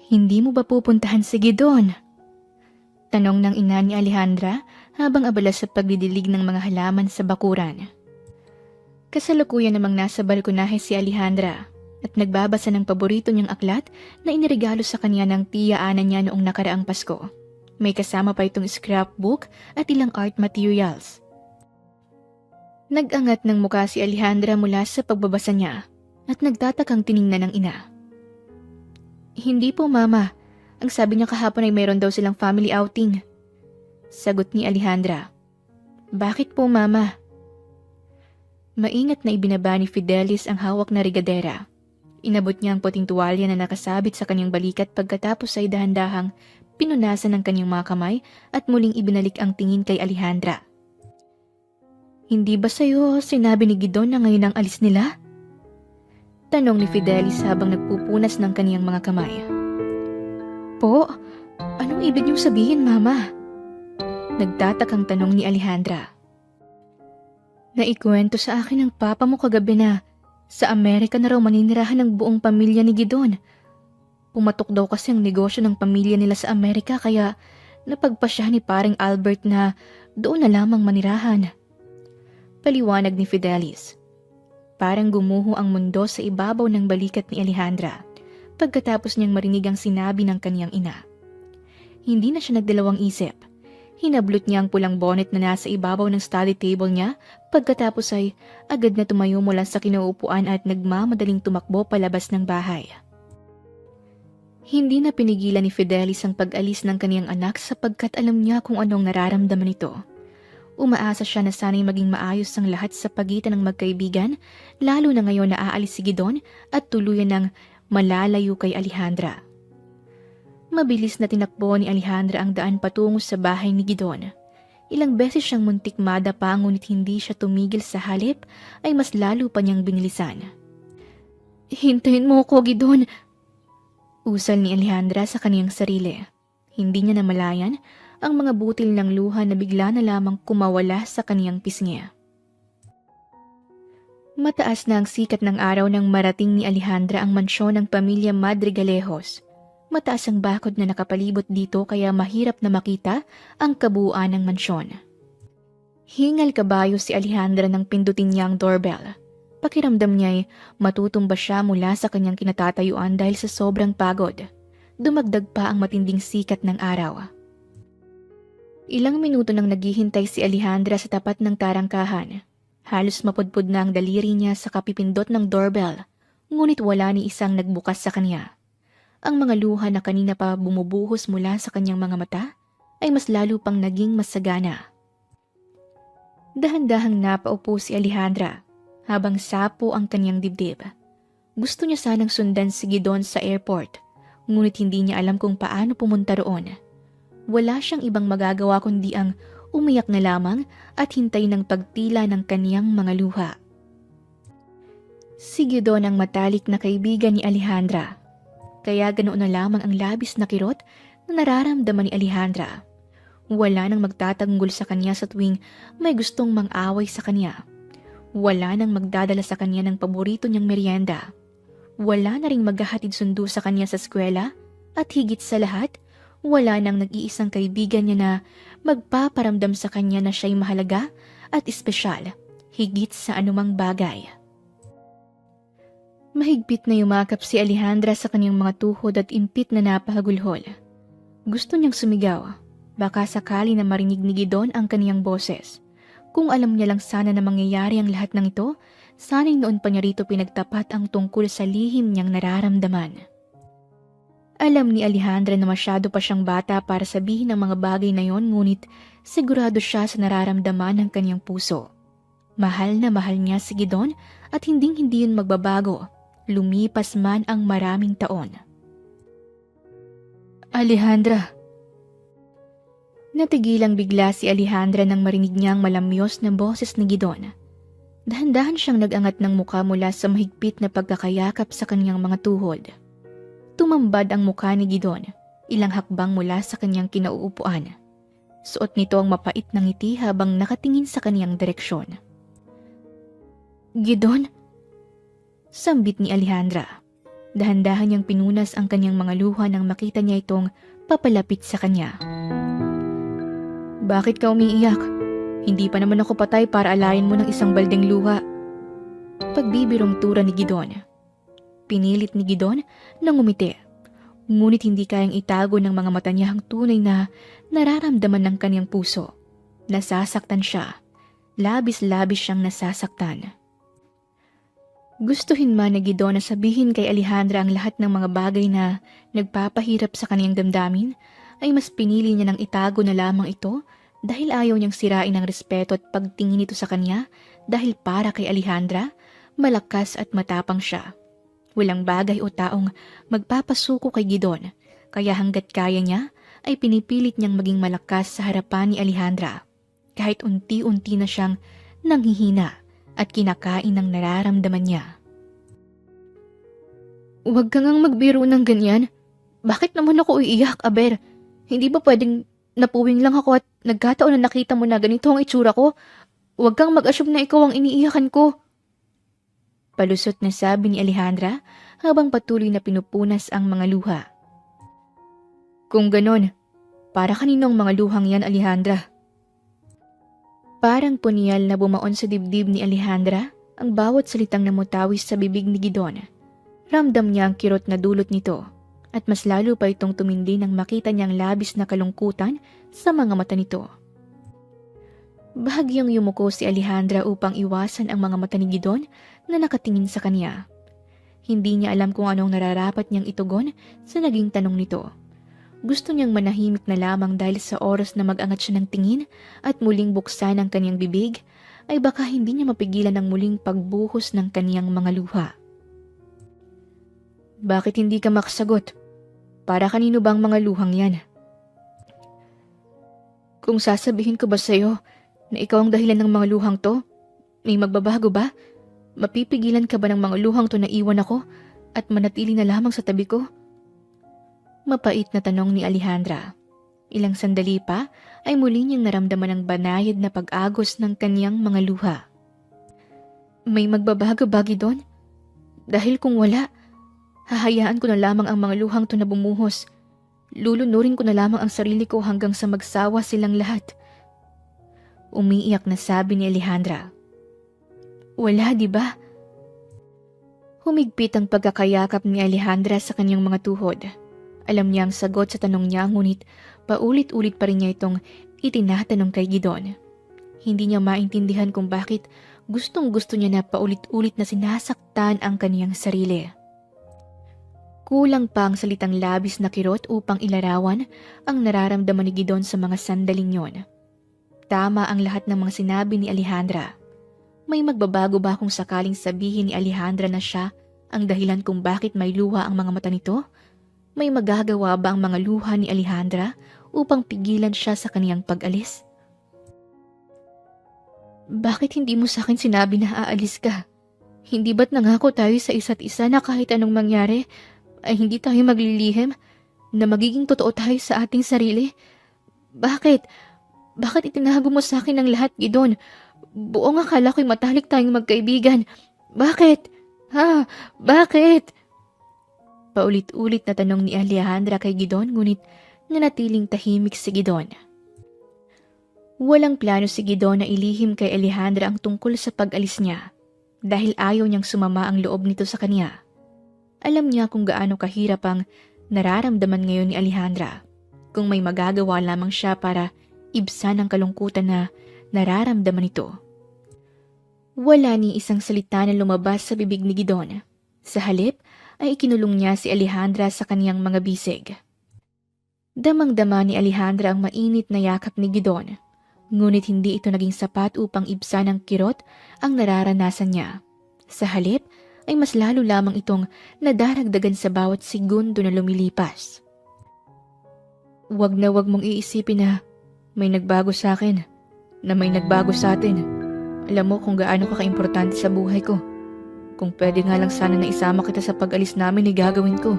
Hindi mo ba pupuntahan si Gidon? Tanong ng ina ni Alejandra habang abala sa pagdidilig ng mga halaman sa bakuran. Kasalukuyan namang nasa balkonahe si Alejandra at nagbabasa ng paborito niyang aklat na iniregalo sa kanya ng tiya-ana niya noong nakaraang Pasko. May kasama pa itong scrapbook at ilang art materials. Nag-angat ng muka si Alejandra mula sa pagbabasa niya at nagtatakang tiningnan ng ina. Hindi po, Mama. Ang sabi niya kahapon ay mayroon daw silang family outing. Sagot ni Alejandra. Bakit po, Mama? Maingat na ibinaba ni Fidelis ang hawak na regadera. Inabot niya ang puting tuwalya na nakasabit sa kanyang balikat pagkatapos ay dahan-dahang pinunasan ng kanyang mga kamay at muling ibinalik ang tingin kay Alejandra. Hindi ba sa'yo sinabi ni Gidon na ngayon ang alis nila? Tanong ni Fidelis habang nagpupunas ng kaniyang mga kamay. Po, anong ibig niyong sabihin, Mama? Nagtatakang tanong ni Alejandra. Naikwento sa akin ng papa mo kagabi na sa Amerika na raw maninirahan ng buong pamilya ni Gidon. Pumatok daw kasi ang negosyo ng pamilya nila sa Amerika kaya napagpasya ni paring Albert na doon na lamang manirahan. Paliwanag ni Fidelis. Parang gumuho ang mundo sa ibabaw ng balikat ni Alejandra pagkatapos niyang marinig ang sinabi ng kaniyang ina. Hindi na siya nagdalawang isip. Hinablot niya ang pulang bonnet na nasa ibabaw ng study table niya pagkatapos ay agad na tumayo mula sa kinauupuan at nagmamadaling tumakbo palabas ng bahay. Hindi na pinigilan ni Fidelis ang pag-alis ng kaniyang anak sapagkat alam niya kung anong nararamdaman nito. Umaasa siya na sana'y maging maayos ang lahat sa pagitan ng magkaibigan, lalo na ngayon na aalis si Gidon at tuluyan ng malalayo kay Alejandra. Mabilis na tinakbo ni Alejandra ang daan patungo sa bahay ni Gidon. Ilang beses siyang muntik madapa ngunit hindi siya tumigil sa halip ay mas lalo pa niyang binilisan. Hintayin mo ko, Gidon! Usal ni Alejandra sa kaniyang sarili. Hindi niya namalayan ang mga butil ng luha na bigla na lamang kumawala sa kaniyang pisngi. Mataas na ang sikat ng araw nang marating ni Alejandra ang mansyon ng pamilya Madrigalejos. Mataas ang bakod na nakapalibot dito kaya mahirap na makita ang kabuuan ng mansyon. Hingal kabayo si Alejandra nang pindutin niya ang doorbell. Pakiramdam niya'y matutumba siya mula sa kanyang kinatatayuan dahil sa sobrang pagod. Dumagdag pa ang matinding sikat ng araw. Ilang minuto nang naghihintay si Alejandra sa tapat ng tarangkahan. Halos mapudpud na ang daliri niya sa kapipindot ng doorbell, ngunit wala ni isang nagbukas sa kanya. Ang mga luha na kanina pa bumubuhos mula sa kanyang mga mata ay mas lalo pang naging masagana. Dahan-dahang napaupo si Alejandra habang sapo ang kanyang dibdib. Gusto niya sanang sundan si Gidon sa airport, ngunit hindi niya alam kung paano pumunta roon. Wala siyang ibang magagawa kundi ang umiyak na lamang at hintay ng pagtila ng kaniyang mga luha. Si Gidon ang matalik na kaibigan ni Alejandra. Kaya ganoon na lamang ang labis na kirot na nararamdaman ni Alejandra. Wala nang magtatanggol sa kanya sa tuwing may gustong mang-away sa kanya. Wala nang magdadala sa kanya ng paborito niyang merienda. Wala na ring maghahatid sundo sa kanya sa eskwela at higit sa lahat, wala nang nag-iisang kaibigan niya na magpaparamdam sa kanya na siya'y mahalaga at espesyal, higit sa anumang bagay. Mahigpit na yumakap si Alejandra sa kanyang mga tuhod at impit na napahagulhol. Gusto niyang sumigaw, baka sakali na marinig ni Gidon ang kaniyang boses. Kung alam niya lang sana na mangyayari ang lahat ng ito, sana'y noon pa niya rito pinagtapat ang tungkol sa lihim niyang nararamdaman. Alam ni Alejandra na masyado pa siyang bata para sabihin ang mga bagay na yon, ngunit sigurado siya sa nararamdaman ng kanyang puso. Mahal na mahal niya si Gidon at hinding-hindi yun magbabago, lumipas man ang maraming taon. Alejandra! Natigilang bigla si Alejandra nang marinig niya ang malamyos na boses ni Gidon. Dahan-dahan siyang nag-angat ng muka mula sa mahigpit na pagkakayakap sa kanyang mga tuhod. Tumambad ang mukha ni Gidon, ilang hakbang mula sa kanyang kinauupuan. Suot nito ang mapait na ngiti habang nakatingin sa kaniyang direksyon. Gidon, Sambit ni Alejandra. Dahan-dahan niyang pinunas ang kanyang mga luha nang makita niya itong papalapit sa kanya. Bakit ka umiiyak? Hindi pa naman ako patay para alayin mo ng isang baldeng luha. Pagbibirong tura ni Gidon. Pinilit ni Gidon na ngumiti. Ngunit hindi kayang itago ng mga mata niya ang tunay na nararamdaman ng kanyang puso. Nasasaktan siya. Labis-labis siyang nasasaktan. Gustuhin man ni Gidon na sabihin kay Alejandra ang lahat ng mga bagay na nagpapahirap sa kanyang damdamin, ay mas pinili niya ng itago na lamang ito dahil ayaw niyang sirain ang respeto at pagtingin nito sa kanya dahil para kay Alejandra, malakas at matapang siya. Walang bagay o taong magpapasuko kay Gidon, kaya hanggat kaya niya ay pinipilit niyang maging malakas sa harapan ni Alejandra. Kahit unti-unti na siyang nanghihina at kinakain ng nararamdaman niya. Huwag ka ngang magbiro ng ganyan. Bakit naman ako iiyak, Aber? Hindi ba pwedeng napuwing lang ako at nagkataon na nakita mo na ganito ang itsura ko? Huwag kang mag-assume na ikaw ang iniiyakan ko. Palusot na sabi ni Alejandra habang patuloy na pinupunas ang mga luha. Kung ganon, para kaninong mga luhang yan, Alejandra? Parang punyal na bumaon sa dibdib ni Alejandra ang bawat salitang namutawis sa bibig ni Gidon. Ramdam niya ang kirot na dulot nito at mas lalo pa itong tumindi nang makita niyang labis na kalungkutan sa mga mata nito. Bahagyang yumuko si Alejandra upang iwasan ang mga mata ni Gidon na nakatingin sa kanya. Hindi niya alam kung anong nararapat niyang itugon sa naging tanong nito. Gusto niyang manahimik na lamang dahil sa oras na mag-angat siya ng tingin at muling buksan ang kanyang bibig, ay baka hindi niya mapigilan ang muling pagbuhos ng kanyang mga luha. Bakit hindi ka makasagot? Para kanino bang mga luhang yan? Kung sasabihin ko ba sa'yo na ikaw ang dahilan ng mga luhang to, may magbabago ba? Mapipigilan ka ba ng mga luhang to na iwan ako at manatili na lamang sa tabi ko? Mapait na tanong ni Alejandra. Ilang sandali pa ay muli niyang naramdaman ang banayad na pag-agos ng kanyang mga luha. May magbabago ba, Gidon? Dahil kung wala, hahayaan ko na lamang ang mga luhang to na bumuhos. Lulunurin ko na lamang ang sarili ko hanggang sa magsawa silang lahat. Umiiyak na sabi ni Alejandra. Wala, di ba? Humigpit ang pagkakayakap ni Alejandra sa kanyang mga tuhod. Alam niya ang sagot sa tanong niya, ngunit paulit-ulit pa rin niya itong itinatanong kay Gidon. Hindi niya maintindihan kung bakit gustong-gusto niya na paulit-ulit na sinasaktan ang kaniyang sarili. Kulang pa ang salitang labis na kirot upang ilarawan ang nararamdaman ni Gidon sa mga sandaling yon. Tama ang lahat ng mga sinabi ni Alejandra. May magbabago ba kung sakaling sabihin ni Alejandra na siya ang dahilan kung bakit may luha ang mga mata nito? May magagawa ba ang mga luha ni Alejandra upang pigilan siya sa kaniyang pag-alis? Bakit hindi mo sa akin sinabi na aalis ka? Hindi ba't nangako tayo sa isa't isa na kahit anong mangyari ay hindi tayo maglilihim? Na magiging totoo tayo sa ating sarili? Bakit? Bakit itinago mo sa akin ang lahat, Gidon? Buong akala ko'y matalik tayong magkaibigan. Bakit? Ha? Bakit? Paulit-ulit na tanong ni Alejandra kay Gidon, ngunit nanatiling tahimik si Gidon. Walang plano si Gidon na ilihim kay Alejandra ang tungkol sa pag-alis niya dahil ayaw niyang sumama ang loob nito sa kanya. Alam niya kung gaano kahirap ang nararamdaman ngayon ni Alejandra. Kung may magagawa lamang siya para ibsan ang kalungkutan na nararamdaman nito. Wala ni isang salita na lumabas sa bibig ni Gidon. Sa halip ay ikinulong niya si Alejandra sa kaniyang mga bisig. Damang-dama ni Alejandra ang mainit na yakap ni Gidon, ngunit hindi ito naging sapat upang ibsan ng kirot ang nararanasan niya. Sa halip ay mas lalo lamang itong nadaragdagan sa bawat segundo na lumilipas. Wag na wag mong iisipin na may nagbago sa akin, na may nagbago sa atin. Alam mo kung gaano ka kaimportante sa buhay ko. Kung pwede nga lang sana na isama kita sa pag-alis namin ay gagawin ko.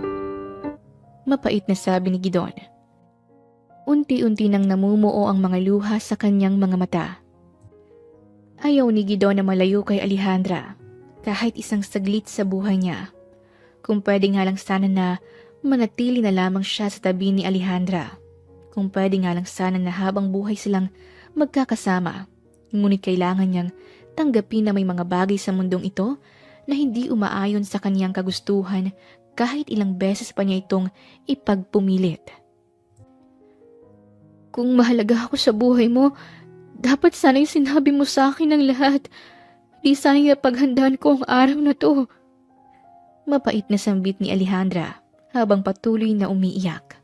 Mapait na sabi ni Gidon. Unti-unti nang namumuo ang mga luha sa kanyang mga mata. Ayaw ni Gidon na malayo kay Alejandra. kahit isang saglit sa buhay niya. Kung pwede nga lang sana na manatili na lamang siya sa tabi ni Alejandra. Kung pwede nga lang sana na habang buhay silang magkakasama. Ngunit kailangan niyang tanggapin na may mga bagay sa mundong ito na hindi umaayon sa kaniyang kagustuhan kahit ilang beses pa niya itong ipagpumilit. Kung mahalaga ako sa buhay mo, dapat sana'y sinabi mo sa akin ang lahat. Di sana'y napaghandaan ko ang araw na to. Mapait na sambit ni Alejandra habang patuloy na umiiyak.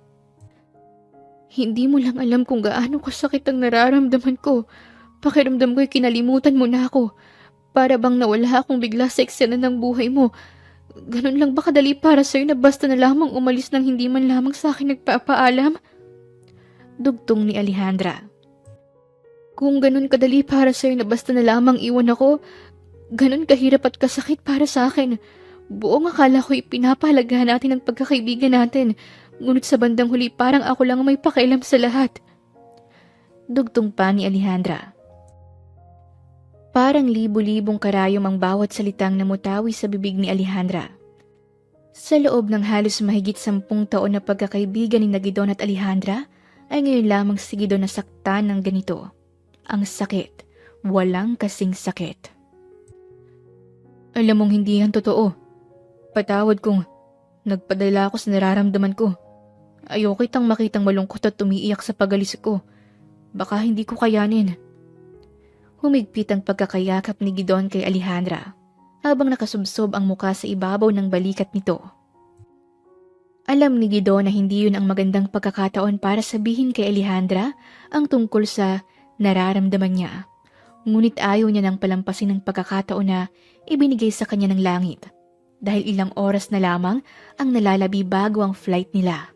Hindi mo lang alam kung gaano kasakit ang nararamdaman ko. Pakiramdam ko'y kinalimutan mo na ako. Para bang nawala akong bigla sa eksena ng buhay mo. Ganun lang ba kadali para sa'yo na basta na lamang umalis nang hindi man lamang sa akin nagpapaalam? Dugtong ni Alejandra. Kung ganun kadali para sa'yo na basta na lamang iwan ako, ganun kahirap at kasakit para sa akin. Buong akala ko'y pinapahalagahan natin ang pagkakaibigan natin. Ngunit sa bandang huli parang ako lang may pakialam sa lahat. Dugtong pa ni Alejandra. Parang libo-libong karayom ang bawat salitang namutawi sa bibig ni Alejandra. Sa loob ng halos mahigit 10 taon na pagkakaibigan ni Gidon at Alejandra, ay ngayon lamang si Gidon nasaktan ng ganito. Ang sakit. Walang kasing sakit. Alam mong hindi yan totoo. Patawad kung nagpadala ako sa nararamdaman ko. Ayoko kitang makitang malungkot at umiiyak sa pagalis ko. Baka hindi ko kayanin. Humigpit ang pagkakayakap ni Gidon kay Alejandra habang nakasubsob ang muka sa ibabaw ng balikat nito. Alam ni Gidon na hindi yun ang magandang pagkakataon para sabihin kay Alejandra ang tungkol sa nararamdaman niya. Ngunit ayaw niya nang palampasin ang pagkakataon na ibinigay sa kanya ng langit dahil ilang oras na lamang ang nalalabi bago ang flight nila.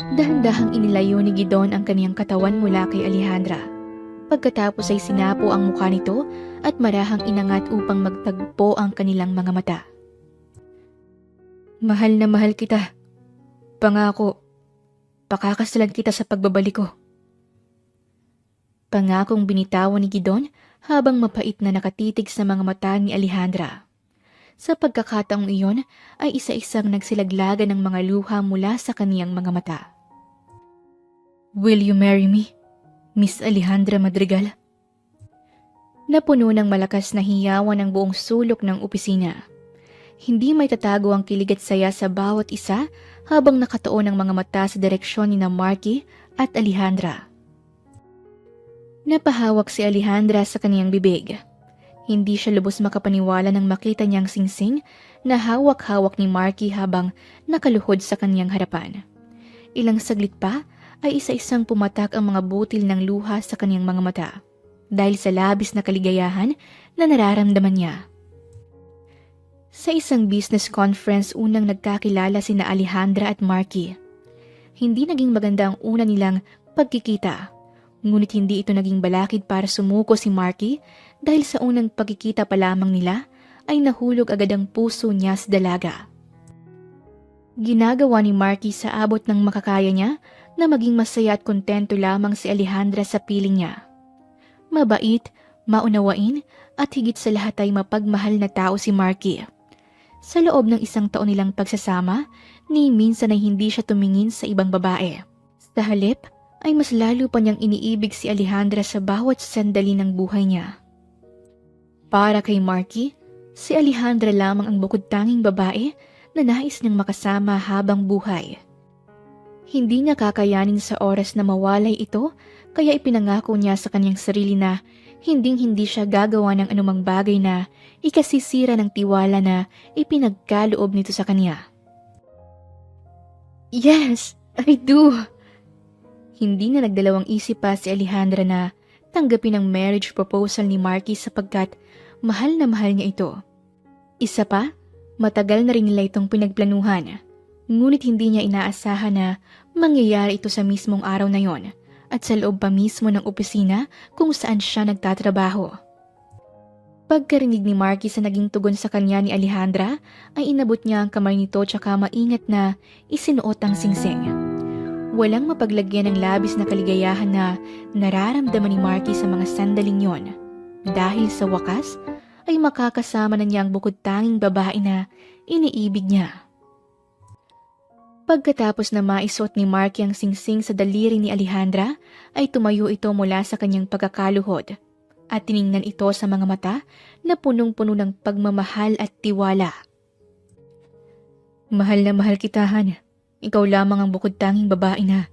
Dahan-dahang inilayo ni Gidon ang kaniyang katawan mula kay Alejandra. Pagkatapos ay sinapo ang mukha nito at marahang inangat upang magtagpo ang kanilang mga mata. Mahal na mahal kita. Pangako, pakakasalan kita sa pagbabalik ko. Pangakong binitawan ni Gidon habang mapait na nakatitig sa mga mata ni Alejandra. Sa pagkakataong iyon ay isa-isang nagsilaglagan ng mga luha mula sa kaniyang mga mata. Will you marry me, Miss Alejandra Madrigal? Napuno ng malakas na hiyawan ang buong sulok ng opisina. Hindi may tatago ang kilig at saya sa bawat isa habang nakatuon ang mga mata sa direksyon ni Marky at Alejandra. Napahawak si Alejandra sa kaniyang bibig. Hindi siya lubos makapaniwala nang makita niyang singsing na hawak-hawak ni Marky habang nakaluhod sa kaniyang harapan. Ilang saglit pa ay isa-isang pumatak ang mga butil ng luha sa kaniyang mga mata dahil sa labis na kaligayahan na nararamdaman niya. Sa isang business conference unang nagkakilala sina Alejandra at Marky. Hindi naging maganda ang una nilang pagkikita. Ngunit hindi ito naging balakid para sumuko si Marky dahil sa unang pagkikita pa lamang nila ay nahulog agad ang puso niya sa dalaga. Ginagawa ni Marky sa abot ng makakaya niya na maging masaya at kontento lamang si Alejandra sa piling niya. Mabait, maunawain at higit sa lahat ay mapagmahal na tao si Marky. Sa loob ng 1 taon nilang pagsasama, ni minsan ay hindi siya tumingin sa ibang babae. Sa halip, ay mas lalo pa niyang iniibig si Alejandra sa bawat sandali ng buhay niya. Para kay Marky, si Alejandra lamang ang bukod-tanging babae na nais niyang makasama habang buhay. Hindi niya kakayanin sa oras na mawalay ito, kaya ipinangako niya sa kanyang sarili na hinding-hindi siya gagawa ng anumang bagay na ikasisira ng tiwala na ipinagkaloob nito sa kanya. Yes, I do. Hindi na nagdalawang isip pa si Alejandra na tanggapin ang marriage proposal ni Marky sapagkat mahal na mahal niya ito. Isa pa, matagal na rin nila itong pinagplanuhan. Ngunit hindi niya inaasahan na mangyayari ito sa mismong araw na yon at sa loob pa mismo ng opisina kung saan siya nagtatrabaho. Pagkarinig ni Marky sa naging tugon sa kanya ni Alejandra, ay inabot niya ang kamay nito tsaka maingat na isinuot ang singsing. Walang mapaglagyan ng labis na kaligayahan na nararamdaman ni Marky sa mga sandaling yon. Dahil sa wakas, ay makakasama na niya ang bukod tanging babae na iniibig niya. Pagkatapos na maisuot ni Marky ang singsing sa daliri ni Alejandra, ay tumayo ito mula sa kanyang pagkakaluhod at tiningnan ito sa mga mata na punong-puno ng pagmamahal at tiwala. Mahal na mahal kita, Han. Ikaw lamang ang bukod tanging babae na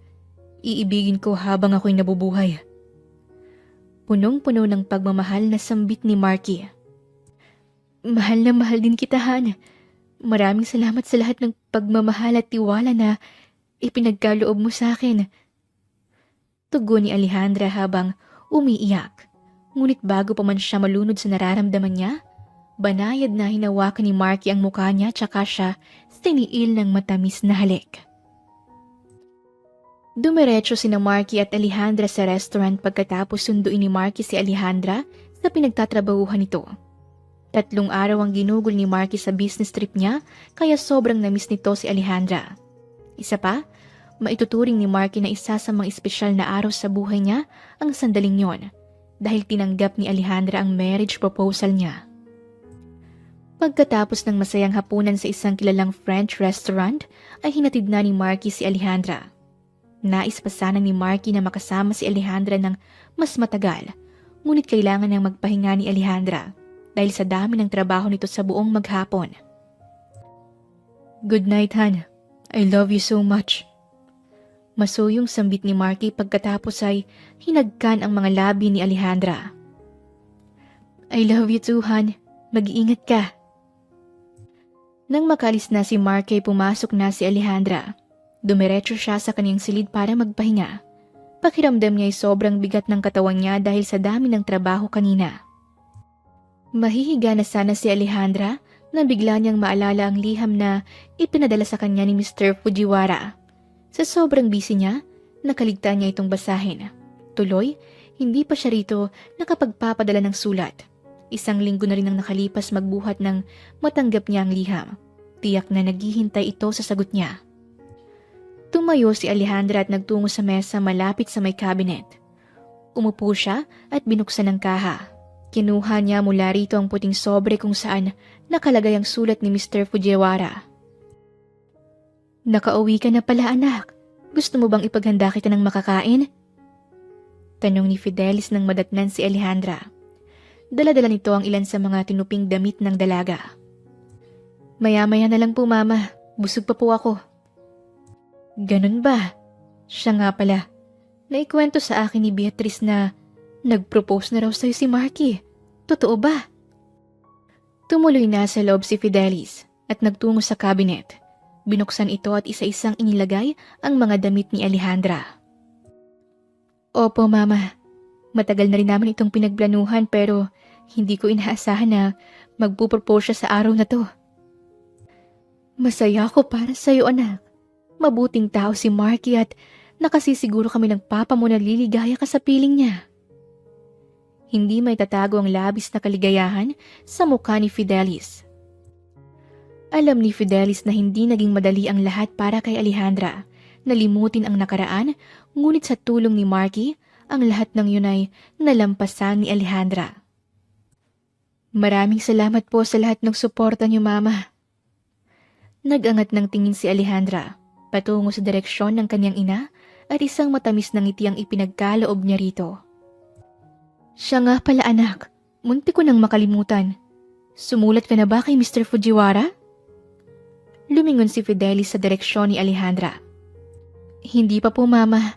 iibigin ko habang ako'y nabubuhay. Punong-puno ng pagmamahal na sambit ni Marky. Mahal na mahal din kita, Han. Maraming salamat sa lahat ng pagmamahal at tiwala na ipinagkaloob mo sa akin. Tugon ni Alejandra habang umiiyak. Ngunit bago pa man siya malunod sa nararamdaman niya, banayad na hinawakan ni Marky ang mukha niya tsaka siya tiniil ng matamis na halik. Dumiretso sina Marky at Alejandra sa restaurant pagkatapos sunduin ni Marky si Alejandra sa pinagtatrabahuhan nito. 3 araw ang ginugol ni Marky sa business trip niya kaya sobrang namiss nito si Alejandra. Isa pa, maituturing ni Marky na isa sa mga espesyal na araw sa buhay niya ang sandaling yon dahil tinanggap ni Alejandra ang marriage proposal niya. Pagkatapos ng masayang hapunan sa isang kilalang French restaurant ay hinatid na ni Marky si Alejandra. Nais pa sana ni Marky na makasama si Alejandra ng mas matagal, ngunit kailangan niyang magpahinga ni Alejandra dahil sa dami ng trabaho nito sa buong maghapon. Good night, Han. I love you so much. Masuyong sambit ni Marky pagkatapos ay hinagkan ang mga labi ni Alejandra. I love you too, Han. Mag-iingat ka. Nang makalis na si Marky, pumasok na si Alejandra. Dumiretso siya sa kanyang silid para magpahinga. Pakiramdam niya ay sobrang bigat ng katawan niya dahil sa dami ng trabaho kanina. Mahihiga na sana si Alejandra na bigla niyang maalala ang liham na ipinadala sa kanya ni Mr. Fujiwara. Sa sobrang busy niya, nakaligtaan niya itong basahin. Tuloy, hindi pa siya rito nakapagpapadala ng sulat. 1 linggo na rin ang nakalipas magbuhat ng matanggap niya ang liham. Tiyak na naghihintay ito sa sagot niya. Tumayo si Alejandra at nagtungo sa mesa malapit sa may cabinet. Umupo siya at binuksan ang kaha. Kinuha niya mula rito ang puting sobre kung saan nakalagay ang sulat ni Mr. Fujiwara. Nakauwi ka na pala, anak. Gusto mo bang ipaghanda kita ng makakain? Tanong ni Fidelis nang madatnan si Alejandra. Dala-dala nito ang ilan sa mga tinuping damit ng dalaga. Maya-maya na lang po, Mama. Busog pa po ako. Ganun ba? Siya nga pala. Naikwento sa akin ni Beatrice na nag-propose na raw sa'yo si Marky. Totoo ba? Tumuloy na sa loob si Fidelis at nagtungo sa cabinet. Binuksan ito at isa-isang inilagay ang mga damit ni Alejandra. Opo, Mama. Matagal na rin namin itong pinagplanuhan pero hindi ko inaasahan na magpupropose siya sa araw na to. Masaya ako para sa'yo, anak. Mabuting tao si Marky at nakasisiguro kami ng papa mo na liligaya ka sa piling niya. Hindi may tatago ang labis na kaligayahan sa mukha ni Fidelis. Alam ni Fidelis na hindi naging madali ang lahat para kay Alejandra. Nalimutin ang nakaraan, ngunit sa tulong ni Marky, ang lahat ng yun ay nalampasan ni Alejandra. Maraming salamat po sa lahat ng suporta niyo, Mama. Nagangat ng tingin si Alejandra, patungo sa direksyon ng kanyang ina at isang matamis na ngiti ang ipinagkaloob niya rito. Siya nga pala, anak. Munti ko nang makalimutan. Sumulat ka na ba kay Mr. Fujiwara? Lumingon si Fidelis sa direksyon ni Alejandra. Hindi pa po, Mama.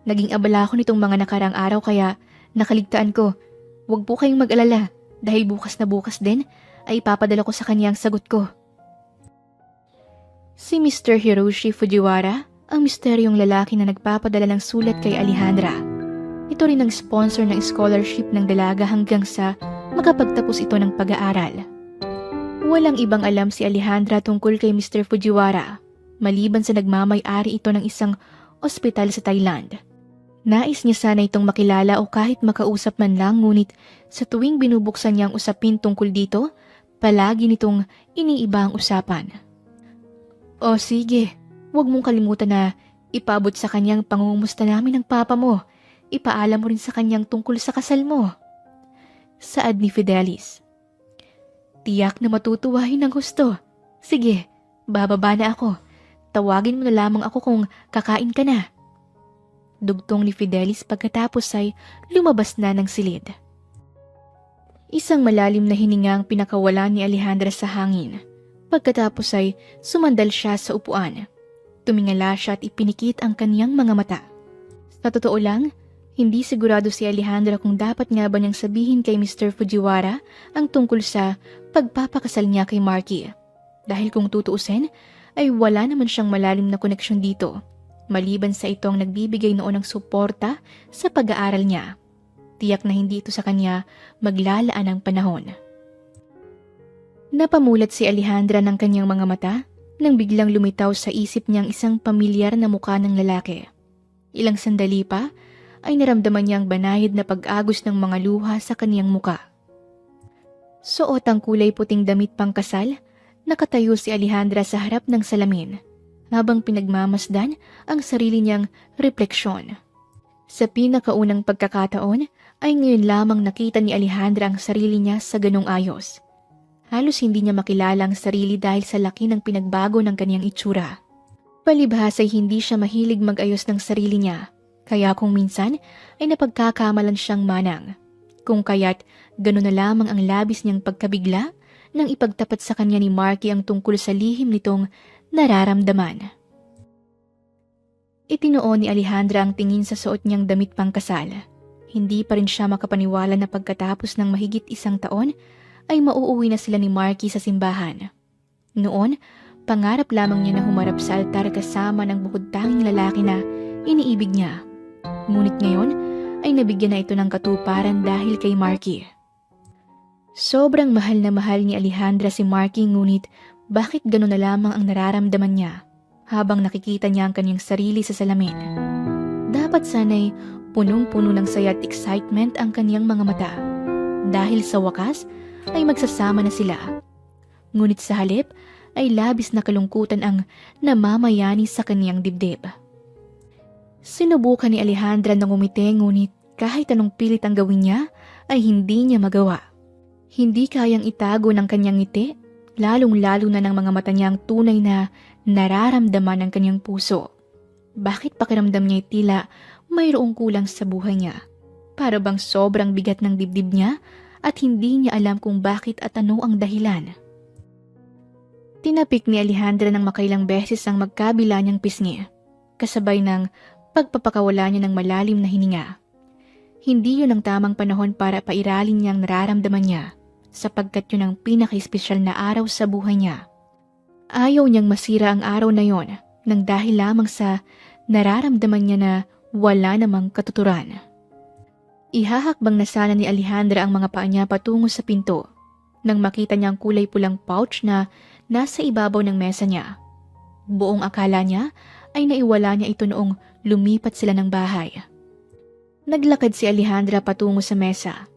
Naging abala ako nitong mga nakarang araw kaya nakaligtaan ko. Huwag po kayong mag-alala dahil bukas na bukas din ay ipapadala ko sa kanya ang sagot ko. Si Mr. Hiroshi Fujiwara, ang misteryong lalaki na nagpapadala ng sulat kay Alejandra. Ito rin ang sponsor ng scholarship ng dalaga hanggang sa makapagtapos ito ng pag-aaral. Walang ibang alam si Alejandra tungkol kay Mr. Fujiwara, maliban sa nagmamay-ari ito ng isang ospital sa Thailand. Nais niya sana itong makilala o kahit makausap man lang, ngunit sa tuwing binubuksan niya ang usapin tungkol dito, palagi nitong iniiba ang usapan. O sige, huwag mong kalimutan na ipabot sa kanyang pangungumusta namin ng papa mo. Ipaalam mo rin sa kanyang tungkol sa kasal mo. Saad ni Fidelis. Tiyak na matutuwahin ng gusto. Sige, bababa na ako. Tawagin mo na lamang ako kung kakain ka na. Dugtong ni Fidelis pagkatapos ay lumabas na ng silid. Isang malalim na hininga ang pinakawalan ni Alejandra sa hangin. Pagkatapos ay sumandal siya sa upuan. Tumingala siya at ipinikit ang kaniyang mga mata. Sa totoo lang, hindi sigurado si Alejandra kung dapat nga ba niyang sabihin kay Mr. Fujiwara ang tungkol sa pagpapakasal niya kay Marky. Dahil kung tutuusin, ay wala naman siyang malalim na koneksyon dito. Maliban sa itong nagbibigay noon ng suporta sa pag-aaral niya. Tiyak na hindi ito sa kanya maglalaan ng panahon. Napamulat si Alejandra ng kanyang mga mata nang biglang lumitaw sa isip niyang isang pamilyar na mukha ng lalaki. Ilang sandali pa ay naramdaman niya ang banayad na pag-agos ng mga luha sa kaniyang muka. Suot ang kulay puting damit pangkasal, nakatayo si Alejandra sa harap ng salamin habang pinagmamasdan ang sarili niyang refleksyon. Sa pinakaunang pagkakataon ay ngayon lamang nakita ni Alejandra ang sarili niya sa ganong ayos. Halos hindi niya makilala ang sarili dahil sa laki ng pinagbago ng kaniyang itsura. Palibhas ay hindi siya mahilig mag-ayos ng sarili niya. Kaya kung minsan ay napagkakamalan siyang manang. Kung kaya't gano'n na lamang ang labis niyang pagkabigla nang ipagtapat sa kanya ni Marky ang tungkol sa lihim nitong nararamdaman. Itinuon ni Alejandra ang tingin sa suot niyang damit pangkasal. Hindi pa rin siya makapaniwala na pagkatapos ng mahigit 1 taon ay mauuwi na sila ni Marky sa simbahan. Noon, pangarap lamang niya na humarap sa altar kasama ng bukod tanging lalaki na iniibig niya. Ngunit ngayon ay nabigyan na ito ng katuparan dahil kay Marky. Sobrang mahal na mahal ni Alejandra si Marky ngunit bakit gano'n na lamang ang nararamdaman niya habang nakikita niya ang kanyang sarili sa salamin. Dapat sana'y punong-puno ng saya at excitement ang kanyang mga mata dahil sa wakas ay magsasama na sila. Ngunit sa halip ay labis na kalungkutan ang namamayani sa kanyang dibdib. Sinubukan ni Alejandra na ngumiti ngunit kahit anong pilit ang gawin niya ay hindi niya magawa. Hindi kayang itago ng kanyang ngiti, lalong-lalo na ng mga mata niya ang tunay na nararamdaman ng kanyang puso. Bakit pakiramdam niya tila mayroong kulang sa buhay niya? Para bang sobrang bigat ng dibdib niya at hindi niya alam kung bakit at ano ang dahilan. Tinapik ni Alejandra ng makailang beses ang magkabila niyang pisngi, kasabay ng pagpapakawala niya ng malalim na hininga. Hindi yun ang tamang panahon para pairalin niyang nararamdaman niya, sapagkat yun ang pinaka-espesyal na araw sa buhay niya. Ayaw niyang masira ang araw na yon nang dahil lamang sa nararamdaman niya na wala namang katuturan. Ihahakbang na sana ni Alejandra ang mga paa niya patungo sa pinto nang makita niya ang kulay pulang pouch na nasa ibabaw ng mesa niya. Buong akala niya ay naiwala niya ito noong lumipat sila ng bahay. Naglakad si Alejandra patungo sa mesa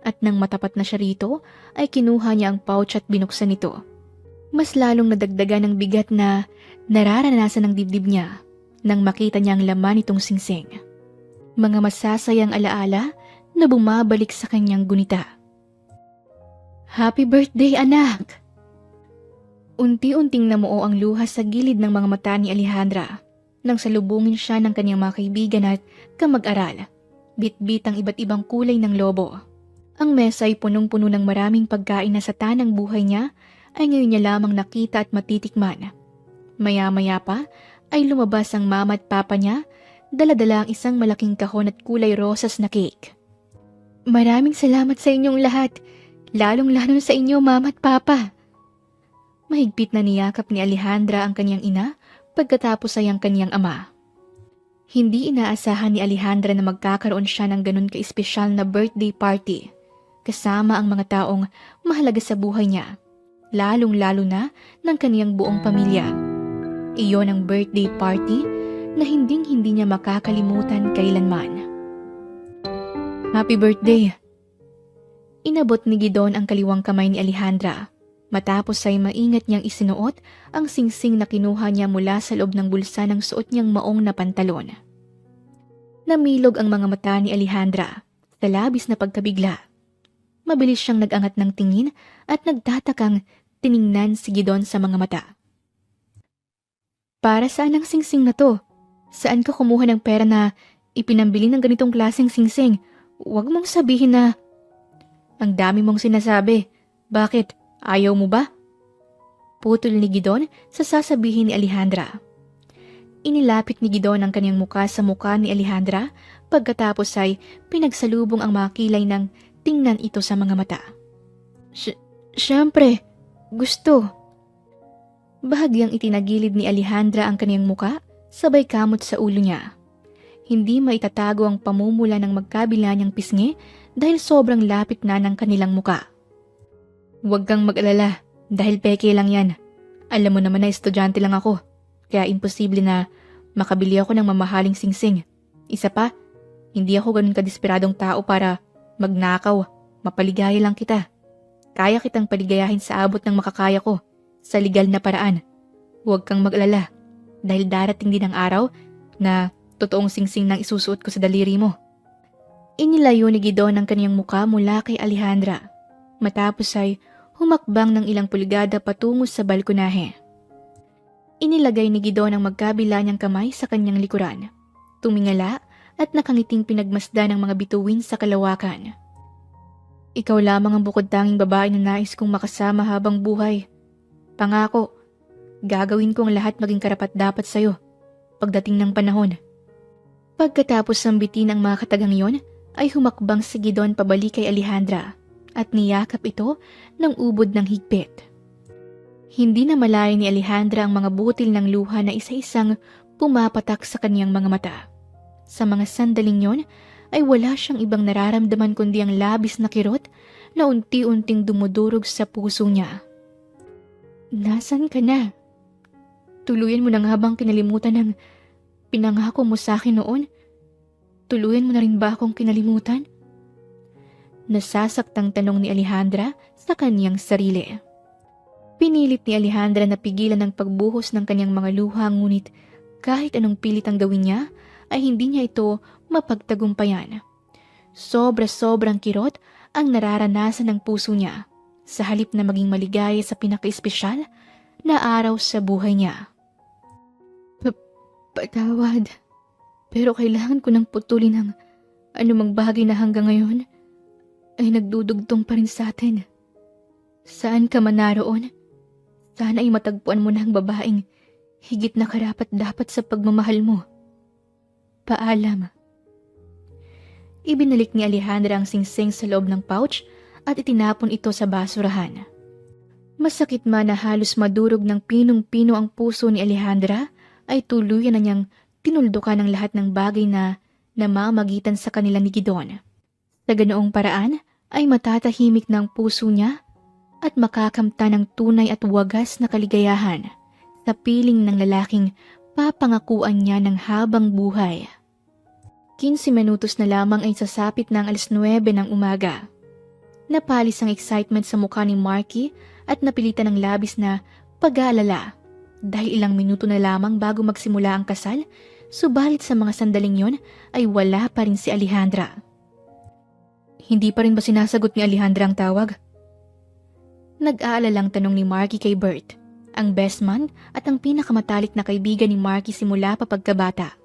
at nang matapat na siya rito ay kinuha niya ang pouch at binuksan ito. Mas lalong nadagdagan ng bigat na nararanasan ng dibdib niya nang makita niya ang laman nitong singsing. Mga masasayang alaala na bumabalik sa kanyang gunita. Happy birthday, anak! Unti-unting namuo ang luha sa gilid ng mga mata ni Alejandra nang salubungin siya ng kanyang mga kaibigan at kamag-aral. Bit-bit ang iba't ibang kulay ng lobo. Ang mesa ay punong-puno ng maraming pagkain na sa tanang buhay niya ay ngayon niya lamang nakita at matitikman. Maya-maya pa ay lumabas ang mama at papa niya, dala-dala ang isang malaking kahon at kulay rosas na cake. Maraming salamat sa inyong lahat, lalong-lalo sa inyo mama at papa. Mahigpit na niyakap ni Alejandra ang kanyang ina pagkatapos ay ang kanyang ama. Hindi inaasahan ni Alejandra na magkakaroon siya ng ganun ka-espesyal na birthday party kasama ang mga taong mahalaga sa buhay niya, lalong-lalo na ng kaniyang buong pamilya. Iyon ang birthday party na hinding-hindi niya makakalimutan kailanman. Happy birthday! Inabot ni Gidon ang kaliwang kamay ni Alejandra. Matapos ay maingat niyang isinuot ang singsing na kinuha niya mula sa loob ng bulsa ng suot niyang maong na pantalon. Namilog ang mga mata ni Alejandra sa labis na pagkabigla. mabilis siyang nag-angat ng tingin at nagtatakang tiningnan si Gidon sa mga mata. Para saan ang singsing na to? Saan ka kumuha ng pera na ipinambili ng ganitong klaseng singsing? Huwag mong sabihin na... Ang dami mong sinasabi. Bakit? Ayaw mo ba? Putol ni Gidon sa sasabihin ni Alejandra. Inilapit ni Gidon ang kanyang muka sa muka ni Alejandra pagkatapos ay pinagsalubong ang mga kilay ng tingnan ito sa mga mata. Siyempre, gusto. Bahagyang itinagilid ni Alejandra ang kanyang muka sabay kamot sa ulo niya. Hindi maitatago ang pamumula ng magkabila niyang pisngi dahil sobrang lapit na ng kanilang muka. Huwag kang mag-alala dahil peke lang yan. Alam mo naman na estudyante lang ako, kaya imposible na makabili ako ng mamahaling singsing. Isa pa, hindi ako ganun kadesperadong tao para magnakaw, mapaligaya lang kita. Kaya kitang paligayahin sa abot ng makakaya ko, sa legal na paraan. Huwag kang mag-alala dahil darating din ang araw na totoong singsing nang isusuot ko sa daliri mo. Inilayo ni Gidon ang kaniyang muka mula kay Alejandra. Matapos ay humakbang ng ilang pulgada patungo sa balkonahe. Inilagay ni Gidon ang magkabila niyang kamay sa kanyang likuran. Tumingala at nakangiting pinagmasdan ng mga bituin sa kalawakan. Ikaw lamang ang bukod tanging babae na nais kong makasama habang buhay. Pangako, gagawin ko ang lahat maging karapat-dapat sa'yo pagdating ng panahon. Pagkatapos sambitin ang mga katagang yon, ay humakbang si Gidon pabalik kay Alejandra at niyakap ito ng ubod ng higpit. Hindi na malaya ni Alejandra ang mga butil ng luha na isa-isang pumapatak sa kaniyang mga mata. Sa mga sandaling yon ay wala siyang ibang nararamdaman kundi ang labis na kirot na unti-unting dumudurog sa puso niya. Nasaan ka na? Tuluyan mo na nga bang kinalimutan ng pinangako mo sa akin noon? Tuluyan mo na rin ba akong kinalimutan? Nasasaktang tanong ni Alejandra sa kanyang sarili. Pinilit ni Alejandra na pigilan ang pagbuhos ng kanyang mga luha ngunit kahit anong pilit ang gawin niya ay hindi niya ito mapagtagumpayan. Sobra-sobrang kirot ang nararanasan ng puso niya sa halip na maging maligaya sa pinaka-espesyal na araw sa buhay niya. Patawad. Pero kailangan ko nang putulin ang anumang bagay na hanggang ngayon ay nagdudugtong pa rin sa atin. Saan ka man naroon, sana ay matagpuan mo na ang babaeng higit na karapat-dapat sa pagmamahal mo. Paalam. Ibinalik ni Alejandra ang singsing sa loob ng pouch at itinapon ito sa basurahan. Masakit man na halos madurog ng pinong-pino ang puso ni Alejandra ay tuluyan na niyang tinuldukan ang lahat ng bagay na namamagitan sa kanila ni Gidon. Sa ganoong paraan ay matatahimik ng puso niya at makakamta ng tunay at wagas na kaligayahan sa piling ng lalaking papangakuan niya ng habang buhay. 15 minutos na lamang ay sasapit ng 9:00 ng umaga. Napalis ang excitement sa mukha ni Marky at napilitan ng labis na pag-aalala dahil ilang minuto na lamang bago magsimula ang kasal, subalit sa mga sandaling yon ay wala pa rin si Alejandra. Hindi pa rin ba sinasagot ni Alejandra ang tawag? Nag-aalalang tanong ni Marky kay Bert, ang best man at ang pinakamatalik na kaibigan ni Marky simula pa pagkabata.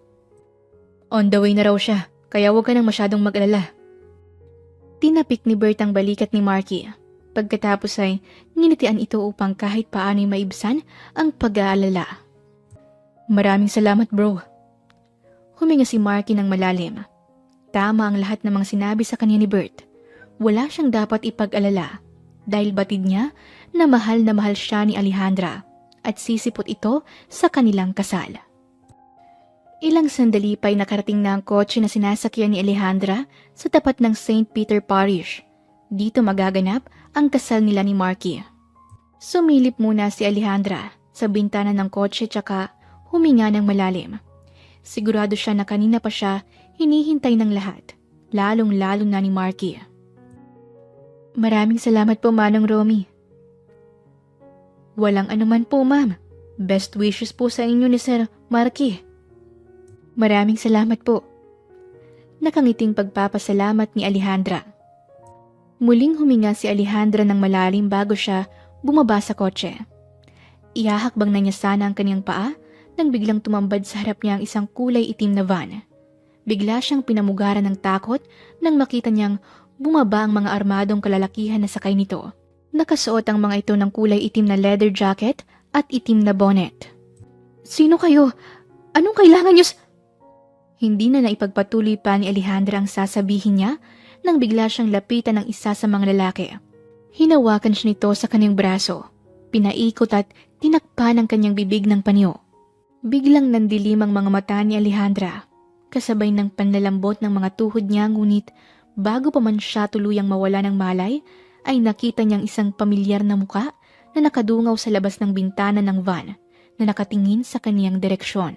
On the way na raw siya, kaya huwag ka nang masyadong mag-alala. Tinapik ni Bert ang balikat ni Marky. Pagkatapos ay nginitian ito upang kahit paano'y maibsan ang pag-aalala. Maraming salamat bro. Huminga si Marky ng malalim. Tama ang lahat ng mga sinabi sa kanya ni Bert. Wala siyang dapat ipag-alala dahil batid niya na mahal siya ni Alejandra at sisipot ito sa kanilang kasal. Ilang sandali pa'y nakarating na ang kotse na sinasakyan ni Alejandra sa tapat ng St. Peter Parish. Dito magaganap ang kasal nila ni Marky. Sumilip muna si Alejandra sa bintana ng kotse tsaka huminga ng malalim. Sigurado siya na kanina pa siya hinihintay ng lahat, lalong-lalo na ni Marky. Maraming salamat po Manong Romy. Walang anuman po ma'am. Best wishes po sa inyo ni Sir Marky. Maraming salamat po. Nakangiting pagpapasalamat ni Alejandra. Muling huminga si Alejandra ng malalim bago siya bumaba sa kotse. Ihahakbang na niya sana ang kanyang paa nang biglang tumambad sa harap niya ang isang kulay itim na van. Bigla siyang pinamugaran ng takot nang makita niyang bumaba ang mga armadong kalalakihan na sakay nito. Nakasuot ang mga ito ng kulay itim na leather jacket at itim na bonnet. "Sino kayo? Anong kailangan niyo Hindi na naipagpatuloy pa ni Alejandra ang sasabihin niya nang bigla siyang lapitan ng isa sa mga lalaki. Hinawakan siya nito sa kanyang braso, pinaikot at tinakpan ang kanyang bibig ng panyo. Biglang nandilim ang mga mata ni Alejandra, kasabay ng panlalambot ng mga tuhod niya, ngunit bago pa man siya tuluyang mawala ng malay, ay nakita niyang isang pamilyar na muka na nakadungaw sa labas ng bintana ng van na nakatingin sa kaniyang direksyon.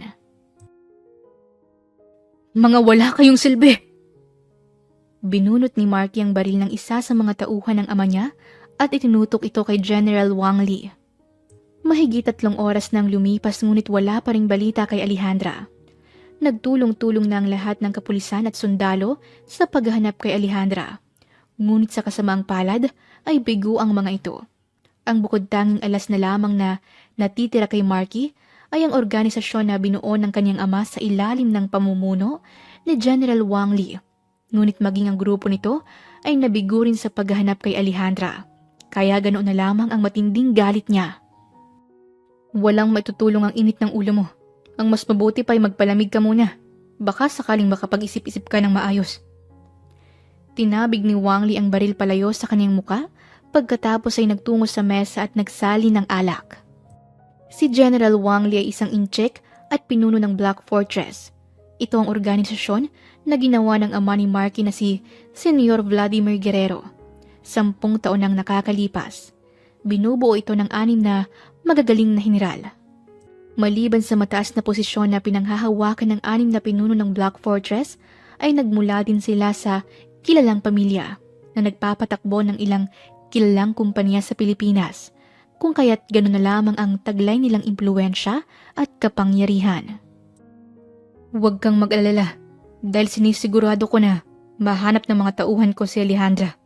"Mga wala kayong silbi!" Binunot ni Marky ang baril ng isa sa mga tauhan ng ama niya at itinutok ito kay General Wang Li. Mahigit 3 oras nang lumipas ngunit wala pa ring balita kay Alejandra. Nagtulong-tulong na ang lahat ng kapulisan at sundalo sa paghahanap kay Alejandra. Ngunit sa kasamaang palad ay bigo ang mga ito. Ang bukod tanging alas na lamang na natitira kay Marky ay ang organisasyon na binuo ng kanyang ama sa ilalim ng pamumuno ni General Wang Li. Ngunit maging ang grupo nito ay nabigo rin sa paghahanap kay Alejandra. Kaya ganoon na lamang ang matinding galit niya. "Walang maitutulong ang init ng ulo mo. Ang mas mabuti pa ay magpalamig ka muna. Baka sakaling makapag-isip-isip ka ng maayos." Tinabig ni Wang Li ang baril palayo sa kanyang muka pagkatapos ay nagtungo sa mesa at nagsali ng alak. Si General Wang Li ay isang incheck at pinuno ng Black Fortress. Ito ang organisasyon na ginawa ng ama ni Marky na si Senyor Vladimir Guerrero. 10 taon nang nakakalipas. Binubuo ito ng 6 na magagaling na general. Maliban sa mataas na posisyon na pinanghahawakan ng 6 na pinuno ng Black Fortress, ay nagmula din sila sa kilalang pamilya na nagpapatakbo ng ilang kilalang kumpanya sa Pilipinas, kung kaya't gano'n na lamang ang taglay nilang impluwensya at kapangyarihan. "Huwag kang mag-alala dahil sinisigurado ko na mahanap ng mga tauhan ko si Alejandra.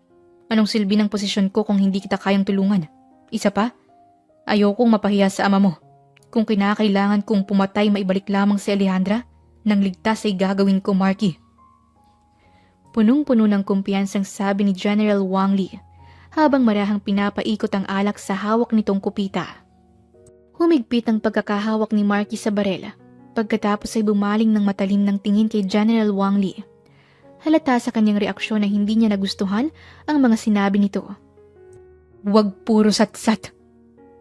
Anong silbi ng posisyon ko kung hindi kita kayang tulungan? Isa pa, ayokong mapahiya sa ama mo. Kung kinakailangan kong pumatay maibalik lamang si Alejandra, nang ligtas ay gagawin ko, Marky." Punong-puno ng kumpiyansang sabi ni General Wang Li habang marahang pinapaikot ang alak sa hawak nitong kupita. Humigpit ang pagkakahawak ni Marky sa barel pagkatapos ay bumaling ng matalim ng tingin kay General Wang Li. Halata sa kanyang reaksyon na hindi niya nagustuhan ang mga sinabi nito. "Huwag puro satsat.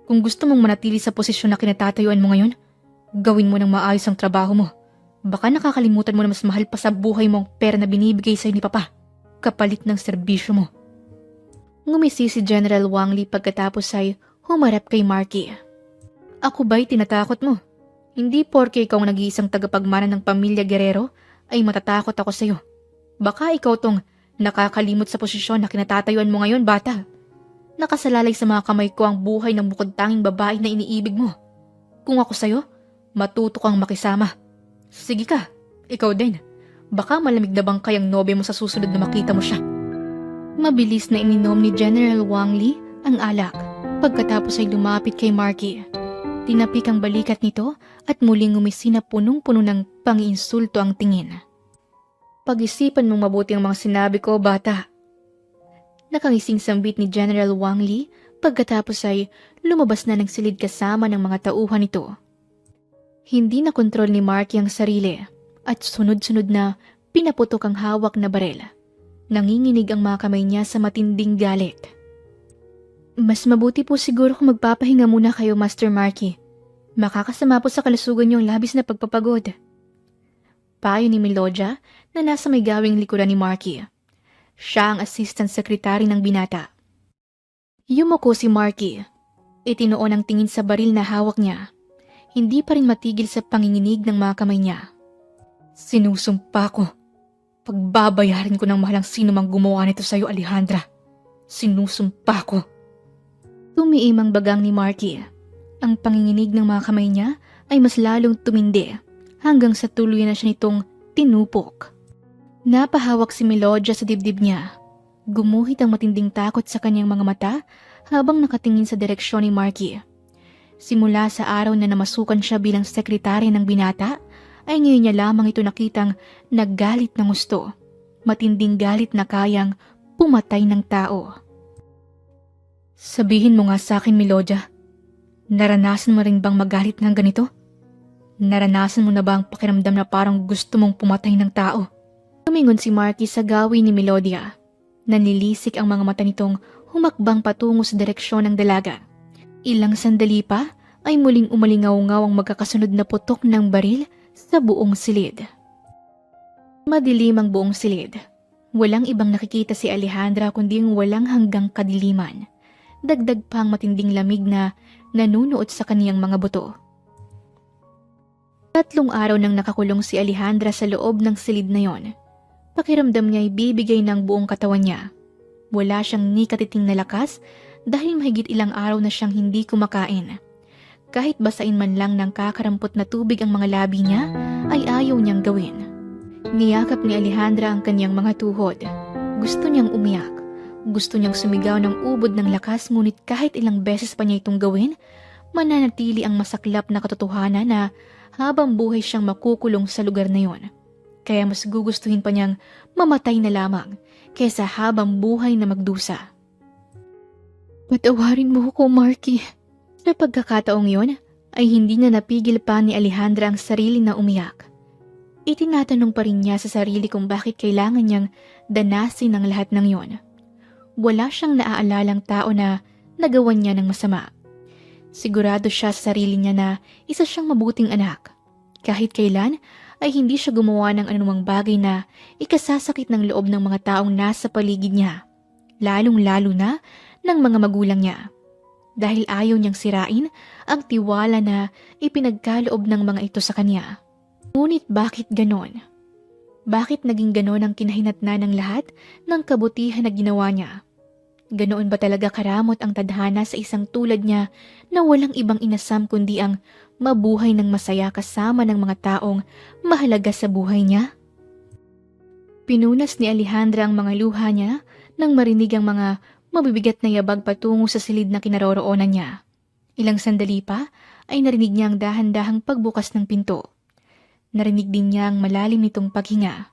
Kung gusto mong manatili sa posisyon na kinatatayuan mo ngayon, gawin mo ng maayos ang trabaho mo. Baka nakakalimutan mo na mas mahal pa sa buhay mo ang pera na binibigay sa'yo ni Papa, kapalit ng serbisyo mo." Ngumisi si General Wang Li pagkatapos ay humarap kay Marky. "Ako ba'y tinatakot mo? Hindi porke ikaw ang nag-iisang tagapagmana ng pamilya Guerrero ay matatakot ako sa'yo. Baka ikaw tong nakakalimot sa posisyon na kinatatayuan mo ngayon, bata. Nakasalalay sa mga kamay ko ang buhay ng bukod tanging babae na iniibig mo. Kung ako sa'yo, matuto kang makisama. Sige ka, ikaw din. Baka malamig na bangkay ang nobe mo sa susunod na makita mo siya." Mabilis na ininom ni General Wang Li ang alak pagkatapos ay lumapit kay Marky. Tinapik ang balikat nito at muling ngumisi na punong-puno ng pangiinsulto ang tingin. "Pag-isipan mong mabuti ang mga sinabi ko, bata." Nakangising sambit ni General Wang Li pagkatapos ay lumabas na ng silid kasama ng mga tauhan nito. Hindi na kontrol ni Marky ang sarili at sunod-sunod na pinaputok ang hawak na barel. Nanginginig ang mga kamay niya sa matinding galit. "Mas mabuti po siguro kung magpapahinga muna kayo, Master Marky. Makakasama po sa kalusugan niyo ang labis na pagpapagod." Payo ni Melodia na nasa may gawing likuran ni Marky. Siya ang assistant secretary ng binata. Yumuko si Marky. Itinoon ang tingin sa baril na hawak niya. Hindi pa rin matigil sa panginginig ng mga kamay niya. "Sinusumpa ko. Pagbabayarin ko ng mahalang sino mang gumawa nito sa'yo, Alejandra. Sinusumpa ko." Tumiim ang bagang ni Marky. Ang panginginig ng mga kamay niya ay mas lalong tumindi hanggang sa tuluyan na siya nitong tinupok. Napahawak si Melodia sa dibdib niya. Gumuhit ang matinding takot sa kanyang mga mata habang nakatingin sa direksyon ni Marky. Simula sa araw na namasukan siya bilang sekretary ng binata, ay ngayon niya lamang ito nakitang naggalit ng gusto. Matinding galit na kayang pumatay ng tao. Sabihin mo nga sa akin, Melodia, naranasan mo rin bang magalit ng ganito? Naranasan mo na ba ang pakiramdam na parang gusto mong pumatay ng tao? Tumingon si Marky sa gawi ni Melodia. Nanilisik ang mga mata nitong humakbang patungo sa direksyon ng dalaga. Ilang sandali pa ay muling umalingaw-ngaw ang magkakasunod na putok ng baril sa buong silid. Madilim ang buong silid. Walang ibang nakikita si Alejandra kundi ang walang hanggang kadiliman. Dagdag pa ang matinding lamig na nanunuot sa kaniyang mga buto. 3 araw nang nakakulong si Alejandra sa loob ng silid na yon. Pakiramdam niya ay bibigay ng buong katawan niya. Wala siyang ni katiting na lakas dahil mahigit ilang araw na siyang hindi kumakain. Kahit basain man lang ng kakarampot na tubig ang mga labi niya, ay ayaw niyang gawin. Niyakap ni Alejandra ang kanyang mga tuhod. Gusto niyang umiyak. Gusto niyang sumigaw ng ubod ng lakas ngunit kahit ilang beses pa niya itong gawin, mananatili ang masaklap na katotohanan na habang buhay siyang makukulong sa lugar na yon. Kaya mas gugustuhin pa niyang mamatay na lamang kaysa habang buhay na magdusa. Patawarin mo ko, Marky. Sa pagkakataong yon, ay hindi na napigil pa ni Alejandra ang sarili na umiyak. Itinatanong pa rin niya sa sarili kung bakit kailangan niyang danasin ang lahat ng yon. Wala siyang naaalalang tao na nagawan niya ng masama. Sigurado siya sa sarili niya na isa siyang mabuting anak. Kahit kailan ay hindi siya gumawa ng anumang bagay na ikasasakit ng loob ng mga taong nasa paligid niya, lalong-lalo na ng mga magulang niya. Dahil ayaw niyang sirain ang tiwala na ipinagkaloob ng mga ito sa kanya. Ngunit bakit ganon? Bakit naging ganon ang kinahinatnan ng lahat ng kabutihan na ginawa niya? Ganoon ba talaga karamot ang tadhana sa isang tulad niya na walang ibang inasam kundi ang mabuhay ng masaya kasama ng mga taong mahalaga sa buhay niya? Pinunas ni Alejandra ang mga luha niya nang marinig ang mga mabibigat na yabag patungo sa silid na kinaroroonan niya. Ilang sandali pa ay narinig niya ang dahan-dahang pagbukas ng pinto. Narinig din niya ang malalim nitong paghinga.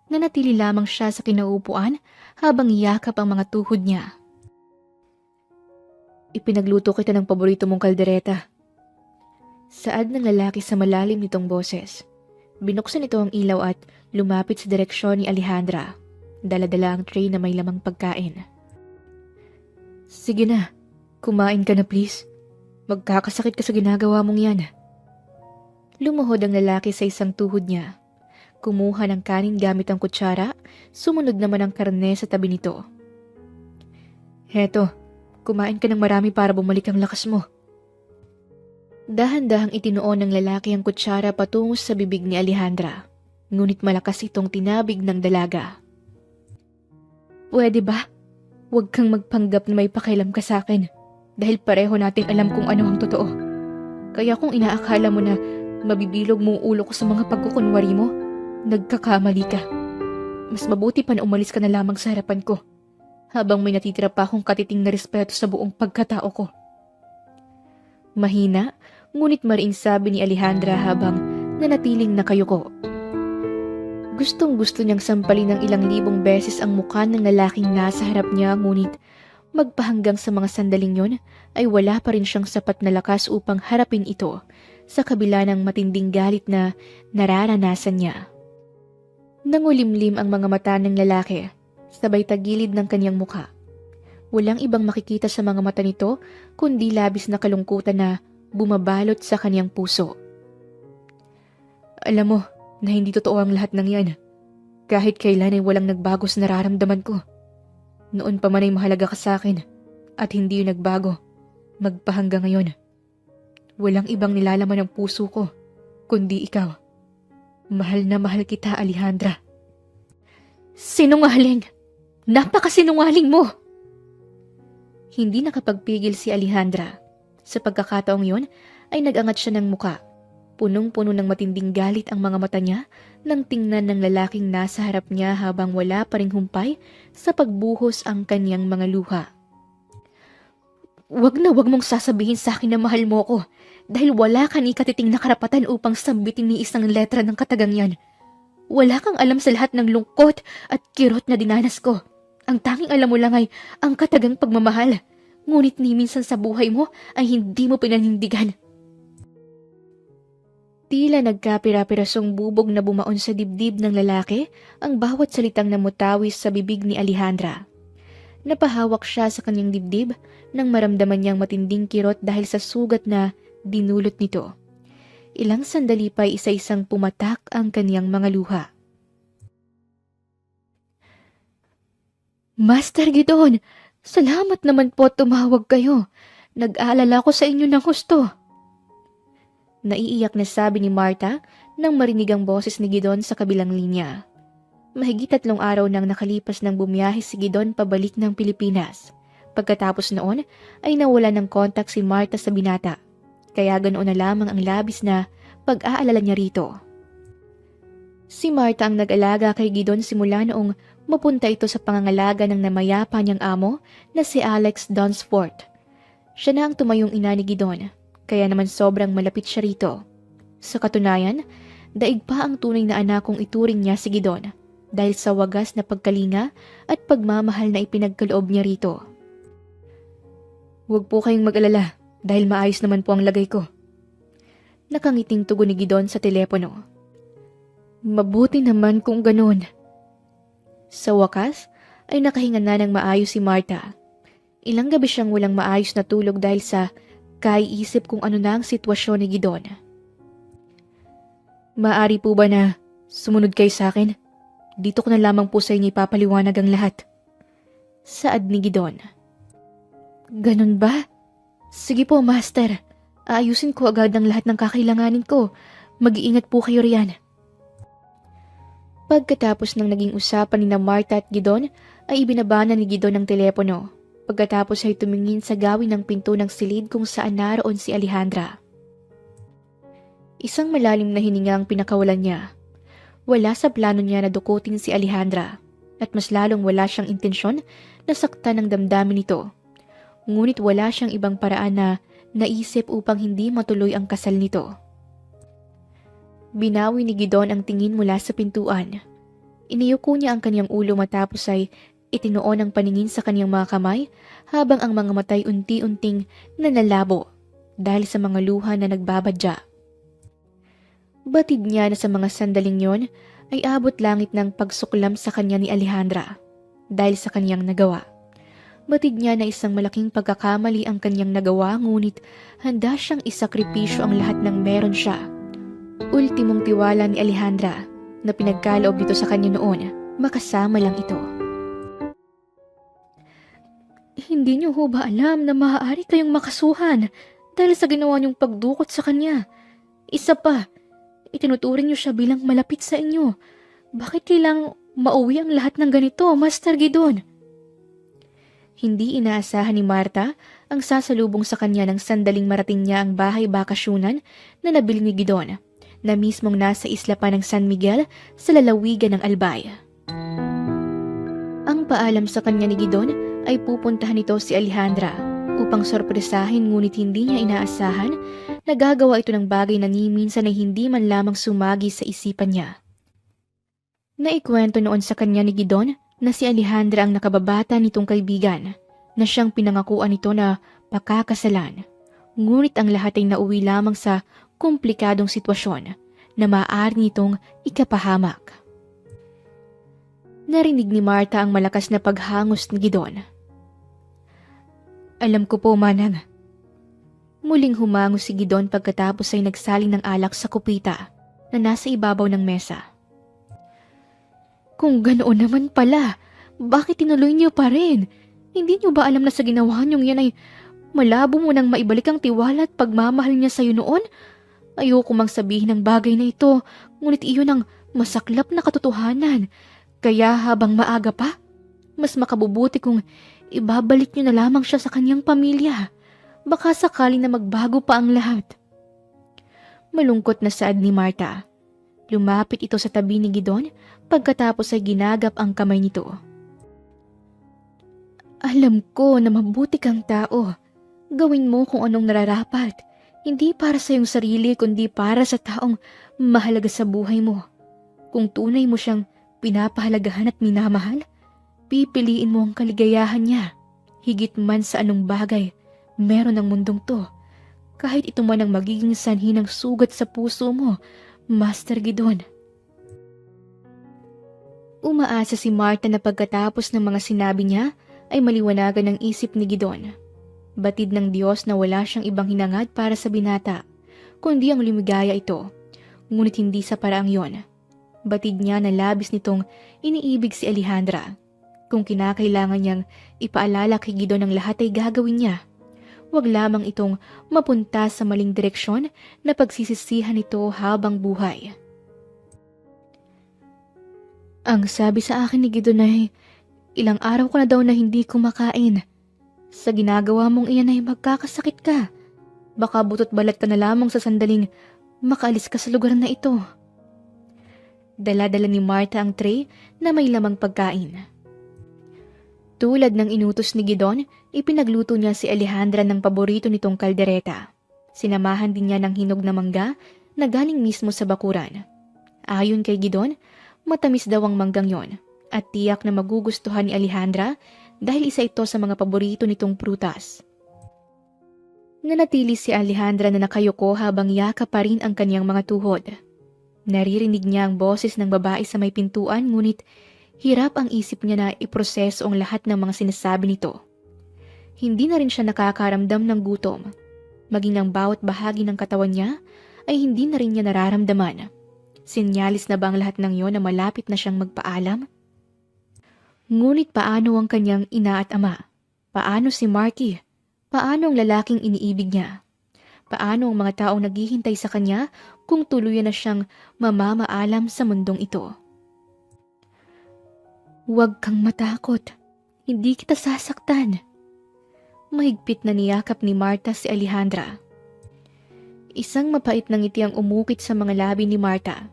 Nanatili lamang siya sa kinaupuan habang yakap ang mga tuhod niya. Ipinagluto kita ng paborito mong kaldereta. Saad ng lalaki sa malalim nitong boses. Binuksan ito ang ilaw at lumapit sa direksyon ni Alejandra. Dala-dala ang tray na may lamang pagkain. Sige na, kumain ka na please. Magkakasakit ka sa ginagawa mong yan. Lumuhod ang lalaki sa isang tuhod niya. Kumuha ng kanin gamit ang kutsara, sumunod naman ang karne sa tabi nito. Heto, kumain ka ng marami para bumalik ang lakas mo. Dahan-dahang itinuon ng lalaki ang kutsara patungo sa bibig ni Alejandra, ngunit malakas itong tinabig ng dalaga. Pwede ba? Huwag kang magpanggap na may pakialam ka sa akin, dahil pareho nating alam kung ano ang totoo. Kaya kung inaakala mo na mabibilog mo ulo ko sa mga pagkukunwari mo, nagkakamali ka. Mas mabuti pa na umalis ka na lamang sa harapan ko, habang may natitira pa akong katiting na respeto sa buong pagkatao ko. Mahina, ngunit mariing sabi ni Alejandra habang nanatiling nakayuko. Gustong-gusto niyang sampalin ng ilang libong beses ang mukha ng lalaking nasa harap niya, ngunit magpahanggang sa mga sandaling yon ay wala pa rin siyang sapat na lakas upang harapin ito sa kabila ng matinding galit na nararanasan niya. Nangulimlim ang mga mata ng lalaki, sabay tagilid ng kanyang mukha. Walang ibang makikita sa mga mata nito kundi labis na kalungkutan na bumabalot sa kanyang puso. Alam mo na hindi totoo ang lahat ng yan. Kahit kailan ay walang nagbago sa nararamdaman ko. Noon pa man ay mahalaga ka sa akin at hindi yung nagbago magpahanggang ngayon. Walang ibang nilalaman ng puso ko kundi ikaw. Mahal na mahal kita, Alejandra. Sinungaling! Napakasinungaling mo! Hindi nakapagpigil si Alejandra. Sa pagkakataong yon ay nagangat siya ng muka. Punong-puno ng matinding galit ang mga mata niya nang tingnan ng lalaking nasa harap niya habang wala pa ring humpay sa pagbuhos ang kanyang mga luha. Wag na wag mong sasabihin sa akin na mahal mo ko dahil wala ka ni katiting na karapatan upang sambitin ni isang letra ng katagang yan. Wala kang alam sa lahat ng lungkot at kirot na dinanas ko. Ang tanging alam mo lang ay ang katagang pagmamahal. Ngunit ni minsan sa buhay mo ay hindi mo pinanindigan. Tila nagkapira-pirasong bubog na bumaon sa dibdib ng lalaki ang bawat salitang namutawis sa bibig ni Alejandra. Napahawak siya sa kanyang dibdib nang maramdaman niyang matinding kirot dahil sa sugat na dinulot nito. Ilang sandali pa isa-isang pumatak ang kanyang mga luha. Master Gidon, salamat naman po tumawag kayo. Nag-aalala ko sa inyo ng husto. Naiiyak na sabi ni Marta nang marinig ang boses ni Gidon sa kabilang linya. Mahigit 3 araw nang nakalipas nang bumiyahe si Gidon pabalik ng Pilipinas. Pagkatapos noon ay nawala ng kontak si Marta sa binata. Kaya ganoon na lamang ang labis na pag-aalala niya rito. Si Marta ang nag-alaga kay Gidon simula noong mapunta ito sa pangangalaga ng namayapa niyang amo na si Alex Dunsford. Siya na ang tumayong ina ni Gidon, kaya naman sobrang malapit siya rito. Sa katunayan, daig pa ang tunay na anak kung ituring niya si Gidon dahil sa wagas na pagkalinga at pagmamahal na ipinagkaloob niya rito. Huwag po kayong mag-alala dahil maayos naman po ang lagay ko. Nakangiting tugon ni Gidon sa telepono. Mabuti naman kung ganon. Sa wakas ay nakahinga na ng maayos si Marta. Ilang gabi siyang walang maayos na tulog dahil sa kaiisip kung ano na ang sitwasyon ni Gidon. Maari po ba na sumunod kayo sa akin? Dito ko na lamang po sa inyo ipapaliwanag ang lahat. Saad ni Gidon. Ganon ba? Sige po, Master. Aayusin ko agad ang lahat ng kakailanganin ko. Mag-iingat po kayo riyan. Pagkatapos ng naging usapan ni Marta at Gidon, ay ibinaba na ni Gidon ang telepono. Pagkatapos ay tumingin sa gawin ng pinto ng silid kung saan naroon si Alejandra. Isang malalim na hininga ang pinakawalan niya. Wala sa plano niya na dukutin si Alejandra at mas lalong wala siyang intensyon na saktan ng damdamin nito. Ngunit wala siyang ibang paraan na naisip upang hindi matuloy ang kasal nito. Binawi ni Gidon ang tingin mula sa pintuan. Iniyuko niya ang kanyang ulo matapos ay itinuon ang paningin sa kanyang mga kamay habang ang mga matay unti-unting nanlalabo dahil sa mga luha na nagbabadya. Batid niya na sa mga sandaling yon ay abot langit ng pagsuklam sa kanya ni Alejandra dahil sa kanyang nagawa. Batid niya na isang malaking pagkakamali ang kanyang nagawa ngunit handa siyang isakripisyo ang lahat ng meron siya. Ultimong tiwala ni Alejandra na pinagkaloob nito sa kanya noon, makasama lang ito. Hindi niyo ho ba alam na maaari kayong makasuhan dahil sa ginawa niyong pagdukot sa kanya? Isa pa, itinuturing niyo siya bilang malapit sa inyo. Bakit kailang mauwi ang lahat ng ganito, Master Gidon? Hindi inaasahan ni Marta ang sasalubong sa kanya ng sandaling marating niya ang bahay bakasyunan na nabili ni Gidon, na mismong nasa isla pa ng San Miguel sa lalawigan ng Albay. Ang paalam sa kanya ni Gidon ay pupuntahan nito si Alejandra upang sorpresahin ngunit hindi niya inaasahan na gagawa ito ng bagay na ni minsan ay hindi man lamang sumagi sa isipan niya. Naikwento noon sa kanya ni Gidon na si Alejandra ang nakababata nitong kaibigan na siyang pinangakuan nito na pakakasalan. Ngunit ang lahat ay nauwi lamang sa komplikadong sitwasyon na maaari nitong ikapahamak. Narinig ni Marta ang malakas na paghangos ni Gidon. Alam ko po, Manang. Muling humango si Gidon pagkatapos ay nagsaling ng alak sa kupita na nasa ibabaw ng mesa. Kung ganoon naman pala, bakit tinuloy niyo pa rin? Hindi niyo ba alam na sa ginawa niyong yan ay malabo mo nang maibalik ang tiwala at pagmamahal niya sa'yo noon? Ayoko mang sabihin ng bagay na ito, ngunit iyon ang masaklap na katotohanan. Kaya habang maaga pa, mas makabubuti kung ibabalik niyo na lamang siya sa kanyang pamilya. Baka sakali na magbago pa ang lahat. Malungkot na saad ni Marta. Lumapit ito sa tabi ni Gidon pagkatapos ay ginagap ang kamay nito. Alam ko na mabuti kang tao. Gawin mo kung anong nararapat. Hindi para sa iyong sarili kundi para sa taong mahalaga sa buhay mo. Kung tunay mo siyang pinapahalagahan at minamahal, pipiliin mo ang kaligayahan niya. Higit man sa anong bagay meron ng mundong to. Kahit ito man ang magiging sanhi ng sugat sa puso mo, Master Gidon. Umaasa si Marta na pagkatapos ng mga sinabi niya ay maliwanagan ang isip ni Gidon. Batid ng Diyos na wala siyang ibang hinangad para sa binata, kundi ang lumigaya ito. Ngunit hindi sa paraang yon. Batid niya na labis nitong iniibig si Alejandra. Kung kinakailangan niyang ipaalala kay Gidon ang lahat ay gagawin niya. Huwag lamang itong mapunta sa maling direksyon na pagsisisihan nito habang buhay. Ang sabi sa akin ni Gidon ay ilang araw ko na daw na hindi kumakain. Sa ginagawa mong iyan ay magkakasakit ka. Baka butot balat ka na lamang sa sandaling makaalis ka sa lugar na ito. Dala-dala ni Marta ang tray na may lamang pagkain. Tulad ng inutos ni Gidon, ipinagluto niya si Alejandra ng paborito nitong kaldereta. Sinamahan din niya ng hinog na mangga na galing mismo sa bakuran. Ayon kay Gidon, matamis daw ang manggang yon at tiyak na magugustuhan ni Alejandra dahil isa ito sa mga paborito nitong prutas. Nanatili si Alejandra na nakayuko habang yaka pa rin ang kanyang mga tuhod. Naririnig niya ang boses ng babae sa may pintuan ngunit hirap ang isip niya na iproseso ang lahat ng mga sinasabi nito. Hindi na rin siya nakakaramdam ng gutom. Maging ang bawat bahagi ng katawan niya ay hindi na rin niya nararamdaman. Sinyalis na ba ang lahat ng yon na malapit na siyang magpaalam? Ngunit paano ang kanyang ina at ama? Paano si Marky? Paano ang lalaking iniibig niya? Paano ang mga taong naghihintay sa kanya kung tuluyan na siyang mamamaalam sa mundong ito? Huwag kang matakot. Hindi kita sasaktan. Mahigpit na niyakap ni Marta si Alejandra. Isang mapait na ngiti ang umukit sa mga labi ni Marta.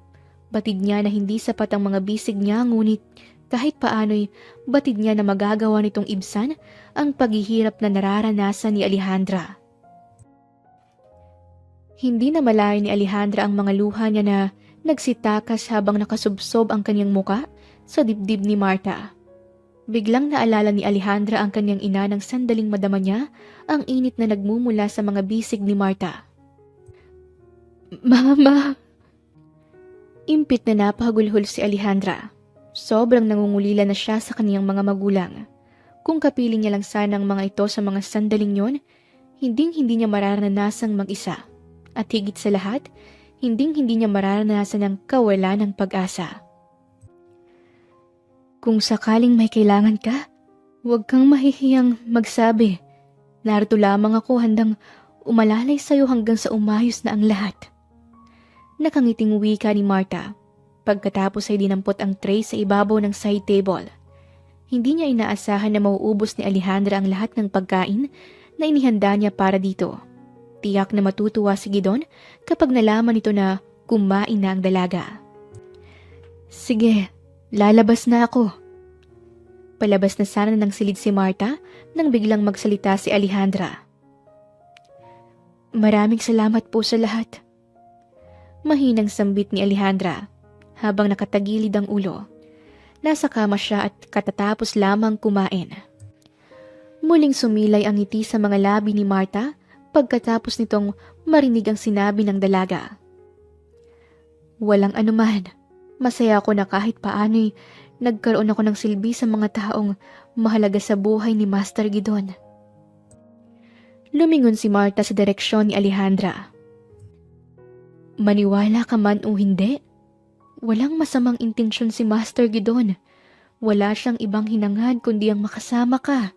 Batid niya na hindi sapat ang mga bisig niya ngunit kahit paano'y batid niya na magagawa nitong ibsan ang paghihirap na nararanasan ni Alejandra. Hindi na malayo ni Alejandra ang mga luha niya na nagsitakas habang nakasubsob ang kanyang muka sa dibdib ni Marta. Biglang naalala ni Alejandra ang kanyang ina nang sandaling madama niya ang init na nagmumula sa mga bisig ni Marta. Mama! Impit na napahagulhol si Alejandra. Sobrang nangungulila na siya sa kaniyang mga magulang. Kung kapiling niya lang sana ang mga ito sa mga sandaling yon, hinding-hindi niya mararanasang mag-isa. At higit sa lahat, hinding-hindi niya mararanasan ang kawalan ng pag-asa. Kung sakaling may kailangan ka, huwag kang mahihiyang magsabi. Narito lamang ako handang umalalay sa'yo hanggang sa umayos na ang lahat. Nakangiting wika ni Marta. Pagkatapos ay dinampot ang tray sa ibabaw ng side table. Hindi niya inaasahan na mauubos ni Alejandra ang lahat ng pagkain na inihanda niya para dito. Tiyak na matutuwa si Gidon kapag nalaman nito na kumain na ang dalaga. Sige, lalabas na ako. Palabas na sana ng silid si Marta nang biglang magsalita si Alejandra. Maraming salamat po sa lahat. Mahinang sambit ni Alejandra habang nakatagilid ang ulo. Nasa kama siya at katatapos lamang kumain. Muling sumilay ang ngiti sa mga labi ni Marta pagkatapos nitong marinig ang sinabi ng dalaga. Walang anuman. Masaya ako na kahit paano'y nagkaroon ako ng silbi sa mga taong mahalaga sa buhay ni Master Gidon. Lumingon si Marta sa direksyon ni Alejandra. Maniwala ka man o hindi, walang masamang intensyon si Master Gidon. Wala siyang ibang hinangad kundi ang makasama ka.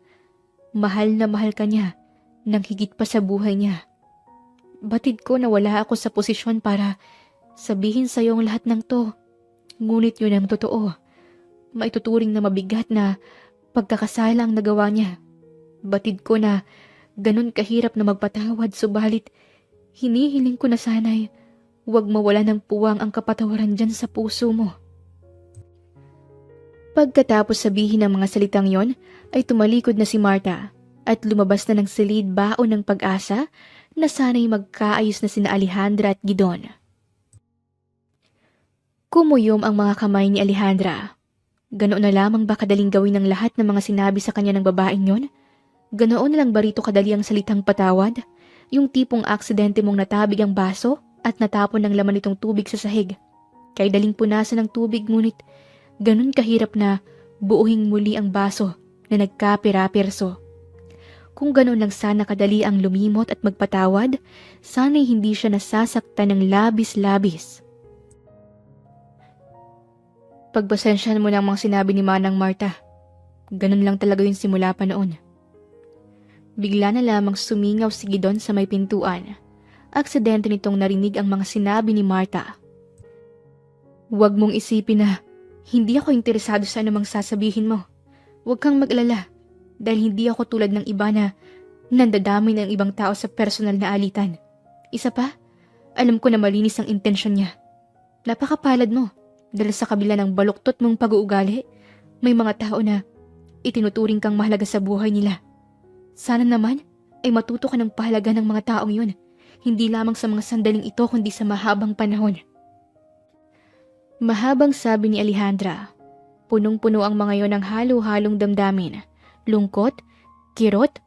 Mahal na mahal ka niya nang higit pa sa buhay niya. Batid ko na wala ako sa posisyon para sabihin sa iyo ang lahat ng to. Ngunit yun ang totoo. Maituturing na mabigat na pagkakasala ang nagawa niya. Batid ko na ganun kahirap na magpatawad subalit hinihiling ko na sana'y Huwag mawala ng puwang ang kapatawaran dyan sa puso mo. Pagkatapos sabihin ng mga salitang yon, ay tumalikod na si Marta at lumabas na ng silid baon ng pag-asa na sana'y magkaayos na sina Alejandra at Gidon. Kumuyom ang mga kamay ni Alejandra. Ganoon na lamang ba kadaling gawin ng lahat ng mga sinabi sa kanya ng babaeng yon? Ganoon na lang ba rito kadali ang salitang patawad? Yung tipong aksidente mong natabig ang baso at natapon ng laman nitong tubig sa sahig. Kay daling punasan ng tubig ngunit ganun kahirap na buuhing muli ang baso na nagkapira-perso. Kung ganun lang sana kadali ang lumimot at magpatawad, sana'y hindi siya nasasaktan ng labis-labis. Pagpasensyahan mo na ang mga sinabi ni Manang Marta. Ganun lang talaga yung simula pa noon. Bigla na lamang sumingaw si Gidon sa may pintuan. Aksidente nitong narinig ang mga sinabi ni Marta. Huwag mong isipin na hindi ako interesado sa anumang sasabihin mo. Huwag kang mag-alala dahil hindi ako tulad ng iba na nandadamay ng ibang tao sa personal na alitan. Isa pa, alam ko na malinis ang intensyon niya. Napakapalad mo dahil sa kabila ng baluktot mong pag-uugali, may mga tao na itinuturing kang mahalaga sa buhay nila. Sana naman ay matuto ka ng pahalaga ng mga taong yun, hindi lamang sa mga sandaling ito kundi sa mahabang panahon. Mahabang sabi ni Alejandra. Punong-puno ang mga yon ng halo-halong damdamin, lungkot, kirot,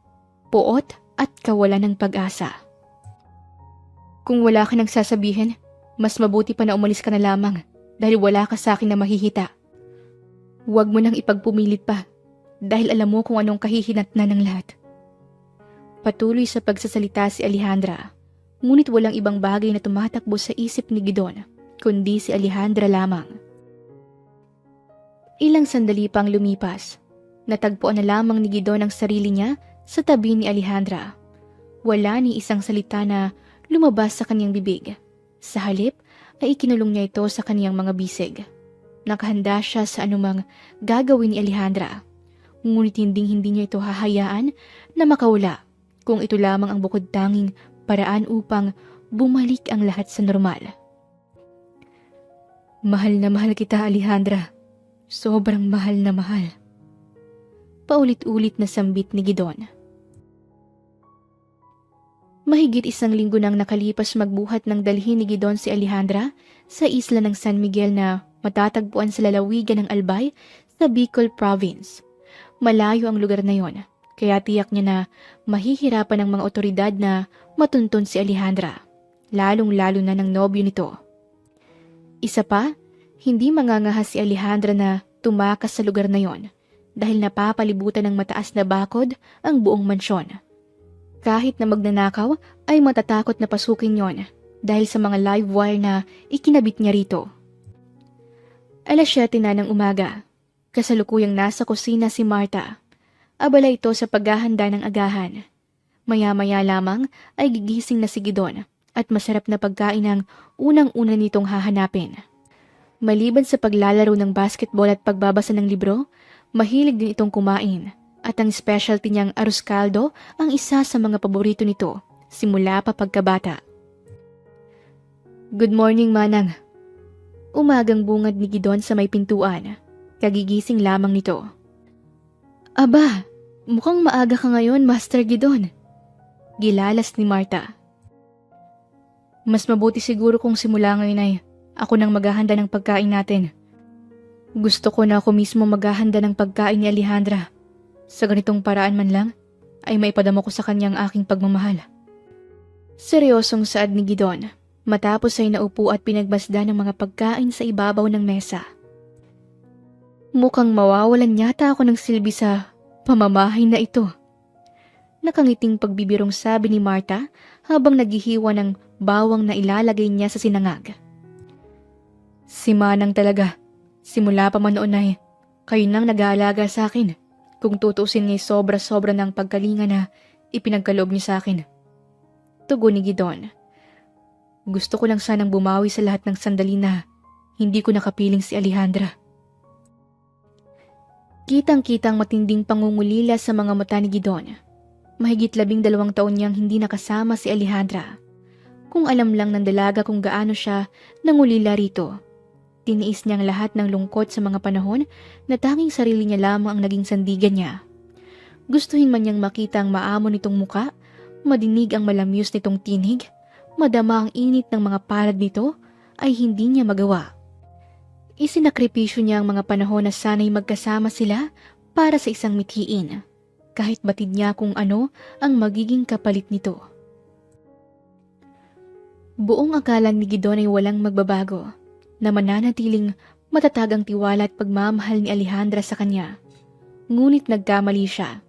puot at kawalan ng pag-asa. Kung wala ka nang sasabihin, mas mabuti pa na umalis ka na lamang dahil wala ka sa akin na mahihita. Huwag mo nang ipagpumilit pa dahil alam mo kung anong kahihinatnan ng lahat. Patuloy sa pagsasalita si Alejandra, ngunit walang ibang bagay na tumatakbo sa isip ni Gidon, kundi si Alejandra lamang. Ilang sandali pang lumipas, natagpuan na lamang ni Gidon ang sarili niya sa tabi ni Alejandra. Wala ni isang salita na lumabas sa kanyang bibig. Sa halip ay ikinulong niya ito sa kanyang mga bisig. Nakahanda siya sa anumang gagawin ni Alejandra, ngunit hindi niya ito hahayaan na makawala kung ito lamang ang bukod tanging paraan upang bumalik ang lahat sa normal. Mahal na mahal kita, Alejandra. Sobrang mahal na mahal. Paulit-ulit na sambit ni Gidon. Mahigit 1 linggo nang nakalipas magbuhat ng dalhin ni Gidon si Alejandra sa isla ng San Miguel na matatagpuan sa lalawigan ng Albay sa Bicol Province. Malayo ang lugar na yon, kaya tiyak niya na mahihirapan ng mga otoridad na matuntun si Alejandra, lalong-lalo na ng nobyo nito. Isa pa, hindi mangangahas si Alejandra na tumakas sa lugar na yon dahil napapalibutan ng mataas na bakod ang buong mansyon. Kahit na magnanakaw ay matatakot na pasukin yon dahil sa mga live wire na ikinabit niya rito. 7:00 na ng umaga, kasalukuyang nasa kusina si Marta. Abala ito sa paghahanda ng agahan. Maya-maya lamang ay gigising na si Gidon at masarap na pagkain ang unang-una nitong hahanapin. Maliban sa paglalaro ng basketball at pagbabasa ng libro, mahilig din itong kumain at ang specialty niyang arroz caldo ang isa sa mga paborito nito simula pa pagkabata. Good morning, Manang. Umagang bungad ni Gidon sa may pintuan. Kagigising lamang nito. Aba, mukhang maaga ka ngayon, Master Gidon. Gilalas ni Marta. Mas mabuti siguro kung simula ngayon ay ako nang maghahanda ng pagkain natin. Gusto ko na ako mismo maghahanda ng pagkain ni Alejandra. Sa ganitong paraan man lang, ay maipadama ko sa kanyang aking pagmamahal. Seryosong saad ni Gidon, matapos ay naupo at pinagmasdan ng mga pagkain sa ibabaw ng mesa. Mukhang mawawalan yata ako ng silbi sa pamamahay na ito. Nakangiting pagbibirong sabi ni Marta habang naghihiwa ng bawang na ilalagay niya sa sinangag. Si Manang talaga. Simula pa man noon ay kayo nang nag-aalaga sa akin. Kung tutuusin nga'y sobra-sobra ng pagkalinga na ipinagkaloob niyo sa akin. Tugon ni Gidon. Gusto ko lang sanang bumawi sa lahat ng sandali na hindi ko nakapiling si Alejandra. Kitang-kitang matinding pangungulila sa mga mata ni Gidon. Mahigit 12 taon niyang hindi nakasama si Alejandra. Kung alam lang ng dalaga kung gaano siya nangulila rito. Tiniis niyang lahat ng lungkot sa mga panahon na tanging sarili niya lamang ang naging sandigan niya. Gustuhin man niyang makita ang maamo nitong muka, madinig ang malamyos nitong tinig, madama ang init ng mga palad nito, ay hindi niya magawa. Isinakripisyo niya ang mga panahon na sana'y magkasama sila para sa isang mithiin, kahit batid niya kung ano ang magiging kapalit nito. Buong akala ni Gidon ay walang magbabago, na mananatiling matatag ang tiwala at pagmamahal ni Alejandra sa kanya. Ngunit nagkamali siya.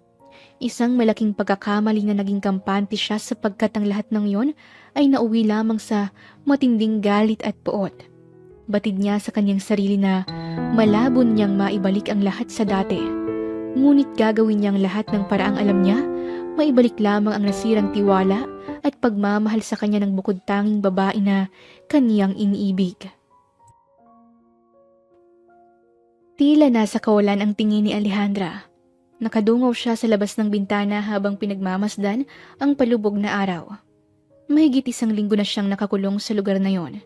Isang malaking pagkakamali na naging kampante siya sapagkat ang lahat ng yon ay nauwi lamang sa matinding galit at poot. Batid niya sa kanyang sarili na malabon niyang maibalik ang lahat sa dati. Ngunit gagawin niyang lahat ng paraang alam niya, maibalik lamang ang nasirang tiwala at pagmamahal sa kanya ng bukod tanging babae na kaniyang iniibig. Tila nasa kawalan ang tingin ni Alejandra. Nakadungaw siya sa labas ng bintana habang pinagmamasdan ang palubog na araw. Mahigit 1 linggo na siyang nakakulong sa lugar na yon,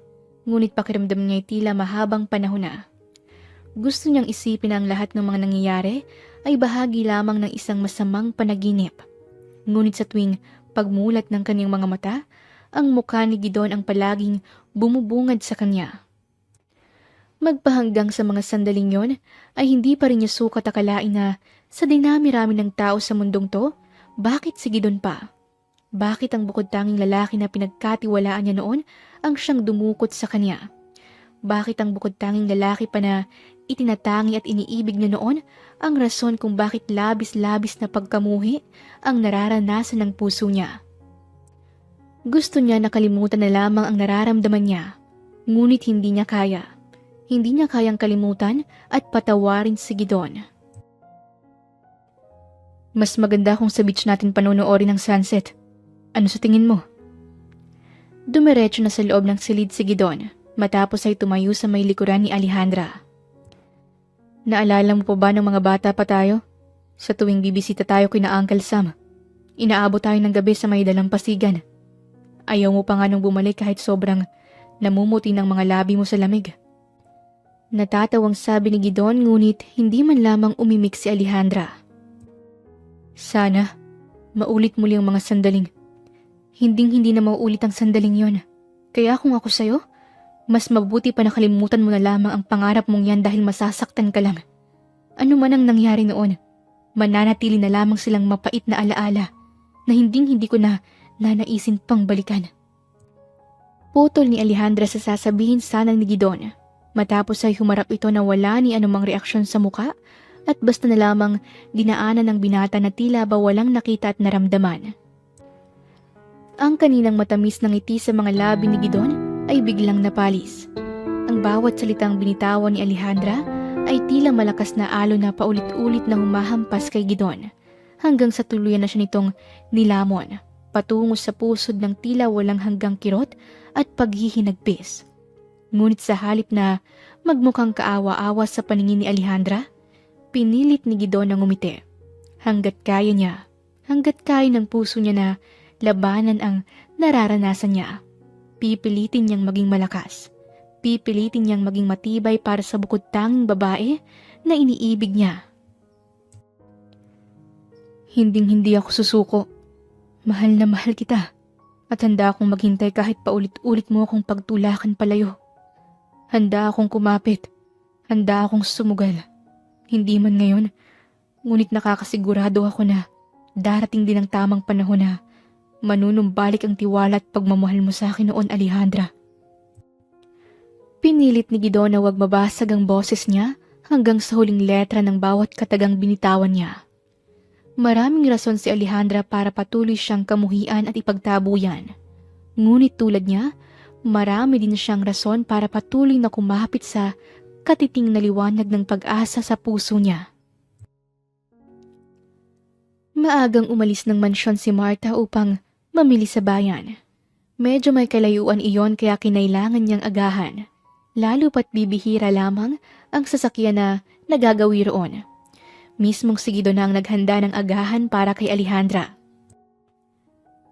ngunit pakiramdam niya ay tila mahabang panahon na. Gusto niyang isipin na ang lahat ng mga nangyayari ay bahagi lamang ng isang masamang panaginip. Ngunit sa tuwing pagmulat ng kanyang mga mata, ang mukha ni Gidon ang palaging bumubungad sa kanya. Magpahanggang sa mga sandaling yon ay hindi pa rin niya sukat akalain na sa dinami-rami ng tao sa mundong to, bakit si Gidon pa? Bakit ang bukod tanging lalaki na pinagkatiwalaan niya noon ang siyang dumukot sa kanya? Bakit ang bukod tanging lalaki pa na itinatangi at iniibig niya noon ang rason kung bakit labis-labis na pagkamuhi ang nararanasan ng puso niya? Gusto niya nakalimutan na lamang ang nararamdaman niya, ngunit hindi niya kaya. Hindi niya kayang kalimutan at patawarin si Gidon. Mas maganda kung sa beach natin panonoorin ang sunset. Ano sa tingin mo? Dumiretso na sa loob ng silid si Gidon matapos ay tumayo sa may likuran ni Alejandra. Naalala mo pa ba ng mga bata pa tayo? Sa tuwing bibisita tayo kina Uncle Sam, inaabot tayo ng gabi sa may dalampasigan. Ayaw mo pa nga nung bumalik kahit sobrang namumuti ng mga labi mo sa lamig. Natatawang sabi ni Gidon ngunit hindi man lamang umimik si Alejandra. Sana, maulit muli ang mga sandaling. Hinding-hindi na mauulit ang sandaling yon. Kaya kung ako sa'yo, mas mabuti pa nakalimutan mo na lamang ang pangarap mong yan dahil masasaktan ka lang. Ano man ang nangyari noon, mananatili na lamang silang mapait na alaala na hinding-hindi ko na nanaisin pang balikan. Putol ni Alejandra sa sasabihin sanang ni Gidon. Matapos ay humarap ito na wala ni anumang reaksyon sa muka at basta na lamang dinaanan ng binata na tila ba walang nakita at naramdaman. Ang kaninang matamis na ngiti sa mga labi ni Gidon ay biglang napalis. Ang bawat salitang binitawan ni Alejandra ay tila malakas na alon na paulit-ulit na humahampas kay Gidon hanggang sa tuluyan na siya nitong nilamon patungo sa pusod ng tila walang hanggang kirot at paghihinagpis. Ngunit sa halip na magmukhang kaawa-awa sa paningin ni Alejandra, pinilit ni Gidon na ngumiti. Hanggat kaya niya, hanggat kaya ng puso niya na labanan ang nararanasan niya. Pipilitin niyang maging malakas. Pipilitin niyang maging matibay para sa bukod tanging babae na iniibig niya. Hinding-hindi ako susuko. Mahal na mahal kita. At handa akong maghintay kahit paulit-ulit mo akong pagtulakan palayo. Handa akong kumapit. Handa akong sumugal. Hindi man ngayon, ngunit nakakasigurado ako na darating din ang tamang panahon na manunumbalik ang tiwala at pagmamahal mo sa akin noon, Alejandra. Pinilit ni Gidon na wag mabasag ang boses niya hanggang sa huling letra ng bawat katagang binitawan niya. Maraming rason si Alejandra para patuloy siyang kamuhian at ipagtabuyan. Ngunit tulad niya, marami din siyang rason para patuloy na kumapit sa katiting na liwanag ng pag-asa sa puso niya. Maagang umalis ng mansyon si Marta upang mamili sa bayan. Medyo may kalayuan iyon kaya kinailangan niyang agahan, lalo pat bibihira lamang ang sasakyan na nagagawi roon. Mismong si Gidon na ang naghanda ng agahan para kay Alejandra.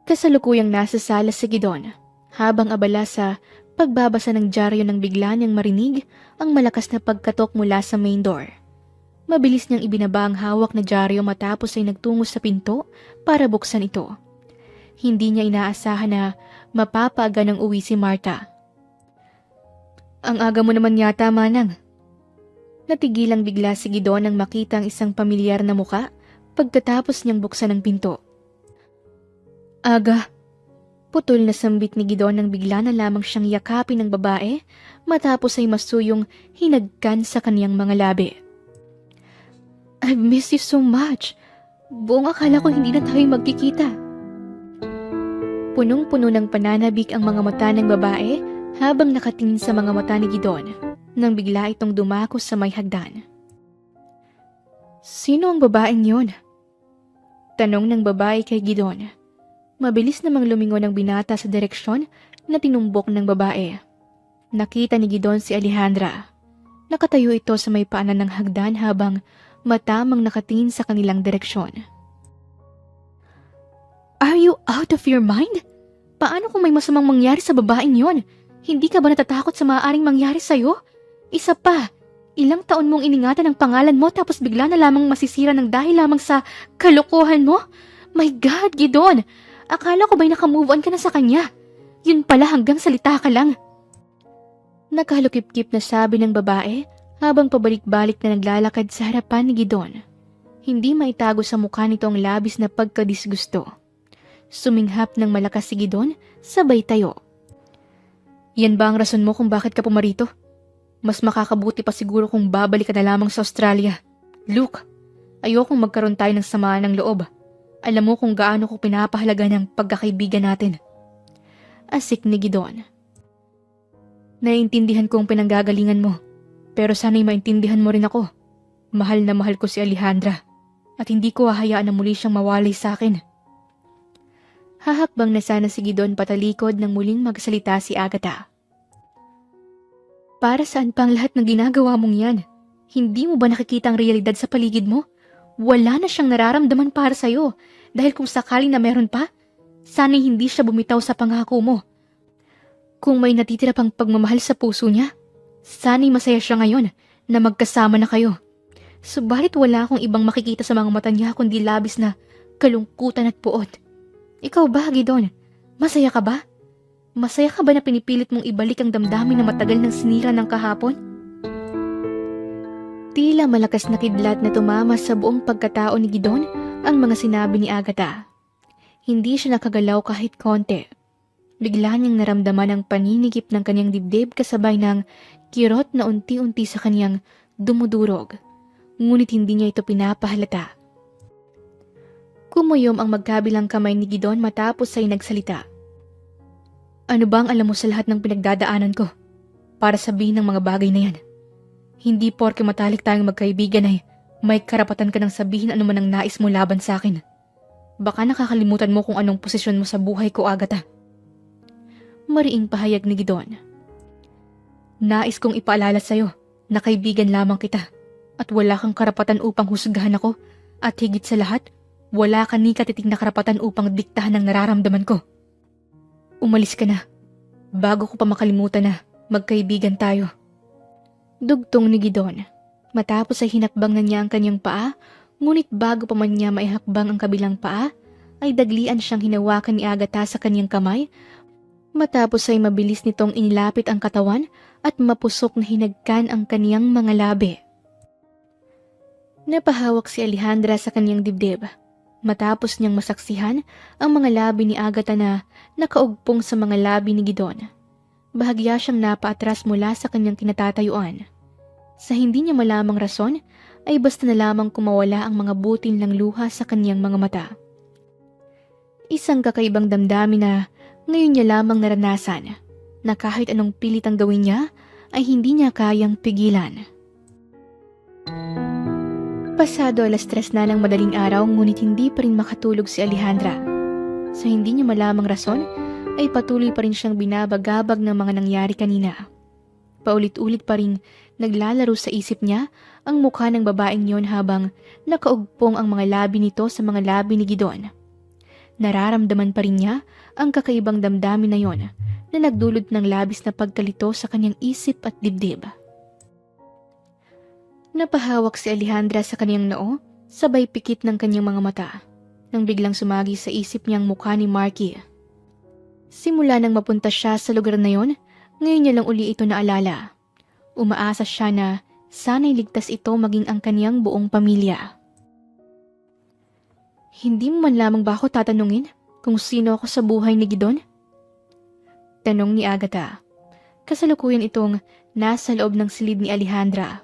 Kasalukuyang nasa sala si Gidon, Habang abala sa pagbabasa ng dyaryo nang bigla niyang marinig ang malakas na pagkatok mula sa main door. Mabilis niyang ibinaba ang hawak na dyaryo matapos ay nagtungo sa pinto para buksan ito. Hindi niya inaasahan na mapapaaga ng uwi si Marta. "Ang aga mo naman yata, Manang." Natigilang bigla si Gidon nang makita ang isang pamilyar na muka pagkatapos niyang buksan ang pinto. "Aga." Putol na sambit ni Gidon nang bigla na lamang siyang yakapin ng babae matapos ay masuyong hinagkan sa kaniyang mga labi. "I miss you so much. Buong akala ko hindi na tayo magkikita." Punong-puno ng pananabik ang mga mata ng babae habang nakatingin sa mga mata ni Gidon nang bigla itong dumako sa may hagdan. "Sino ang babaeng yon?" Tanong ng babae kay Gidon. Mabilis namang lumingon ang binata sa direksyon na tinumbok ng babae. Nakita ni Gidon si Alejandra. Nakatayo ito sa may paanan ng hagdan habang matamang nakatingin sa kanilang direksyon. "Are you out of your mind? Paano kung may masamang mangyari sa babaeng yon? Hindi ka ba natatakot sa maaaring mangyari sa'yo? Isa pa, ilang taon mong iningatan ang pangalan mo tapos bigla na lamang masisira ng dahil lamang sa kalokohan mo? My God, Gidon! Akala ko ba'y nakamove on ka na sa kanya? Yun pala hanggang salita ka lang." Nakalukip-kip na sabi ng babae habang pabalik-balik na naglalakad sa harapan ni Gidon. Hindi maitago sa mukha nito ang labis na pagkadisgusto. Suminghap ng malakas si Gidon, sabay tayo. "Yan ba ang rason mo kung bakit ka pumarito? Mas makakabuti pa siguro kung babalik ka na lamang sa Australia. Luke, ayokong magkaroon tayo ng samaan ng loob. Alam mo kung gaano ko pinapahalaga ng pagkakaibigan natin." Asik ni Gidon. "Naiintindihan ko ang pinanggagalingan mo, pero sana'y maintindihan mo rin ako. Mahal na mahal ko si Alejandra at hindi ko hahayaan na muli siyang mawalay sa akin." Hahakbang na sana si Gidon patalikod nang muling magsalita si Agatha. "Para saan pa ang lahat ng ginagawa mong yan? Hindi mo ba nakikita ang realidad sa paligid mo? Wala na siyang nararamdaman para sa'yo dahil kung sakali na meron pa, sana'y hindi siya bumitaw sa pangako mo. Kung may natitira pang pagmamahal sa puso niya, sana'y masaya siya ngayon na magkasama na kayo. Subalit wala akong ibang makikita sa mga mata niya kundi labis na kalungkutan at puot. Ikaw ba, Gidon? Masaya ka ba? Masaya ka ba na pinipilit mong ibalik ang damdamin na matagal nang sinira ng kahapon?" Tila malakas na kidlat na tumama sa buong pagkatao ni Gidon ang mga sinabi ni Agatha. Hindi siya nakagalaw kahit konti. Bigla niyang naramdaman ang paninigip ng kanyang dibdib kasabay ng kirot na unti-unti sa kanyang dumudurog. Ngunit hindi niya ito pinapahalata. Kumuyom ang magkabilang kamay ni Gidon matapos ay nagsalita. "Ano ba ang alam mo sa lahat ng pinagdadaanan ko para sabihin ng mga bagay na yan? Hindi porke matalik tayong magkaibigan ay may karapatan ka ng sabihin ano man ang nais mo laban sa akin. Baka nakakalimutan mo kung anong posisyon mo sa buhay ko, Agatha." Mariing pahayag ni Gidon. "Nais kong ipaalala sa'yo na kaibigan lamang kita at wala kang karapatan upang husgahan ako at higit sa lahat, wala ka ni katiting na karapatan upang diktahan ang nararamdaman ko. Umalis ka na, bago ko pa makalimutan na magkaibigan tayo." Dugtong ni Gidon. Matapos ay hinakbang na niya ang kanyang paa, ngunit bago pa man niya maihakbang ang kabilang paa, ay daglian siyang hinawakan ni Agatha sa kanyang kamay, matapos ay mabilis nitong inilapit ang katawan at mapusok na hinagkan ang kaniyang mga labi. Napahawak si Alejandra sa kanyang dibdib. Matapos niyang masaksihan ang mga labi ni Agatha na nakaugpong sa mga labi ni Gidon. Bahagya siyang napaatras mula sa kanyang kinatatayuan. Sa hindi niya malamang rason, ay basta na lamang kumawala ang mga butil ng luha sa kanyang mga mata. Isang kakaibang damdamin na ngayon niya lamang naranasan, na kahit anong pilit ang gawin niya, ay hindi niya kayang pigilan. Pasado 3:00 na ng madaling araw ngunit hindi pa rin makatulog si Alejandra. Sa hindi niya malamang rason, ay patuloy pa rin siyang binabagabag ng mga nangyari kanina. Paulit-ulit pa rin naglalaro sa isip niya ang mukha ng babaeng yon habang nakaugpong ang mga labi nito sa mga labi ni Gidon. Nararamdaman pa rin niya ang kakaibang damdamin na yon na nagdulot ng labis na pagkalito sa kanyang isip at dibdib. Napahawak si Alejandra sa kanyang noo, sabay pikit ng kanyang mga mata, nang biglang sumagi sa isip niyang mukha ni Marky. Simula nang mapunta siya sa lugar na yon, ngayon niya lang uli ito naalala. Umaasa siya na sana'y ligtas ito maging ang kanyang buong pamilya. Hindi mo man lamang ba ako tatanungin kung sino ako sa buhay ni Gidon? Tanong ni Agatha. Kasalukuyan itong nasa loob ng silid ni Alejandra.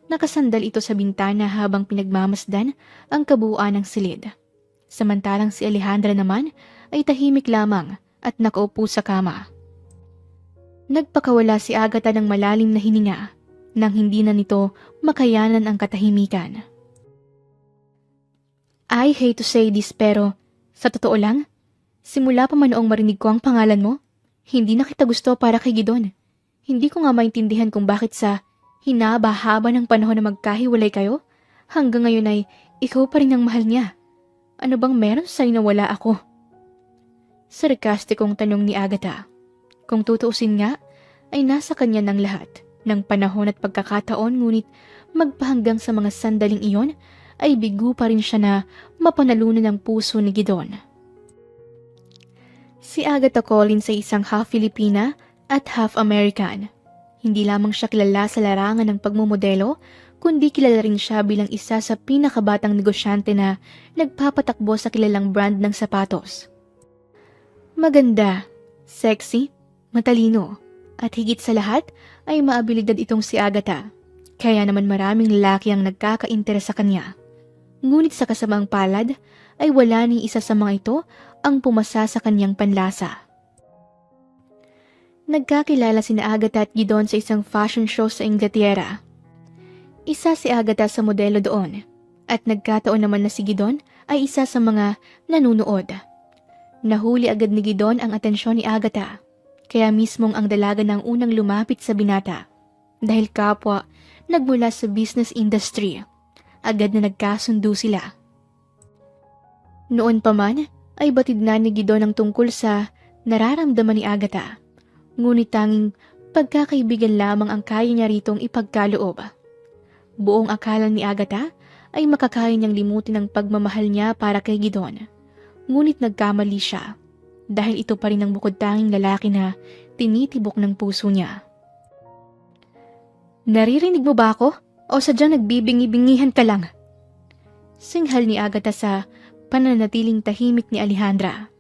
Nakasandal ito sa bintana habang pinagmamasdan ang kabuuan ng silid. Samantalang si Alejandra naman ay tahimik lamang at nakaupo sa kama. Nagpakawala si Agatha ng malalim na hininga nang hindi na nito makayanan ang katahimikan. I hate to say this pero sa totoo lang, simula pa man noong marinig ko ang pangalan mo, hindi na kita gusto para kay Gidon. Hindi ko nga maintindihan kung bakit sa hinaba-haba ng panahon na magkahiwalay kayo, hanggang ngayon ay ikaw pa rin ang mahal niya. Ano bang meron sa'yo na wala ako? Sarkastikong tanong ni Agatha. Kung tutuusin nga, ay nasa kanya ng lahat ng panahon at pagkakataon, ngunit magpahanggang sa mga sandaling iyon ay bigo pa rin siya na mapanalunan ng puso ni Gidon. Si Agatha Collins ay isang half Filipina at half American. Hindi lamang siya kilala sa larangan ng pagmumodelo, kundi kilala rin siya bilang isa sa pinakabatang negosyante na nagpapatakbo sa kilalang brand ng sapatos. Maganda, sexy, matalino, at higit sa lahat ay maabilidad itong si Agatha. Kaya naman maraming lalaki ang nagkaka-interes sa kanya. Ngunit sa kasamang palad ay wala ni isa sa mga ito ang pumasa sa kanyang panlasa. Nagkakilala sina Agatha at Gidon sa isang fashion show sa Inglaterra. Isa si Agatha sa modelo doon at nagkataon naman na si Gidon ay isa sa mga nanunood. Nahuli agad ni Gidon ang atensyon ni Agatha, kaya mismong ang dalaga ng unang lumapit sa binata. Dahil kapwa nagmula sa business industry, agad na nagkasundo sila. Noon pa man ay batid na ni Gidon ang tungkol sa nararamdaman ni Agatha, ngunit tanging pagkakaibigan lamang ang kaya niya ritong ipagkaloob. Buong akala ni Agatha ay makakaya niyang limutin ang pagmamahal niya para kay Gidon, ngunit nagkamali siya dahil ito pa rin ang bukod tanging lalaki na tinitibok ng puso niya. Naririnig mo ba ako? O sadyang nagbibingi-bingihan ka lang? Singhal ni Agatha sa pananatiling tahimik ni Alejandra.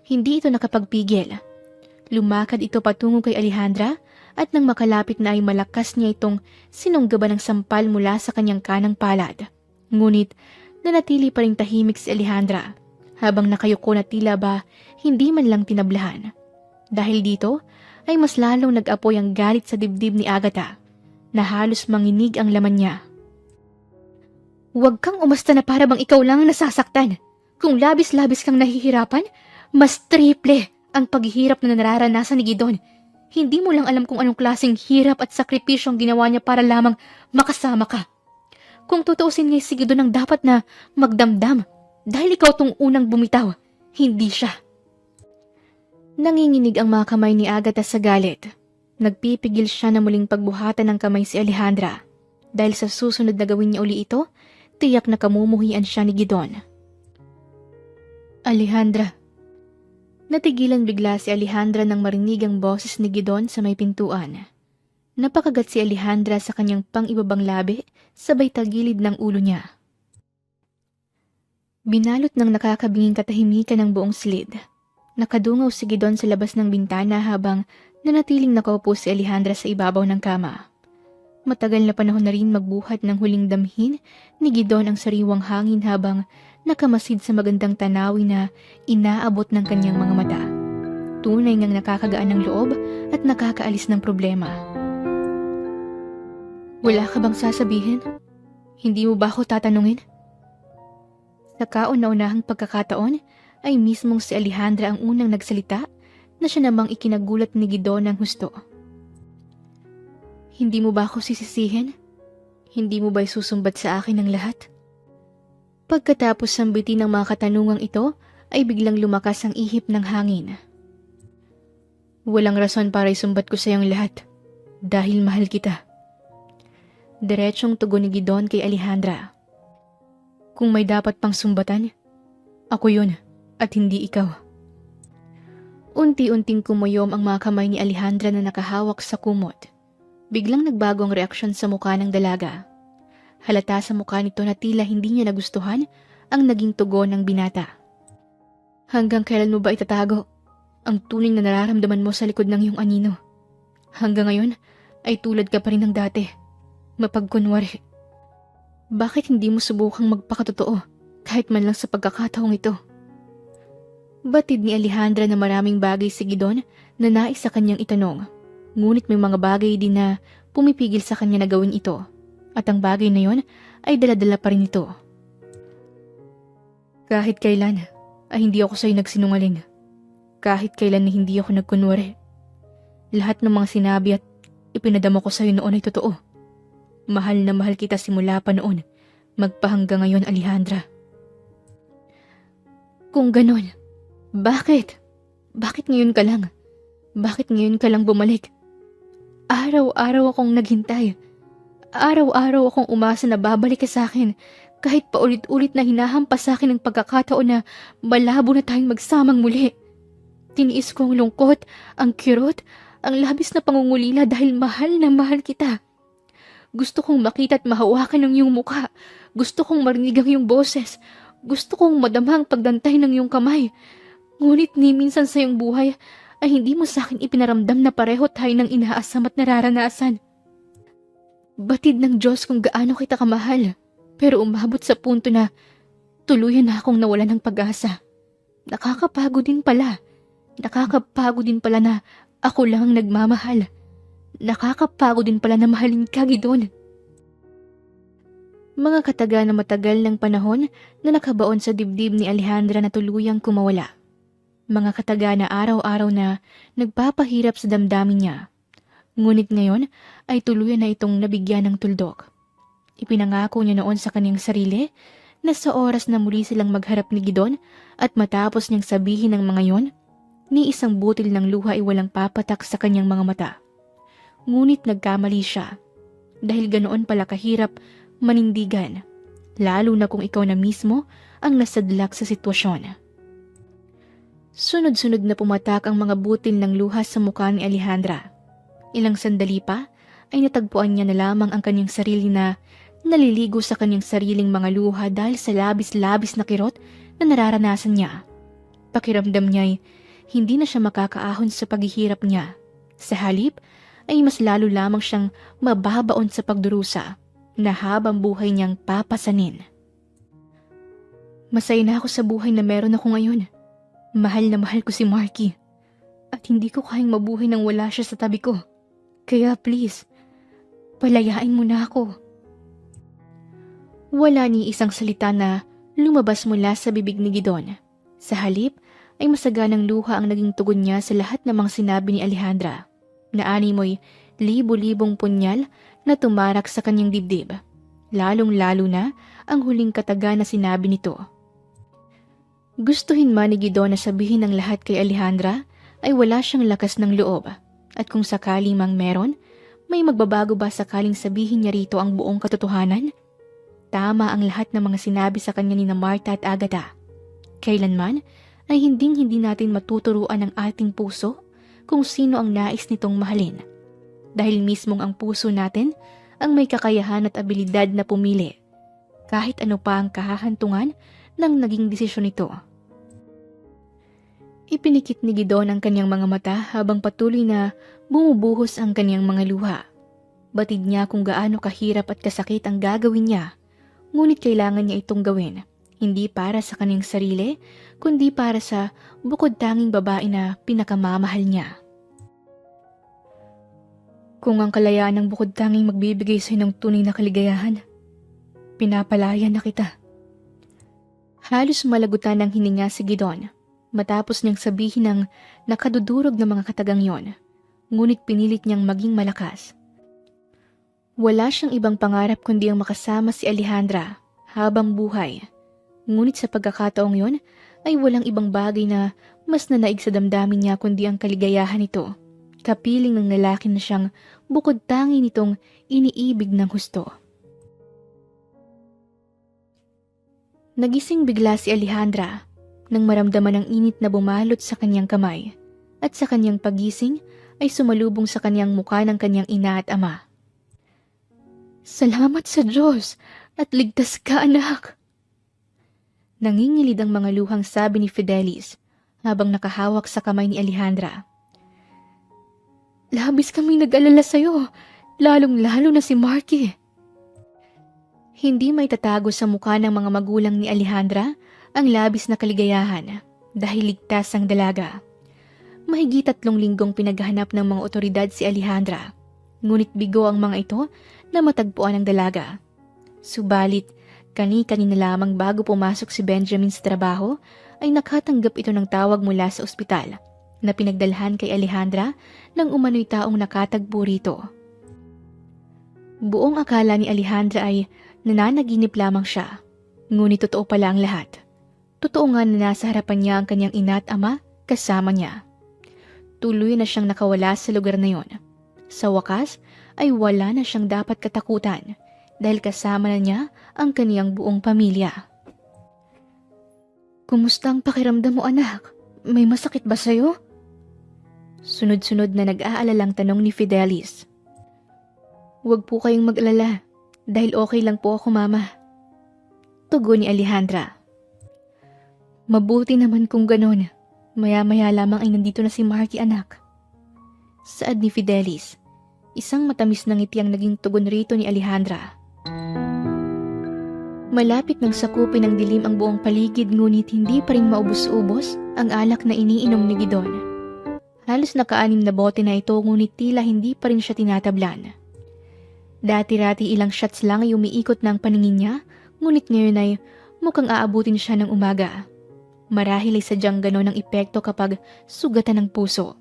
Hindi ito nakapagpigil. Lumakad ito patungo kay Alejandra at nang makalapit na ay malakas niya itong sinunggaban ng sampal mula sa kanyang kanang palad. Ngunit nanatili pa rin tahimik si Alejandra habang nakayuko na tila ba hindi man lang tinablahan. Dahil dito ay mas lalong nag-apoy ang galit sa dibdib ni Agatha na halos manginig ang laman niya. Huwag kang umasta na para bang ikaw lang ang nasasaktan. Kung labis-labis kang nahihirapan, mas triple ang paghihirap na nararanasan ni Gidon. Hindi mo lang alam kung anong klaseng hirap at sakripisyo ang ginawa niya para lamang makasama ka. Kung tutuusin nga si Gidon ang dapat na magdamdam dahil ikaw tong unang bumitaw, hindi siya. Nanginginig ang mga kamay ni Agatha sa galit. Nagpipigil siya na muling pagbuhatan ng kamay si Alejandra. Dahil sa susunod na gawin niya uli ito, tiyak na kamumuhian siya ni Gidon. Alejandra. Natigilan bigla si Alejandra nang marinig ang boses ni Gidon sa may pintuan. Napakagat si Alejandra sa kanyang pang-ibabang labi, sabay tagilid ng ulo niya. Binalot ng nakakabinging katahimikan ng buong silid. Nakadungaw si Gidon sa labas ng bintana habang nanatiling nakaupo si Alejandra sa ibabaw ng kama. Matagal na panahon na rin magbuhat ng huling damhin ni Gidon ang sariwang hangin habang nakamasid sa magandang tanawin na inaabot ng kanyang mga mata. Tunay ngang nakakagaan ng loob at nakakaalis ng problema. Wala ka bang sasabihin? Hindi mo ba ako tatanungin? Sa kauna-unahang pagkakataon ay mismong si Alejandra ang unang nagsalita na siya namang ikinagulat ni Gidon ng husto. Hindi mo ba ako sisisihin? Hindi mo ba isusumbat sa akin ang lahat? Pagkatapos sambitin ng mga katanungang ito, ay biglang lumakas ang ihip ng hangin. Walang rason para isumbat ko sa iyong lahat. Dahil mahal kita. Diretsong tugon ni Gidon kay Alejandra. Kung may dapat pang sumbatan, ako yun at hindi ikaw. Unti-unting kumuyom ang mga kamay ni Alejandra na nakahawak sa kumot. Biglang nagbago ang reaksyon sa mukha ng dalaga. Halata sa mukha nito na tila hindi niya nagustuhan ang naging tugon ng binata. Hanggang kailan mo ba itatago ang tunay na nararamdaman mo sa likod ng iyong anino? Hanggang ngayon ay tulad ka pa rin ng dati. Mapagkunwari. Bakit hindi mo subukang magpakatotoo kahit man lang sa pagkakataong ito? Batid ni Alejandra na maraming bagay si Gidon na nais sa kanyang itanong. Ngunit may mga bagay din na pumipigil sa kanya na gawin ito. At ang bagay na yon ay daladala pa rin ito. Kahit kailan ay hindi ako sa'yo nagsinungaling. Kahit kailan na hindi ako nagkunwari. Lahat ng mga sinabi at ipinadama ko sa'yo noon ay totoo. Mahal na mahal kita simula pa noon, magpahanggang ngayon, Alejandra. Kung ganon, bakit? Bakit ngayon ka lang? Bakit ngayon ka lang bumalik? Araw-araw akong naghintay. Araw-araw akong umasa na babalik ka sa akin, kahit paulit-ulit na hinahampas sa akin ang pagkakataon na malabo na tayong magsamang muli. Tiniis ko ang lungkot, ang kirot, ang labis na pangungulila dahil mahal na mahal kita. Gusto kong makita at mahawakan ng iyong mukha. Gusto kong marinig ang iyong boses. Gusto kong madama ang pagdantay ng iyong kamay. Ngunit ni minsan sa iyong buhay ay hindi mo sa akin ipinaramdam na pareho tayo ng inaasam at nararanasan. Batid ng Diyos kung gaano kita kamahal. Pero umabot sa punto na tuluyan na akong nawalan ng pag-asa. Nakakapagod din pala. Nakakapagod din pala na ako lang ang nagmamahal. Nakakapagod din pala na mahalin ka, Gidon. Mga kataga na matagal ng panahon na nakabaon sa dibdib ni Alejandra na tuluyang kumawala. Mga kataga na araw-araw na nagpapahirap sa damdamin niya. Ngunit ngayon ay tuluyan na itong nabigyan ng tuldok. Ipinangako niya noon sa kanyang sarili na sa oras na muli silang magharap ni Gidon at matapos niyang sabihin ng mga yon, ni isang butil ng luha ay walang papatak sa kanyang mga mata. Ngunit nagkamali siya dahil ganoon pala kahirap manindigan, lalo na kung ikaw na mismo ang nasadlak sa sitwasyon. Sunod-sunod na pumatak ang mga butil ng luha sa mukha ni Alejandra. Ilang sandali pa ay natagpuan niya na lamang ang kanyang sarili na naliligo sa kanyang sariling mga luha dahil sa labis-labis na kirot na nararanasan niya. Pakiramdam niya ay hindi na siya makakaahon sa paghihirap niya. Sa halip, ay mas lalo lamang siyang mababaon sa pagdurusa na habang buhay niyang papasanin. Masaya na ako sa buhay na meron ako ngayon. Mahal na mahal ko si Marky. At hindi ko kayang mabuhay nang wala siya sa tabi ko. Kaya please, palayain mo na ako. Wala ni isang salita na lumabas mula sa bibig ni Gidon. Sa halip, ay masaganang luha ang naging tugon niya sa lahat ng mga sinabi ni Alejandra. Naani mo'y libo-libong punyal na tumarak sa kanyang dibdib. Lalong-lalo na ang huling kataga na sinabi nito. Gustuhin man ni Gidon na sabihin ng lahat kay Alejandra ay wala siyang lakas ng loob. At kung sakali mang meron, may magbabago ba sakaling sabihin niya rito ang buong katotohanan? Tama ang lahat ng mga sinabi sa kanya ni na Marta at Agatha. Kailanman ay hindi natin matuturuan ang ating puso kung sino ang nais nitong mahalin. Dahil mismong ang puso natin ang may kakayahan at abilidad na pumili, kahit ano pa ang kahahantungan ng naging desisyon nito. Ipinikit ni Gidon ang kanyang mga mata habang patuloy na bumubuhos ang kanyang mga luha. Batid niya kung gaano kahirap at kasakit ang gagawin niya, ngunit kailangan niya itong gawin, hindi para sa kanyang sarili, kundi para sa bukod tanging babae na pinakamamahal niya. Kung ang kalayaan ng bukod tanging magbibigay sa'yo ng tunay na kaligayahan, pinapalaya na kita. Halos malagutan ng hininga si Gidon matapos niyang sabihin ng nakadudurog na mga katagang yon, ngunit pinilit niyang maging malakas. Wala siyang ibang pangarap kundi ang makasama si Alejandra habang buhay. Ngunit sa pagkakataong yon ay walang ibang bagay na Mas nanaig sa damdamin niya kundi ang kaligayahan nito, kapiling ng lalaki na siyang bukod tangi nitong iniibig ng husto. Nagising bigla si Alejandra nang maramdaman ang init na bumalot sa kanyang kamay, at sa kanyang pagising ay sumalubong sa kanyang muka ng kanyang ina at ama. "Salamat sa Diyos at ligtas ka, anak!" Nangingilid ang mga luhang sabi ni Fidelis habang nakahawak sa kamay ni Alejandra. "Labis kami nag-alala sa'yo, lalong-lalo na si Marky." Hindi may tatago sa mukha ng mga magulang ni Alejandra ang labis na kaligayahan dahil ligtas ang dalaga. Mahigit 3 linggong pinaghahanap ng mga otoridad si Alejandra, ngunit bigo ang mga ito na matagpuan ang dalaga. Subalit, kani-kanina lamang bago pumasok si Benjamin sa trabaho, ay nakatanggap ito ng tawag mula sa ospital na pinagdalhan kay Alejandra ng umano'y taong nakatagpo rito. Buong akala ni Alejandra ay nananaginip lamang siya, ngunit totoo pala ang lahat. Totoo nga na nasa harapan niya ang kanyang ina at ama kasama niya. Tuloy na siyang nakawala sa lugar na yon. Sa wakas ay wala na siyang dapat katakutan dahil kasama na niya ang kaniyang buong pamilya. "Kumusta ang pakiramdam mo, anak? May masakit ba sa'yo?" Sunod-sunod na nag-aalalang tanong ni Fidelis. "Huwag po kayong mag-alala dahil okay lang po ako, mama." Tugon ni Alejandra. "Mabuti naman kung ganon. Maya-maya lamang ay nandito na si Marky, anak." Saad ni Fidelis. Isang matamis na ngiti ang naging tugon rito ni Alejandra. Malapit nang sakupin ng dilim ang buong paligid, ngunit hindi pa rin maubos-ubos ang alak na iniinom ni Gidon. Halos naka-6 na bote na ito, ngunit tila hindi pa rin siya tinatablan. Dati-rati ilang shots lang ay umiikot ng paningin niya, ngunit ngayon ay mukhang aabutin siya ng umaga. Marahil ay sadyang ganon ang epekto kapag sugatan ng puso.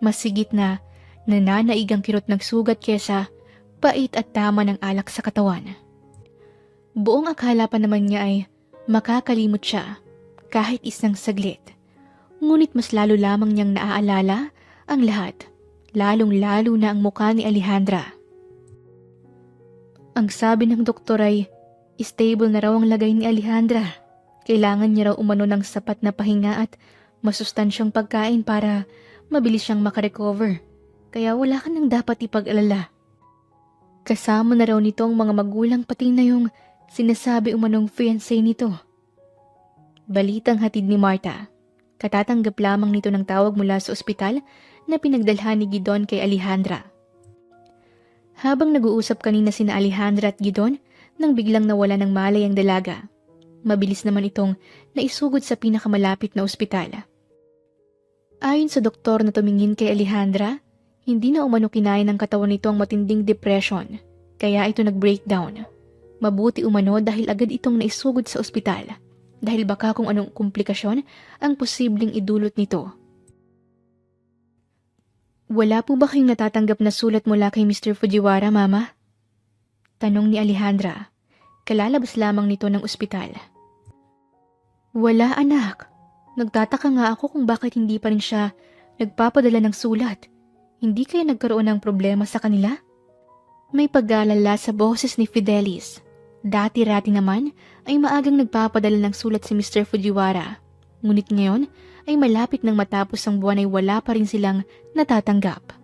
Masigit na nananaig ang kirot ng sugat kesa pait at tama ng alak sa katawan. Buong akala pa naman niya ay makakalimot siya kahit isang saglit. Ngunit mas lalo lamang niyang naaalala ang lahat, lalong-lalo na ang mukha ni Alejandra. Ang sabi ng doktor ay stable na raw ang lagay ni Alejandra. Kailangan niya raw umano ng sapat na pahinga at masustansyang pagkain para mabilis siyang makarecover. Kaya wala ka nang dapat ipag-alala. Kasama na raw nito ang mga magulang pati na yung sinasabi umanong fiancé nito. Balitang hatid ni Marta. Katatanggap lamang nito ng tawag mula sa ospital na pinagdalhan ni Gidon kay Alejandra. Habang nag-uusap kanina sina Alejandra at Gidon, nang biglang nawala ng malay ang dalaga. Mabilis naman itong naisugod sa pinakamalapit na ospital. Ayon sa doktor na tumingin kay Alejandra, hindi na umano kinaya ng katawan nito ang matinding depression, kaya ito nag-breakdown. Mabuti umano dahil agad itong naisugod sa ospital, dahil baka kung anong komplikasyon ang posibleng idulot nito. Wala po ba kayong natatanggap na sulat mula kay Mr. Fujiwara, Mama? Tanong ni Alejandra. Kalalabas lamang nito ng ospital. Wala, anak. Nagtataka nga ako kung bakit hindi pa rin siya nagpapadala ng sulat. Hindi kaya nagkaroon ng problema sa kanila? May pag-aalala sa boses ni Fidelis. Dati-rati naman ay maagang nagpapadala ng sulat si Mr. Fujiwara. Ngunit ngayon ay malapit nang matapos ang buwan ay wala pa rin silang natatanggap.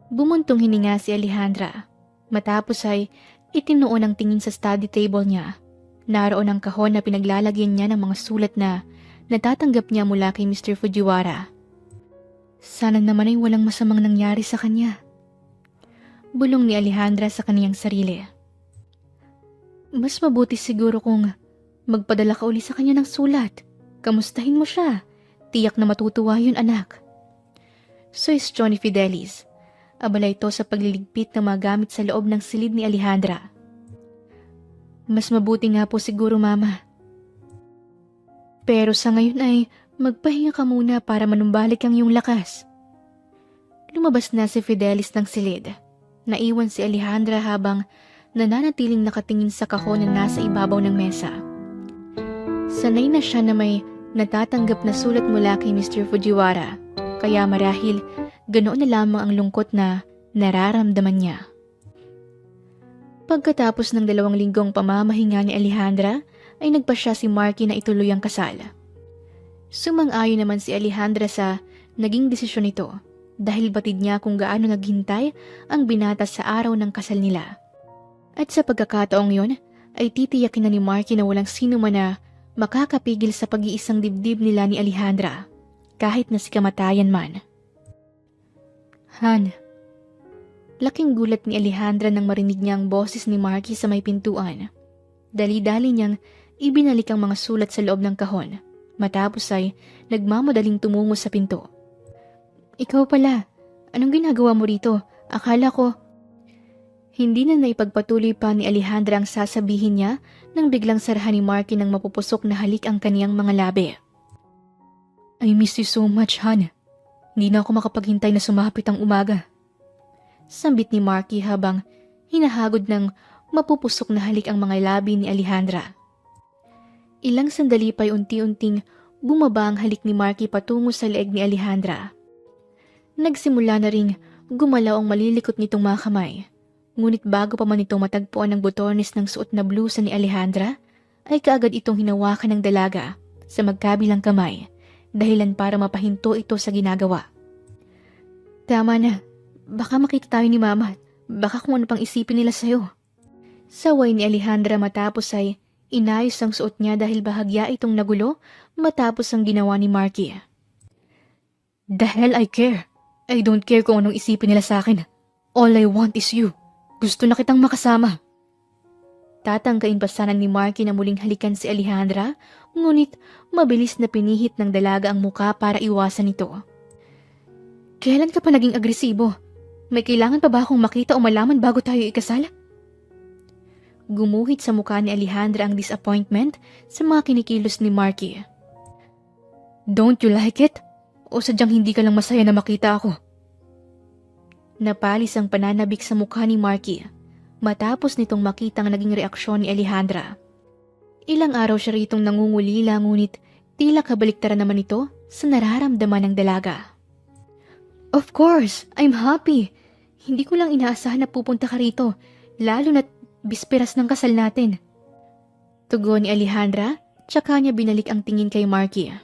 Bumuntong hininga si Alejandra. Matapos ay itinuon ang tingin sa study table niya. Naroon ang kahon na pinaglalagyan niya ng mga sulat na natatanggap niya mula kay Mr. Fujiwara. Sana naman ay walang masamang nangyari sa kanya. Bulong ni Alejandra sa kaniyang sarili. Mas mabuti siguro kung magpadala ka uli sa kanya ng sulat. Kamustahin mo siya. Tiyak na matutuwa yun, anak. Suwestyon ni Fidelis. Abala ito sa pagliligpit ng mga gamit sa loob ng silid ni Alejandra. Mas mabuti nga po siguro, Mama. Pero sa ngayon ay magpahinga ka muna para manumbalik ang iyong lakas. Lumabas na si Fidelis ng silid. Naiwan si Alejandra habang nananatiling nakatingin sa kahon na nasa ibabaw ng mesa. Sanay na siya na may natatanggap na sulat mula kay Mr. Fujiwara, kaya marahil ganoon na lamang ang lungkot na nararamdaman niya. Pagkatapos ng 2 linggong pamamahinga ni Alejandra, ay nagpasya si Marky na ituloy ang kasal. Sumang-ayon naman si Alejandra sa naging desisyon nito dahil batid niya kung gaano naghintay ang binata sa araw ng kasal nila. At sa pagkakataong yon, ay titiyakin na ni Marky na walang sino man na makakapigil sa pag-iisang dibdib nila ni Alejandra, kahit na si kamatayan man. Han. Laking gulat ni Alejandra nang marinig niya ang boses ni Marky sa may pintuan. Dali-dali niyang ibinalik ang mga sulat sa loob ng kahon. Matapos ay nagmamadaling tumungo sa pinto. Ikaw pala, anong ginagawa mo rito? Akala ko... Hindi na naipagpatuloy pa ni Alejandra ang sasabihin niya nang biglang sarahan ni Marky ng mapupusok na halik ang kaniyang mga labi. I miss you so much, Han. Hindi na ako makapaghintay na sumapit ang umaga. Sambit ni Marky habang hinahagod ng mapupusok na halik ang mga labi ni Alejandra. Ilang sandali pa'y unti-unting bumaba ang halik ni Marky patungo sa leeg ni Alejandra. Nagsimula na ring gumalaw ang malilikot nitong mga kamay. Ngunit bago pa man itong matagpuan ng butones ng suot na blusa ni Alejandra, ay kaagad itong hinawakan ng dalaga sa magkabilang kamay, dahilan para mapahinto ito sa ginagawa. Tama na, baka makita tayo ni Mama, baka kung ano pang isipin nila sa'yo. Saway ni Alejandra matapos ay inayos ang suot niya dahil bahagya itong nagulo matapos ang ginawa ni Marky. The hell I care. I don't care kung anong isipin nila sa akin. All I want is you. Gusto na kitang makasama. Tatangkain pa sana ni Marky na muling halikan si Alejandra, ngunit mabilis na pinihit ng dalaga ang muka para iwasan ito. Kailan ka pa naging agresibo? May kailangan pa ba akong makita o malaman bago tayo ikasal? Gumuhit sa mukha ni Alejandra ang disappointment sa mga kinikilos ni Marky. Don't you like it? O sadyang hindi ka lang masaya na makita ako? Napalis ang pananabik sa mukha ni Marky matapos nitong makita ang naging reaksyon ni Alejandra. Ilang araw siya ritong nangungulila ngunit tila kabaliktaran naman ito sa nararamdaman ng dalaga. Of course, I'm happy. Hindi ko lang inaasahan na pupunta ka rito, lalo na't bisperas ng kasal natin. Tugon ni Alejandra, tsaka niya binalik ang tingin kay Marky.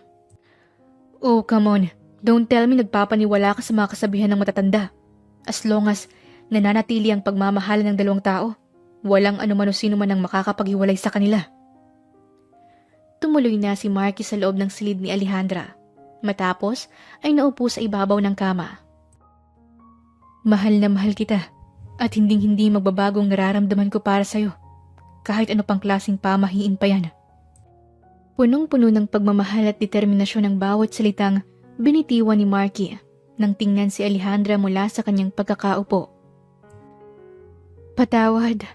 Oh, come on. Don't tell me nagpapaniwala ka sa mga kasabihan ng matatanda. As long as nananatili ang pagmamahalan ng 2 tao, walang anuman o sino man ang makakapaghiwalay sa kanila. Tumuloy na si Marky sa loob ng silid ni Alejandra. Matapos ay naupo sa ibabaw ng kama. Mahal na mahal kita at hinding-hindi magbabagong nararamdaman ko para sa'yo. Kahit ano pang klaseng pamahiin pa yan. Punong-puno ng pagmamahal at determinasyon ng bawat salitang binitiwan ni Marky nang tingnan si Alejandra mula sa kanyang pagkakaupo. Patawad.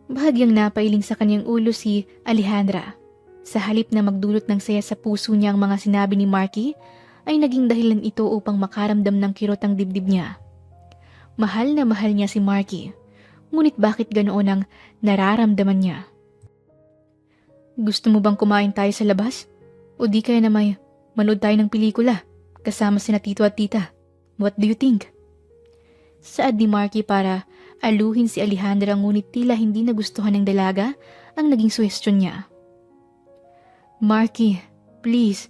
Bahagyang napailing sa kanyang ulo si Alejandra. Sa halip na magdulot ng saya sa puso niya ang mga sinabi ni Marky, ay naging dahilan ito upang makaramdam ng kirot ang dibdib niya. Mahal na mahal niya si Marky, ngunit bakit ganoon ang nararamdaman niya? Gusto mo bang kumain tayo sa labas? O di kaya na may manood tayo ng pelikula? Kasama sina tito at tita. What do you think? Saad ni Marky para aluhin si Alejandra ngunit tila hindi nagustuhan ng dalaga ang naging suhestyon niya. Marky, please,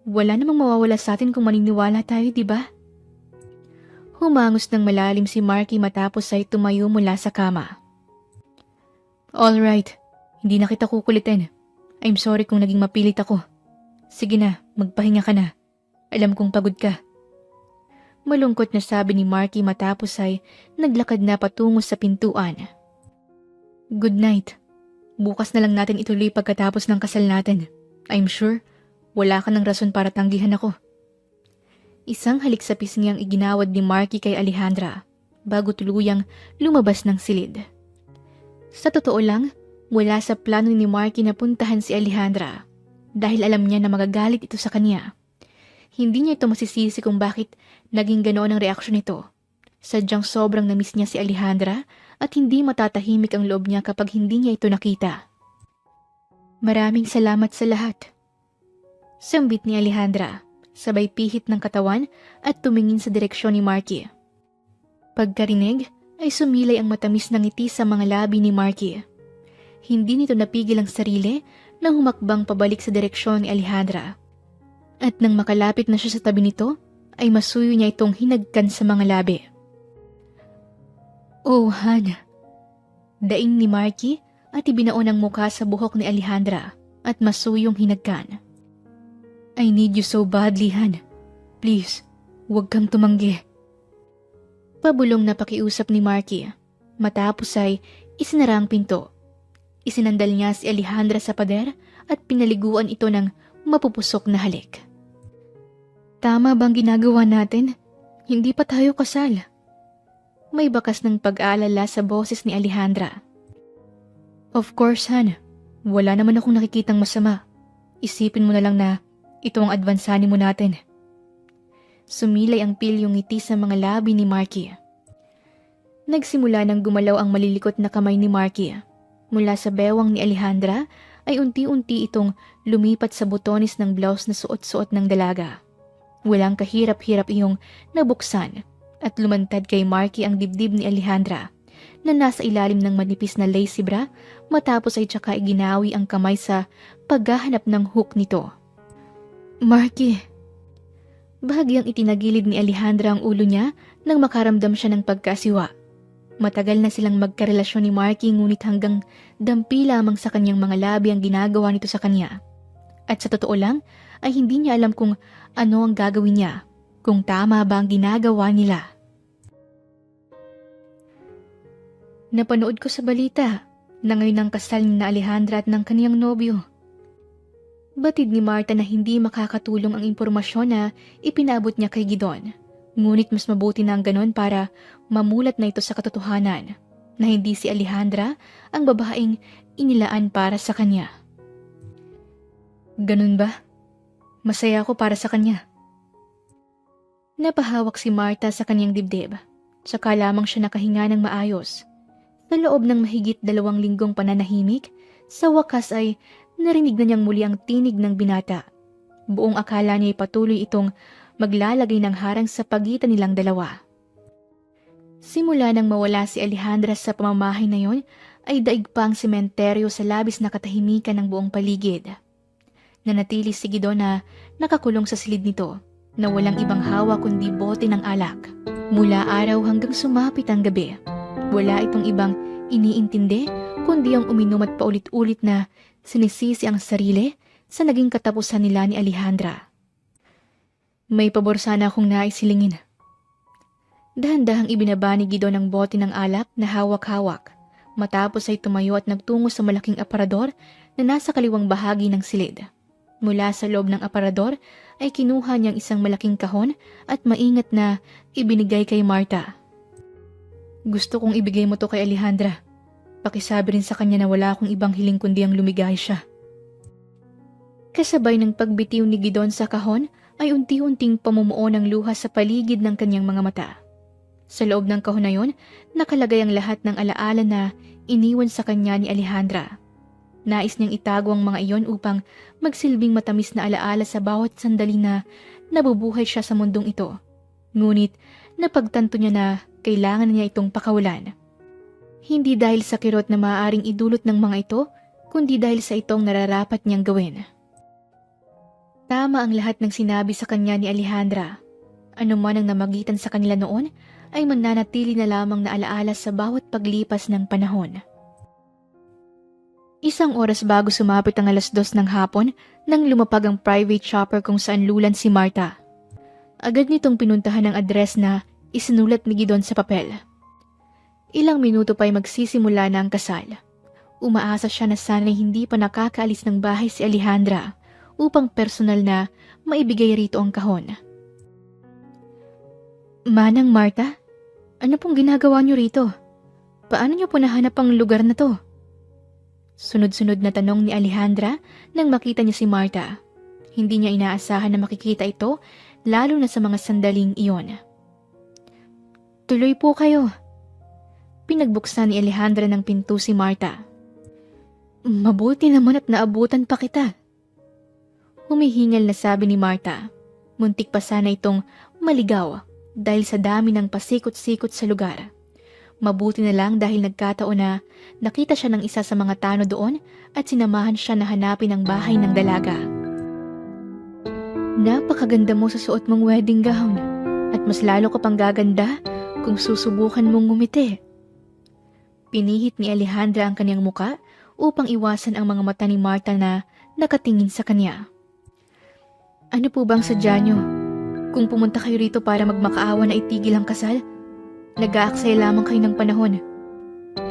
wala namang mawawala sa atin kung maniniwala tayo, di ba? Humangos ng malalim si Marky matapos ay tumayo mula sa kama. Alright, hindi na kita kukulitin. I'm sorry kung naging mapilit ako. Sige na, magpahinga ka na. Alam kong pagod ka. Malungkot na sabi ni Marky matapos ay naglakad na patungo sa pintuan. Good night. Bukas na lang natin ituloy pagkatapos ng kasal natin. I'm sure wala ka ng rason para tanggihan ako. Isang halik sa pisngi ang iginawad ni Marky kay Alejandra bago tuluyang lumabas ng silid. Sa totoo lang, wala sa plano ni Marky na puntahan si Alejandra dahil alam niya na magagalit ito sa kanya. Hindi niya ito masisisi kung bakit naging ganoon ang reaksyon nito. Sadyang sobrang namiss niya si Alejandra at hindi matatahimik ang loob niya kapag hindi niya ito nakita. Maraming salamat sa lahat. Sambit ni Alejandra, sabay pihit ng katawan at tumingin sa direksyon ni Marky. Pagkarinig ay sumilay ang matamis na ngiti sa mga labi ni Marky. Hindi nito napigil ang sarili na humakbang pabalik sa direksyon ni Alejandra. At nang makalapit na siya sa tabi nito, ay masuyo niya itong hinagkan sa mga labi. "Oh, Han," daing ni Marky at ibinaon ang mukha sa buhok ni Alejandra at masuyong hinagkan. "I need you so badly, Han. Please, huwag kang tumanggi." Pabulong na pakiusap ni Marky. Matapos ay isinara ang pinto. Isinandal niya si Alejandra sa pader at pinaliguan ito ng mapupusok na halik. "Tama bang ginagawa natin? Hindi pa tayo kasal." May bakas ng pag-aalala sa boses ni Alejandra. "Of course, Han. Wala naman akong nakikitang masama. Isipin mo na lang na ito ang advansani mo natin." Sumilay ang pilyong ngiti sa mga labi ni Marky. Nagsimula nang gumalaw ang malilikot na kamay ni Marky. Mula sa bewang ni Alejandra ay unti-unti itong lumipat sa butones ng blouse na suot-suot ng dalaga. Walang kahirap-hirap iyong nabuksan at lumantad kay Marky ang dibdib ni Alejandra na nasa ilalim ng manipis na lacy bra matapos ay tsaka iginawi ang kamay sa paghahanap ng hook nito. "Marky." Bahagyang itinagilid ni Alejandra ang ulo niya nang makaramdam siya ng pagkasiwa. Matagal na silang magkarelasyon ni Marky ngunit hanggang dampi lamang sa kanyang mga labi ang ginagawa nito sa kanya. At sa totoo lang ay hindi niya alam kung ano ang gagawin niya, kung tama ba ang ginagawa nila. "Napanood ko sa balita na ngayon ang kasal ni na Alejandra at ng kaniyang nobyo." Batid ni Marta na hindi makakatulong ang impormasyon na ipinabot niya kay Gidon. Ngunit mas mabuti na ang ganon para mamulat na ito sa katotohanan na hindi si Alejandra ang babaeng inilaan para sa kanya. "Ganun ba? Masaya ako para sa kanya." Napahawak si Marta sa kanyang dibdib. Tsaka lamang siya nakahinga ng maayos. Sa loob ng mahigit 2 linggong pananahimik, sa wakas ay narinig na niyang muli ang tinig ng binata. Buong akala niya ay patuloy itong maglalagay ng harang sa pagitan nilang dalawa. Simula nang mawala si Alejandra sa pamamahay na yon, ay daig pa ang sementeryo sa labis na katahimikan ng buong paligid. Nanatili si Gidon na nakakulong sa silid nito, na walang ibang hawa kundi bote ng alak. Mula araw hanggang sumapit ang gabi, wala itong ibang iniintindi kundi ang uminom at paulit-ulit na sinisisi ang sarili sa naging katapusan nila ni Alejandra. "May pabor sana akong naisilingin." Dahan-dahang ibinaba ni Gidon ang bote ng alak na hawak-hawak. Matapos ay tumayo at nagtungo sa malaking aparador na nasa kaliwang bahagi ng silid. Mula sa loob ng aparador ay kinuha niyang isang malaking kahon at maingat na ibinigay kay Marta. "Gusto kong ibigay mo to kay Alejandra. Pakisabi rin sa kanya na wala akong ibang hiling kundi ang lumigay siya." Kasabay ng pagbitiw ni Gidon sa kahon ay unti-unting pamumuo ng luha sa paligid ng kanyang mga mata. Sa loob ng kahon na yon, nakalagay ang lahat ng alaala na iniwan sa kanya ni Alejandra. Nais niyang itago ang mga iyon upang magsilbing matamis na alaala sa bawat sandali na nabubuhay siya sa mundong ito. Ngunit napagtanto niya na kailangan niya itong pakawalan. Hindi dahil sa kirot na maaaring idulot ng mga ito, kundi dahil sa itong nararapat niyang gawin. Tama ang lahat ng sinabi sa kanya ni Alejandra. Ano man ang namagitan sa kanila noon, ay mananatili na lamang na alaala sa bawat paglipas ng panahon. Isang oras bago sumapit ang 2:00 ng hapon nang lumapag ang private chopper kung saan lulan si Marta. Agad nitong pinuntahan ang address na isinulat ni Gidon sa papel. Ilang minuto pa'y magsisimula na ang kasal. Umaasa siya na sana'y hindi pa nakakaalis ng bahay si Alejandra upang personal na maibigay rito ang kahon. "Manang Marta, ano pong ginagawa niyo rito? Paano niyo po nahanap ang lugar na to?" Sunod-sunod na tanong ni Alejandra nang makita niya si Marta. Hindi niya inaasahan na makikita ito, lalo na sa mga sandaling iyon. "Tuloy po kayo." Pinagbuksan ni Alejandra ng pinto si Marta. "Mabuti naman at naabutan pa kita." Humihingal na sabi ni Marta. Muntik pa sana itong maligaw dahil sa dami ng pasikot-sikot sa lugar. Mabuti na lang dahil nagkataon na nakita siya ng isa sa mga tano doon at sinamahan siya na hanapin ang bahay ng dalaga. Napakaganda mo sa suot mong wedding gown at mas lalo ka pang gaganda kung susubukan mong ngumiti. Pinihit ni Alejandra ang kanyang muka upang iwasan ang mga mata ni Marta na nakatingin sa kanya. Ano po bang sadya niyo? Kung pumunta kayo rito para magmakaawa na itigil ang kasal, nag-aaksaya lamang kayo ng panahon.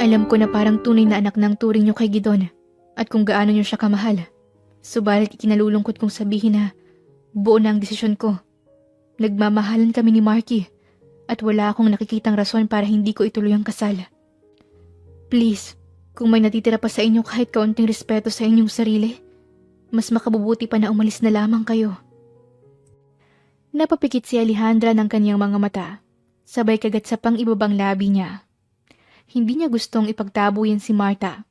Alam ko na parang tunay na anak ng turing niyo kay Gidon at kung gaano niyo siya kamahal. Subalit ikinalulungkot kong sabihin na buo na ang desisyon ko. Nagmamahalan kami ni Marky at wala akong nakikitang rason para hindi ko ituloy ang kasal. Please, kung may natitira pa sa inyo kahit kaunting respeto sa inyong sarili, mas makabubuti pa na umalis na lamang kayo. Napapikit si Alejandra ng kanyang mga mata. Sabay kagat sa pang-ibabang labi niya. Hindi niya gustong ipagtabo yan si Marta,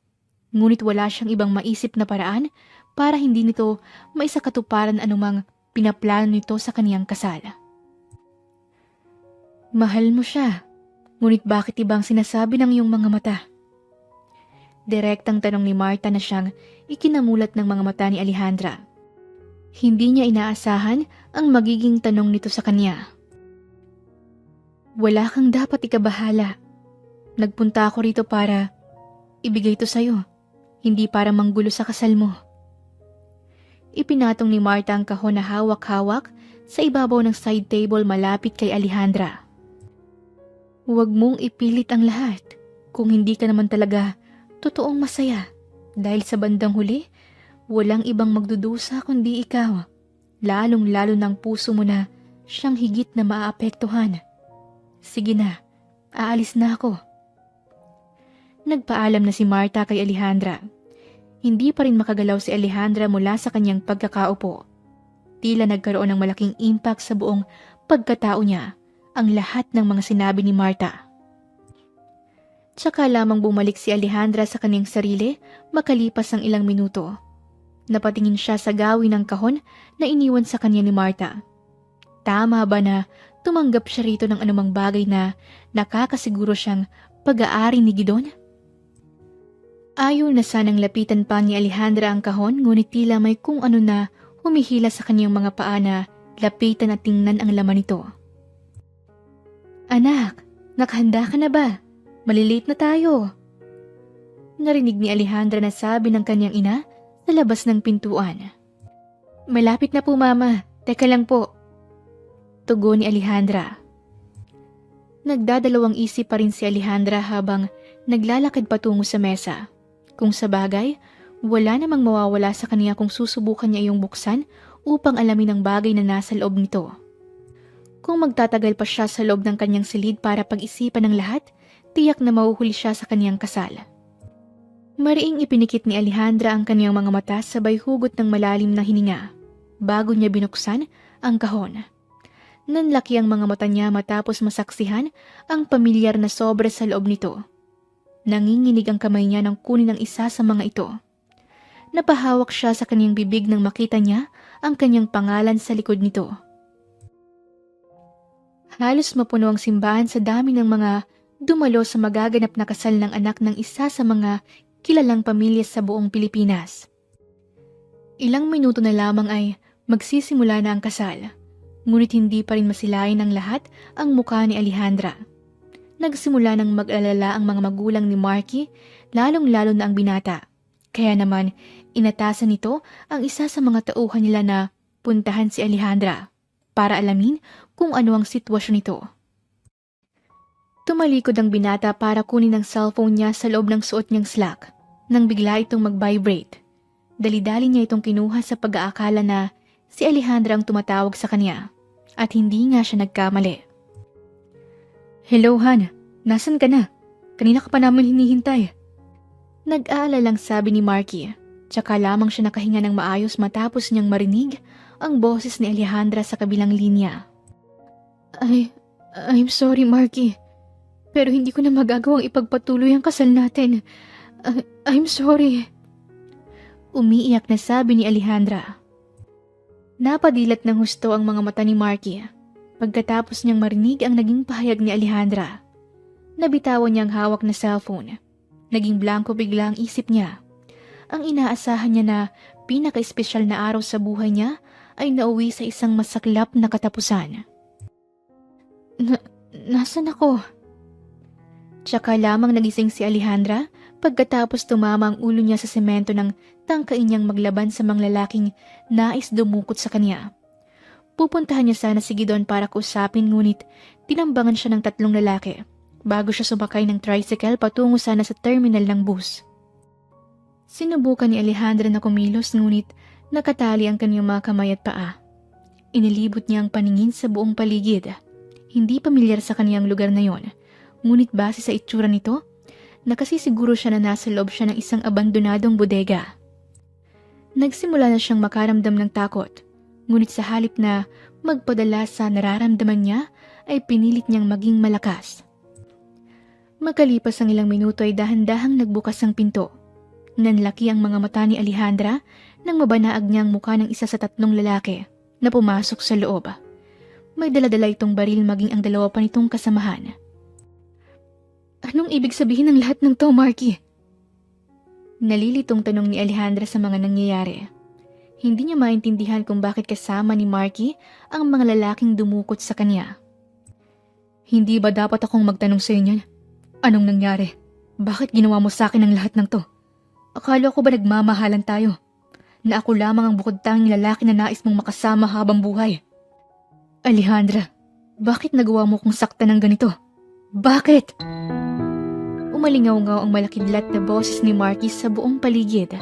ngunit wala siyang ibang maisip na paraan para hindi nito maisakatuparan anumang pinaplano nito sa kaniyang kasal. Mahal mo siya, ngunit bakit ibang sinasabi ng iyong mga mata? Direktang tanong ni Marta na siyang ikinamulat ng mga mata ni Alejandra. Hindi niya inaasahan ang magiging tanong nito sa kanya. Wala kang dapat ikabahala. Nagpunta ako rito para ibigay ito sa'yo, hindi para manggulo sa kasal mo. Ipinatong ni Marta ang kahon na hawak-hawak sa ibabaw ng side table malapit kay Alejandra. Huwag mong ipilit ang lahat kung hindi ka naman talaga totoong masaya dahil sa bandang huli, walang ibang magdudusa kundi ikaw, lalong-lalo ng puso mo na siyang higit na maaapektuhan. Sige na, aalis na ako. Nagpaalam na si Marta kay Alejandra. Hindi pa rin makagalaw si Alejandra mula sa kanyang pagkakaupo. Tila nagkaroon ng malaking impact sa buong pagkatao niya ang lahat ng mga sinabi ni Marta. Tsaka lamang bumalik si Alejandra sa kanyang sarili makalipas ang ilang minuto. Napatingin siya sa gawin ng kahon na iniwan sa kanya ni Marta. Tama ba na tumanggap siya rito ng anumang bagay na nakakasiguro siyang pag-aari ni Gidon? Ayaw na sanang lapitan pa ni Alejandra ang kahon ngunit tila may kung ano na humihila sa kanyang mga paa na lapitan at tingnan ang laman nito. Anak, nakahanda ka na ba? Malilate na tayo. Narinig ni Alejandra na sabi ng kanyang ina sa labas ng pintuan. Malapit na po mama, teka lang po. Tugon ni Alejandra. Nagdadalawang isip pa rin si Alejandra habang naglalakad patungo sa mesa. Kung sa bagay, wala namang mawawala sa kanya kung susubukan niya iyong buksan upang alamin ang bagay na nasa loob nito. Kung magtatagal pa siya sa loob ng kanyang silid para pag-isipan ng lahat, tiyak na mahuhuli siya sa kanyang kasal. Mariing ipinikit ni Alejandra ang kanyang mga mata sabay hugot ng malalim na hininga bago niya binuksan ang kahon. Nanlaki ang mga mata niya matapos masaksihan ang pamilyar na sobre sa loob nito. Nanginginig ang kamay niya nang kunin ang isa sa mga ito. Napahawak siya sa kanyang bibig nang makita niya ang kanyang pangalan sa likod nito. Halos mapuno ang simbahan sa dami ng mga dumalo sa magaganap na kasal ng anak ng isa sa mga kilalang pamilya sa buong Pilipinas. Ilang minuto na lamang ay magsisimula na ang kasal. Ngunit hindi pa rin masilayan ng lahat ang mukha ni Alejandra. Nagsimula ng mag-alala ang mga magulang ni Marky, lalong-lalo na ang binata. Kaya naman, inatasan nito ang isa sa mga tauhan nila na puntahan si Alejandra para alamin kung ano ang sitwasyon nito. Tumalikod ang binata para kunin ang cellphone niya sa loob ng suot niyang slack nang bigla itong mag-vibrate. Dali-dali niya itong kinuha sa pag-aakala na si Alejandra ang tumatawag sa kanya. At hindi nga siya nagkamali. Hello, Han. Nasaan ka na? Kanina ka pa namin hinihintay. Nag-aalalang sabi ni Marky. Tsaka lamang siya nakahinga ng maayos matapos niyang marinig ang boses ni Alejandra sa kabilang linya. I'm sorry, Marky. Pero hindi ko na magagawang ipagpatuloy ang kasal natin. I'm sorry. Umiiyak na sabi ni Alejandra. Napadilat ng husto ang mga mata ni Marky pagkatapos niyang marinig ang naging pahayag ni Alejandra. Nabitawan niya ang hawak na cellphone. Naging blanko bigla ang isip niya. Ang inaasahan niya na pinaka-espesyal na araw sa buhay niya ay nauwi sa isang masaklap na katapusan. Nasaan ako? Tsaka lamang nagising si Alejandra pagkatapos tumama ang ulo niya sa semento ng tangkain niyang maglaban sa mga lalaking nais dumukot sa kanya. Pupuntahan niya sana si Gidon para kausapin ngunit tinambangan siya ng 3 lalaki bago siya sumakay ng tricycle patungo sana sa terminal ng bus. Sinubukan ni Alejandra na kumilos ngunit nakatali ang kanyang mga kamay at paa. Inilibot niya ang paningin sa buong paligid. Hindi pamilyar sa kaniyang lugar na yon, ngunit base sa itsura nito, nakasisiguro siya na nasa loob siya ng isang abandonadong bodega. Nagsimula na siyang makaramdam ng takot, ngunit sa halip na magpadala sa nararamdaman niya ay pinilit niyang maging malakas. Makalipas ang ilang minuto ay dahan-dahang nagbukas ang pinto. Nanlaki ang mga mata ni Alejandra nang mabanaag niya ang mukha ng isa sa 3 lalaki na pumasok sa loob. May dala-dala itong baril maging ang 2 pa nitong kasamahan. Anong ibig sabihin ng lahat ng to, Marky? Nalilitong tanong ni Alejandra sa mga nangyayari. Hindi niya maintindihan kung bakit kasama ni Marky ang mga lalaking dumukot sa kanya. Hindi ba dapat akong magtanong sa inyo? Anong nangyari? Bakit ginawa mo sa akin ang lahat ng to? Akala ko ba nagmamahalan tayo? Na ako lamang ang bukod tanging lalaki na nais mong makasama habang buhay? Alejandra, bakit nagawa mo kong saktan ng ganito? Bakit? Umalingaw-ngaw ang malakidlat na boses ni Marky sa buong paligid.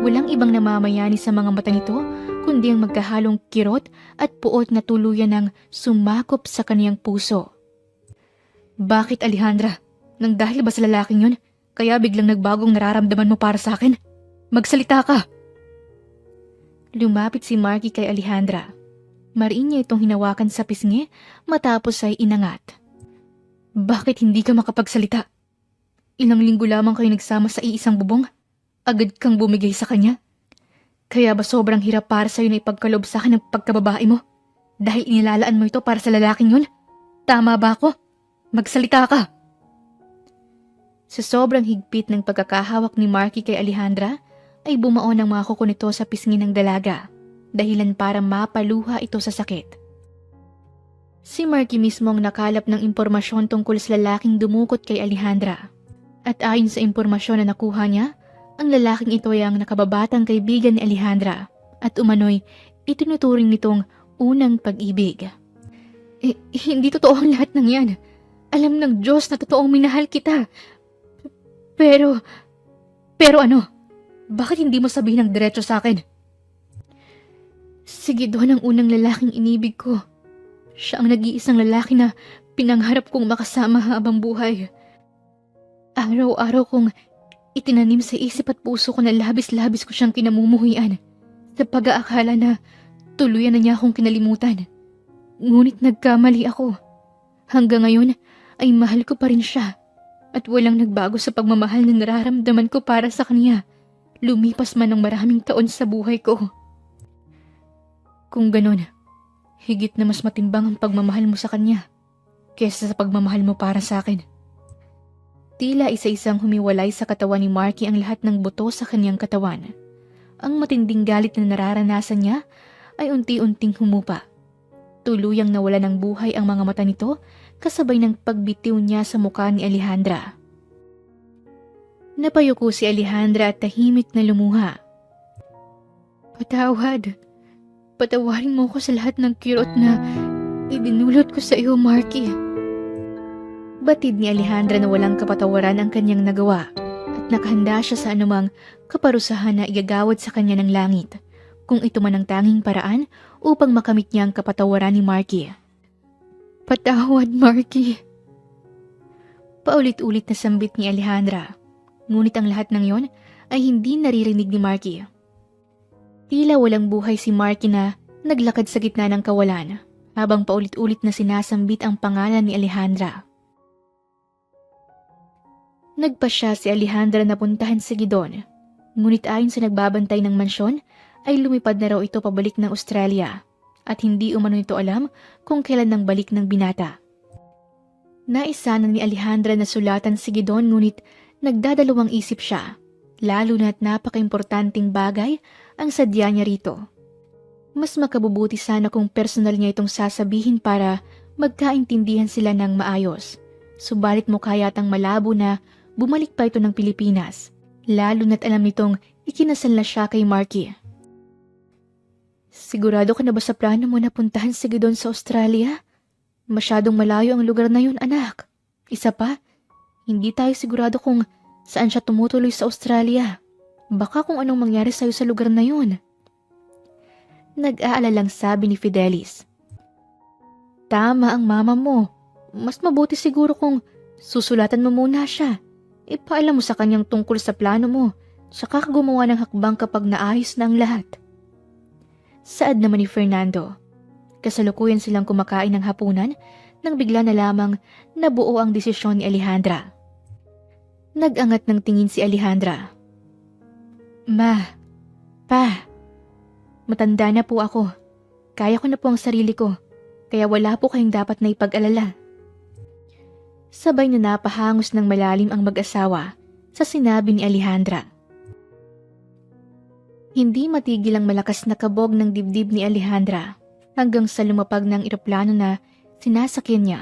Walang ibang namamayani sa mga mata nito kundi ang magkahalong kirot at puot na tuluyan ng sumakop sa kaniyang puso. Bakit, Alejandra? Nang dahil ba sa lalaking yun, kaya biglang nagbagong nararamdaman mo para sa akin? Magsalita ka! Lumapit si Marky kay Alejandra. Mariin niya itong hinawakan sa pisngi matapos ay inangat. Bakit hindi ka makapagsalita? Ilang linggo lamang kayo nagsama sa iisang bubong? Agad kang bumigay sa kanya? Kaya ba sobrang hirap para sa'yo na ipagkaloob sa akin ng pagkababae mo? Dahil inilalaan mo ito para sa lalaking yun? Tama ba ako? Magsalita ka! Sa sobrang higpit ng pagkakahawak ni Marky kay Alejandra, ay bumaon ang mga kuko nito sa pisngi ng dalaga, dahilan para mapaluha ito sa sakit. Si Marky mismo ang nakalap ng impormasyon tungkol sa lalaking dumukot kay Alejandra. At ayon sa impormasyon na nakuha niya, ang lalaking ito ay ang nakababatang kaibigan ni Alejandra at umano'y itinuturing nitong unang pag-ibig. Hindi totoo ang lahat ng yan. Alam ng Diyos na totoong minahal kita. Pero ano? Bakit hindi mo sabihin ng diretso sa akin? Sige, doon ang unang lalaking inibig ko. Siya ang nag-iisang lalaki na pinangharap kong makasama habang buhay. Araw-araw kong itinanim sa isip at puso ko na labis-labis ko siyang kinamumuhian sa pag-aakala na tuluyan na niya akong kinalimutan. Ngunit nagkamali ako. Hanggang ngayon ay mahal ko pa rin siya at walang nagbago sa pagmamahal na nararamdaman ko para sa kanya. Lumipas man ng maraming taon sa buhay ko. Kung ganon, higit na mas matimbang ang pagmamahal mo sa kanya kesa sa pagmamahal mo para sa akin. Tila isa-isang humiwalay sa katawan ni Marky ang lahat ng buto sa kanyang katawan. Ang matinding galit na nararanasan niya ay unti-unting humupa. Tuluyang nawala ng buhay ang mga mata nito kasabay ng pagbitiw niya sa mukha ni Alejandra. Napayuko si Alejandra at tahimik na lumuha. Patawarin mo ko sa lahat ng kirot na idinulot ko sa iyo, Marky. Batid ni Alejandra na walang kapatawaran ang kanyang nagawa at nakahanda siya sa anumang kaparusahan na igagawad sa kanya ng langit, kung ito man ang tanging paraan upang makamit niya ang kapatawaran ni Marky. Patawad, Marky. Paulit-ulit na sambit ni Alejandra. Ngunit ang lahat ng yon ay hindi naririnig ni Marky. Tila walang buhay si Marky na naglakad sa gitna ng kawalan habang paulit-ulit na sinasambit ang pangalan ni Alejandra. Nagpa siya si Alejandra na puntahan si Gidon, ngunit ayon sa nagbabantay ng mansyon ay lumipad na raw ito pabalik ng Australia at hindi umano ito alam kung kailan nang balik ng binata. Naisa na ni Alejandra na sulatan si Gidon ngunit nagdadalawang isip siya, lalo na't napaka-importanting bagay ang sadya niya rito. Mas makabubuti sana kung personal niya itong sasabihin para magkaintindihan sila ng maayos. Subalit mukha yatang malabo na bumalik pa ito ng Pilipinas, lalo na't alam nitong ikinasal na siya kay Marky. Sigurado ka na ba sa plano mo na puntahan si Gidon sa Australia? Masyadong malayo ang lugar na yun, anak. Isa pa, hindi tayo sigurado kung saan siya tumutuloy sa Australia. Baka kung anong mangyari sa'yo sa lugar na yun. Nag-aalalang sabi ni Fidelis. Tama ang mama mo. Mas mabuti siguro kung susulatan mo muna siya. Ipaalam mo sa kanyang tungkol sa plano mo, saka ka gumawa ng hakbang kapag naayos na ang lahat. Saad naman ni Fernando. Kasalukuyan silang kumakain ng hapunan nang bigla na lamang nabuo ang desisyon ni Alejandra. Nag-angat ng tingin si Alejandra. Ma, pa, matanda na po ako. Kaya ko na po ang sarili ko, kaya wala po kayong dapat na ipag-alala. Sabay na napahangos ng malalim ang mag-asawa sa sinabi ni Alejandra. Hindi matigil ang malakas na kabog ng dibdib ni Alejandra hanggang sa lumapag ng eroplano na sinasakyan niya.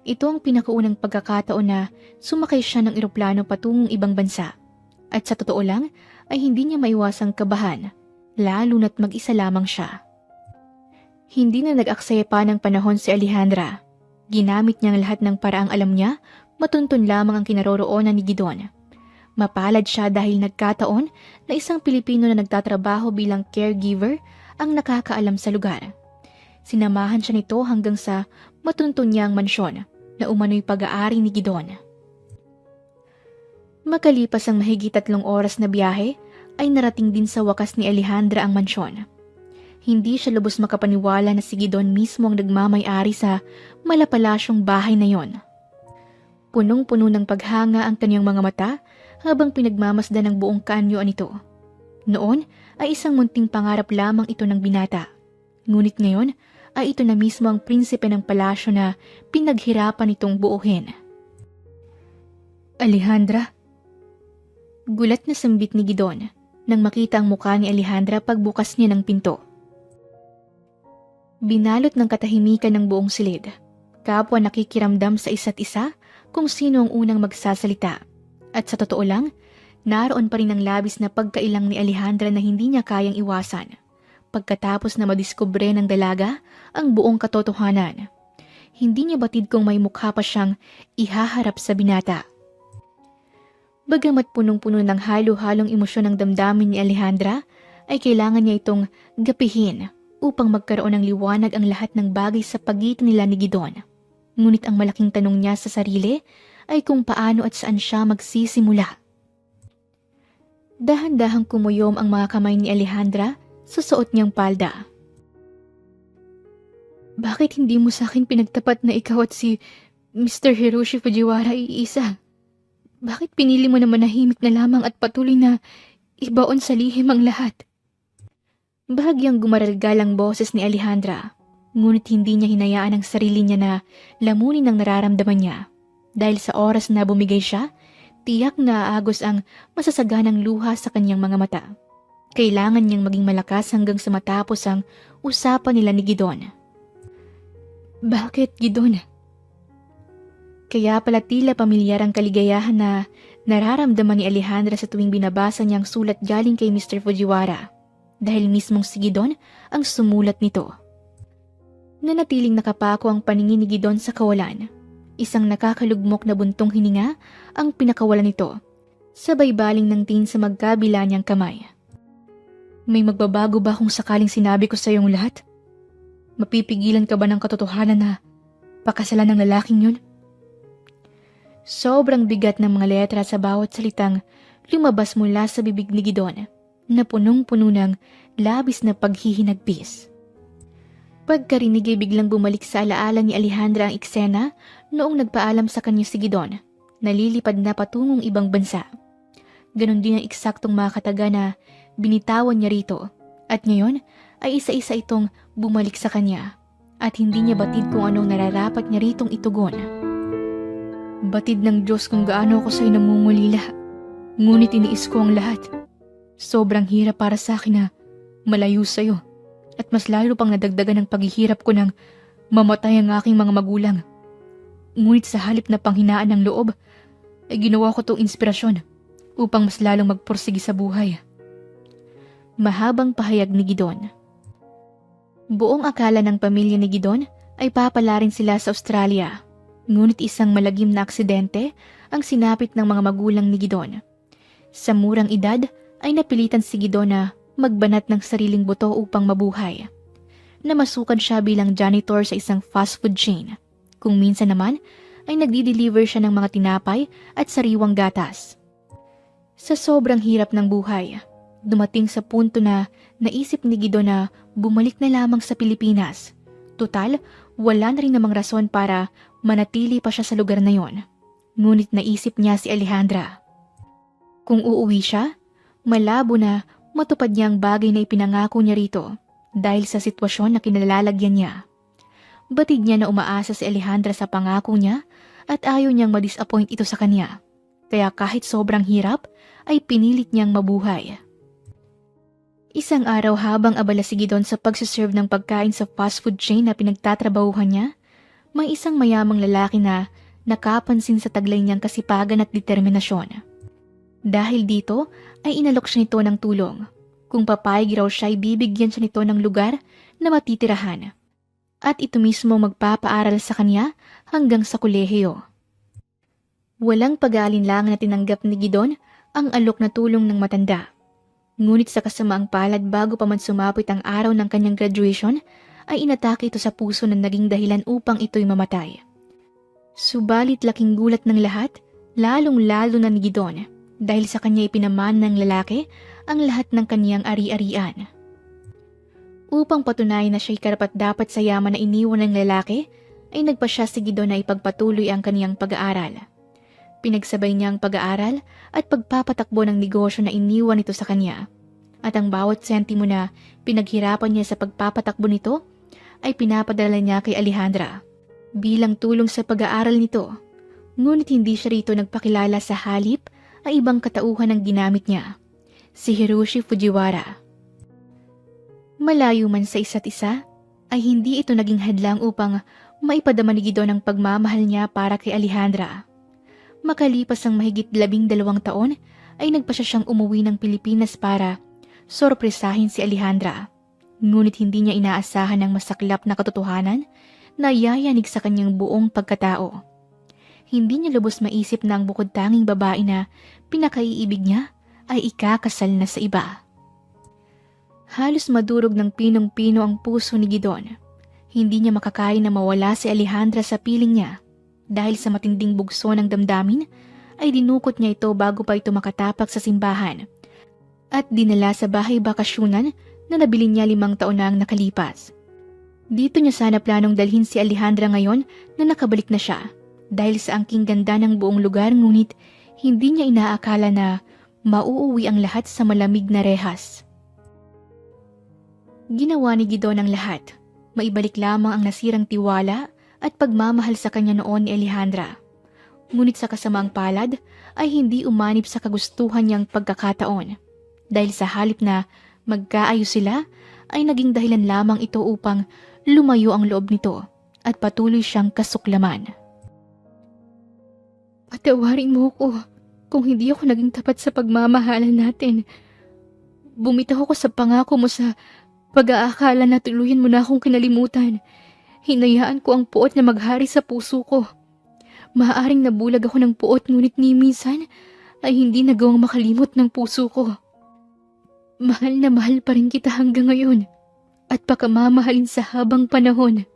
Ito ang pinakaunang pagkakataon na sumakay siya ng eroplano patungong ibang bansa. At sa totoo lang ay hindi niya maiwasang kabahan, lalo na't mag-isa lamang siya. Hindi na nag-aksaya pa ng panahon si Alejandra. Ginamit niya ang lahat ng paraang alam niya, matuntun lamang ang kinaroroonan ni Gidon. Mapalad siya dahil nagkataon na isang Pilipino na nagtatrabaho bilang caregiver ang nakakaalam sa lugar. Sinamahan siya nito hanggang sa matuntun niya ang mansyon na umano'y pag-aari ni Gidon. Makalipas ang mahigit 3 oras na biyahe, ay narating din sa wakas ni Alejandra ang mansyon. Hindi siya lubos makapaniwala na si Gidon mismo ang nagmamay-ari sa malapalasyong bahay na yon. Punong-puno ng paghanga ang kanyang mga mata habang pinagmamasdan ang buong kaanyuan nito. Noon ay isang munting pangarap lamang ito ng binata. Ngunit ngayon ay ito na mismo ang prinsipe ng palasyo na pinaghirapan itong buuhin. Alejandra? Gulat na sambit ni Gidon nang makita ang mukha ni Alejandra pagbukas niya ng pinto. Binalot ng katahimikan ng buong silid. Kapwa nakikiramdam sa isa't isa kung sino ang unang magsasalita. At sa totoo lang, naroon pa rin ang labis na pagkailang ni Alejandra na hindi niya kayang iwasan. Pagkatapos na madiskubre ng dalaga ang buong katotohanan. Hindi niya batid kung may mukha pa siyang ihaharap sa binata. Bagamat punong-puno ng halo-halong emosyon ng damdamin ni Alejandra, ay kailangan niya itong gapihin upang magkaroon ng liwanag ang lahat ng bagay sa pagitan nila ni Gidon. Ngunit ang malaking tanong niya sa sarili ay kung paano at saan siya magsisimula. Dahan-dahang kumuyom ang mga kamay ni Alejandra sa suot niyang palda. Bakit hindi mo sa akin pinagtapat na ikaw at si Mr. Hiroshi Fujiwara iisa? Bakit pinili mo na manahimik na lamang at patuloy na ibaon sa lihim ang lahat? Bahagyang gumaralgal ang boses ni Alejandra, ngunit hindi niya hinayaan ang sarili niya na lamunin ang nararamdaman niya. Dahil sa oras na bumigay siya, tiyak na aagos ang masasaganang luha sa kanyang mga mata. Kailangan niyang maging malakas hanggang sa matapos ang usapan nila ni Gidon. Bakit, Gidon? Kaya pala tila pamilyar ang kaligayahan na nararamdaman ni Alejandra sa tuwing binabasa niyang sulat galing kay Mr. Fujiwara. Dahil mismong si Gidon ang sumulat nito. Nanatiling nakapako ang paningin ni Gidon sa kawalan. Isang nakakalugmok na buntong hininga ang pinakawalan nito. Sabay baling ng tingin sa magkabila niyang kamay. May magbabago ba kung sakaling sinabi ko sa iyong lahat? Mapipigilan ka ba ng katotohanan na pakasalan ng lalaking yun? Sobrang bigat ng mga letra sa bawat salitang lumabas mula sa bibig ni Gidon na punong-puno ng labis na paghihinagpis. Pagkarinig ay biglang bumalik sa alaala ni Alejandra ang eksena noong nagpaalam sa kanya si Gidon na lilipad na patungong ibang bansa. Ganon din ang eksaktong mga kataga na binitawan niya rito At ngayon ay isa-isa itong bumalik sa kanya at hindi niya batid kung anong nararapat niya ritong itugon. Batid ng Diyos kung gaano ako sa'yo namumulila, ngunit iniis ko ang lahat. Sobrang hirap para sa akin na malayo sa'yo at mas lalo pang nadagdagan ng paghihirap ko ng mamatay ang aking mga magulang. Ngunit sa halip na panghinaan ng loob, ay ginawa ko itong inspirasyon upang mas lalong magpursige sa buhay. Mahabang pahayag ni Gidon. Buong akala ng pamilya ni Gidon ay papala rin sila sa Australia. Ngunit isang malagim na aksidente ang sinapit ng mga magulang ni Gidon. Sa murang edad ay napilitan si Gidon na magbanat ng sariling buto upang mabuhay. Namasukan siya bilang janitor sa isang fast food chain. Kung minsan naman ay nagdi-deliver siya ng mga tinapay at sariwang gatas. Sa sobrang hirap ng buhay, dumating sa punto na naisip ni Gidon na bumalik na lamang sa Pilipinas. Tutal, wala na rin namang rason para manatili pa siya sa lugar na yon. Ngunit naisip niya si Alejandra. Kung uuwi siya, malabo na matupad niya ang bagay na ipinangako niya rito dahil sa sitwasyon na kinalalagyan niya. Batid niya na umaasa si Alejandra sa pangako niya at ayaw niyang ma-disappoint ito sa kanya. Kaya kahit sobrang hirap, ay pinilit niyang mabuhay. Isang araw habang abala si Gidon sa pagsiserve ng pagkain sa fast food chain na pinagtatrabahuhan niya, may isang mayamang lalaki na nakapansin sa taglay niyang kasipagan at determinasyon. Dahil dito ay inalok siya nito ng tulong. Kung papayag raw siya ay bibigyan siya nito ng lugar na matitirahan. At ito mismo magpapaaral sa kanya hanggang sa kolehiyo. Walang pag-aalinlangan na tinanggap ni Gidon ang alok na tulong ng matanda. Ngunit sa kasamaang palad bago pa man sumapit ang araw ng kanyang graduation, ay inatake ito sa puso na naging dahilan upang ito'y mamatay. Subalit laking gulat ng lahat, lalong-lalo na ni Gidon, dahil sa kanya ipinaman ng lalaki ang lahat ng kanyang ari-arian. Upang patunayan na siya'y karapat-dapat sa yaman na iniwan ng lalaki, ay nagpa siya si Gidon na ipagpatuloy ang kaniyang pag-aaral. Pinagsabay niya ang pag-aaral at pagpapatakbo ng negosyo na iniwan ito sa kanya. At ang bawat sentimo na pinaghirapan niya sa pagpapatakbo nito, ay pinapadala niya kay Alejandra bilang tulong sa pag-aaral nito. Ngunit hindi siya rito nagpakilala sa halip ay ibang katauhan ang ginamit niya, si Hiroshi Fujiwara. Malayo man sa isa't isa, ay hindi ito naging hadlang upang maipadama ni Gidon ang pagmamahal niya para kay Alejandra. Makalipas ang mahigit 12 taon, ay nagpasya siyang umuwi ng Pilipinas para sorpresahin si Alejandra. Ngunit hindi niya inaasahan ang masaklap na katotohanan na yayanig sa kanyang buong pagkatao. Hindi niya lubos maisip na ang bukod tanging babae na pinakaiibig niya ay ikakasal na sa iba. Halos madurog ng pinong-pino ang puso ni Gidon. Hindi niya makakaya na mawala si Alejandra sa piling niya. Dahil sa matinding bugso ng damdamin, ay dinukot niya ito bago pa ito makatapak sa simbahan. At dinala sa bahay bakasyunan na nabili niya 5 taon na ang nakalipas. Dito niya sana planong dalhin si Alejandra ngayon na nakabalik na siya. Dahil sa angking ganda ng buong lugar, ngunit hindi niya inaakala na mauuwi ang lahat sa malamig na rehas. Ginawa ni Gidon ang lahat. Maibalik lamang ang nasirang tiwala at pagmamahal sa kanya noon ni Alejandra. Ngunit sa kasamaang palad ay hindi umanib sa kagustuhan niyang pagkakataon. Dahil sa halip na magkaayos sila, ay naging dahilan lamang ito upang lumayo ang loob nito at patuloy siyang kasuklaman. Patawarin mo ko kung hindi ako naging tapat sa pagmamahalan natin. Bumitaw ako sa pangako mo sa pag-aakala na tuluyan mo na akong kinalimutan. Hinayaan ko ang puot na maghari sa puso ko. Maaaring nabulag ako ng puot ngunit ni minsan ay hindi nagawang makalimot ng puso ko. Mahal na mahal pa rin kita hanggang ngayon at pakamamahalin sa habang panahon.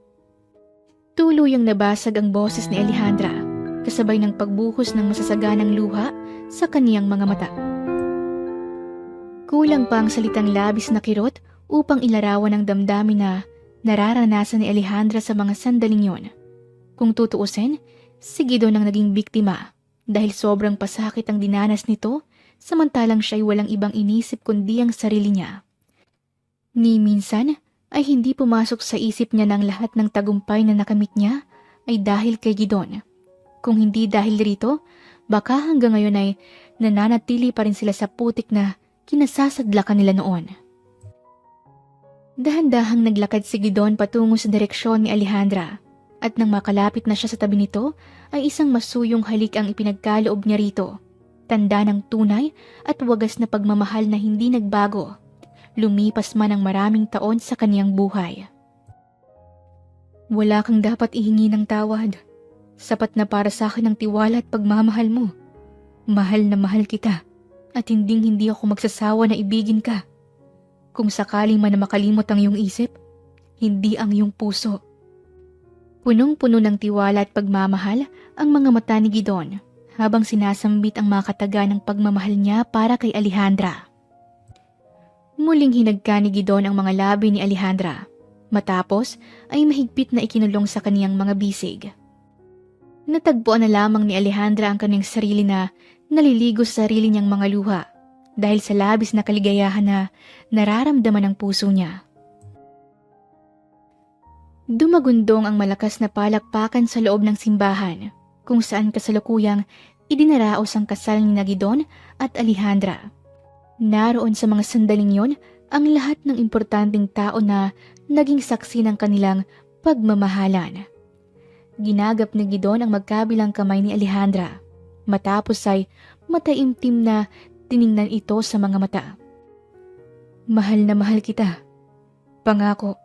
Tuluyang nabasag ang boses ni Alejandra kasabay ng pagbuhos ng masasaganang luha sa kaniyang mga mata. Kulang pa ang salitang labis na kirot upang ilarawan ang damdamin na nararanasan ni Alejandra sa mga sandaling yon. Kung tutuusin, si Gidon ang naging biktima dahil sobrang pasakit ang dinanas nito samantalang siya'y walang ibang inisip kundi ang sarili niya. Ni minsan ay hindi pumasok sa isip niya na ang lahat ng tagumpay na nakamit niya ay dahil kay Gidon. Kung hindi dahil rito, baka hanggang ngayon ay nananatili pa rin sila sa putik na kinasasadlakan nila noon. Dahan-dahang naglakad si Gidon patungo sa direksyon ni Alejandra at nang makalapit na siya sa tabi nito ay isang masuyong halik ang ipinagkaloob niya rito. Tanda ng tunay at wagas na pagmamahal na hindi nagbago. Lumipas man ang maraming taon sa kaniyang buhay. Wala kang dapat ihingi ng tawad. Sapat na para sa akin ang tiwala at pagmamahal mo. Mahal na mahal kita at hindi ako magsasawa na ibigin ka. Kung sakaling man na makalimot ang iyong isip, hindi ang iyong puso. Punong-puno ng tiwala at pagmamahal ang mga mata ni Gidon habang sinasambit ang mga kataga ng pagmamahal niya para kay Alejandra. Muling hinagka ni Gidon ang mga labi ni Alejandra. Matapos ay mahigpit na ikinulong sa kaniyang mga bisig. Natagpuan na lamang ni Alejandra ang kaniyang sarili na naliligo sa sarili niyang mga luha dahil sa labis na kaligayahan na nararamdaman ng puso niya. Dumagundong ang malakas na palakpakan sa loob ng simbahan kung saan kasalukuyang idinaraos ang kasal ni Gidon at Alejandra. Naroon sa mga sandaling yon ang lahat ng importanteng tao na naging saksi ng kanilang pagmamahalan. Ginagap ni Gidon ang magkabilang kamay ni Alejandra. Matapos ay mataimtim na tiningnan ito sa mga mata. Mahal na mahal kita. Pangako,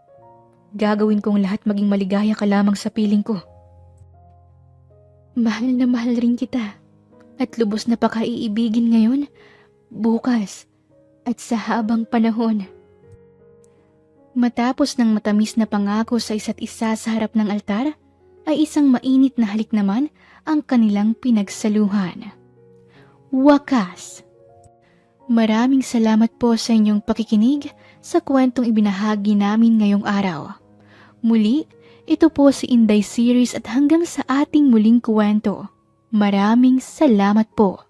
gagawin kong lahat maging maligaya ka lamang sa piling ko. Mahal na mahal rin kita at lubos na pakaiibigin ngayon, bukas at sa habang panahon. Matapos ng matamis na pangako sa isa't isa sa harap ng altar, ay isang mainit na halik naman ang kanilang pinagsaluhan. Wakas! Maraming salamat po sa inyong pakikinig sa kwentong ibinahagi namin ngayong araw. Muli, ito po si Inday Series at hanggang sa ating muling kwento. Maraming salamat po.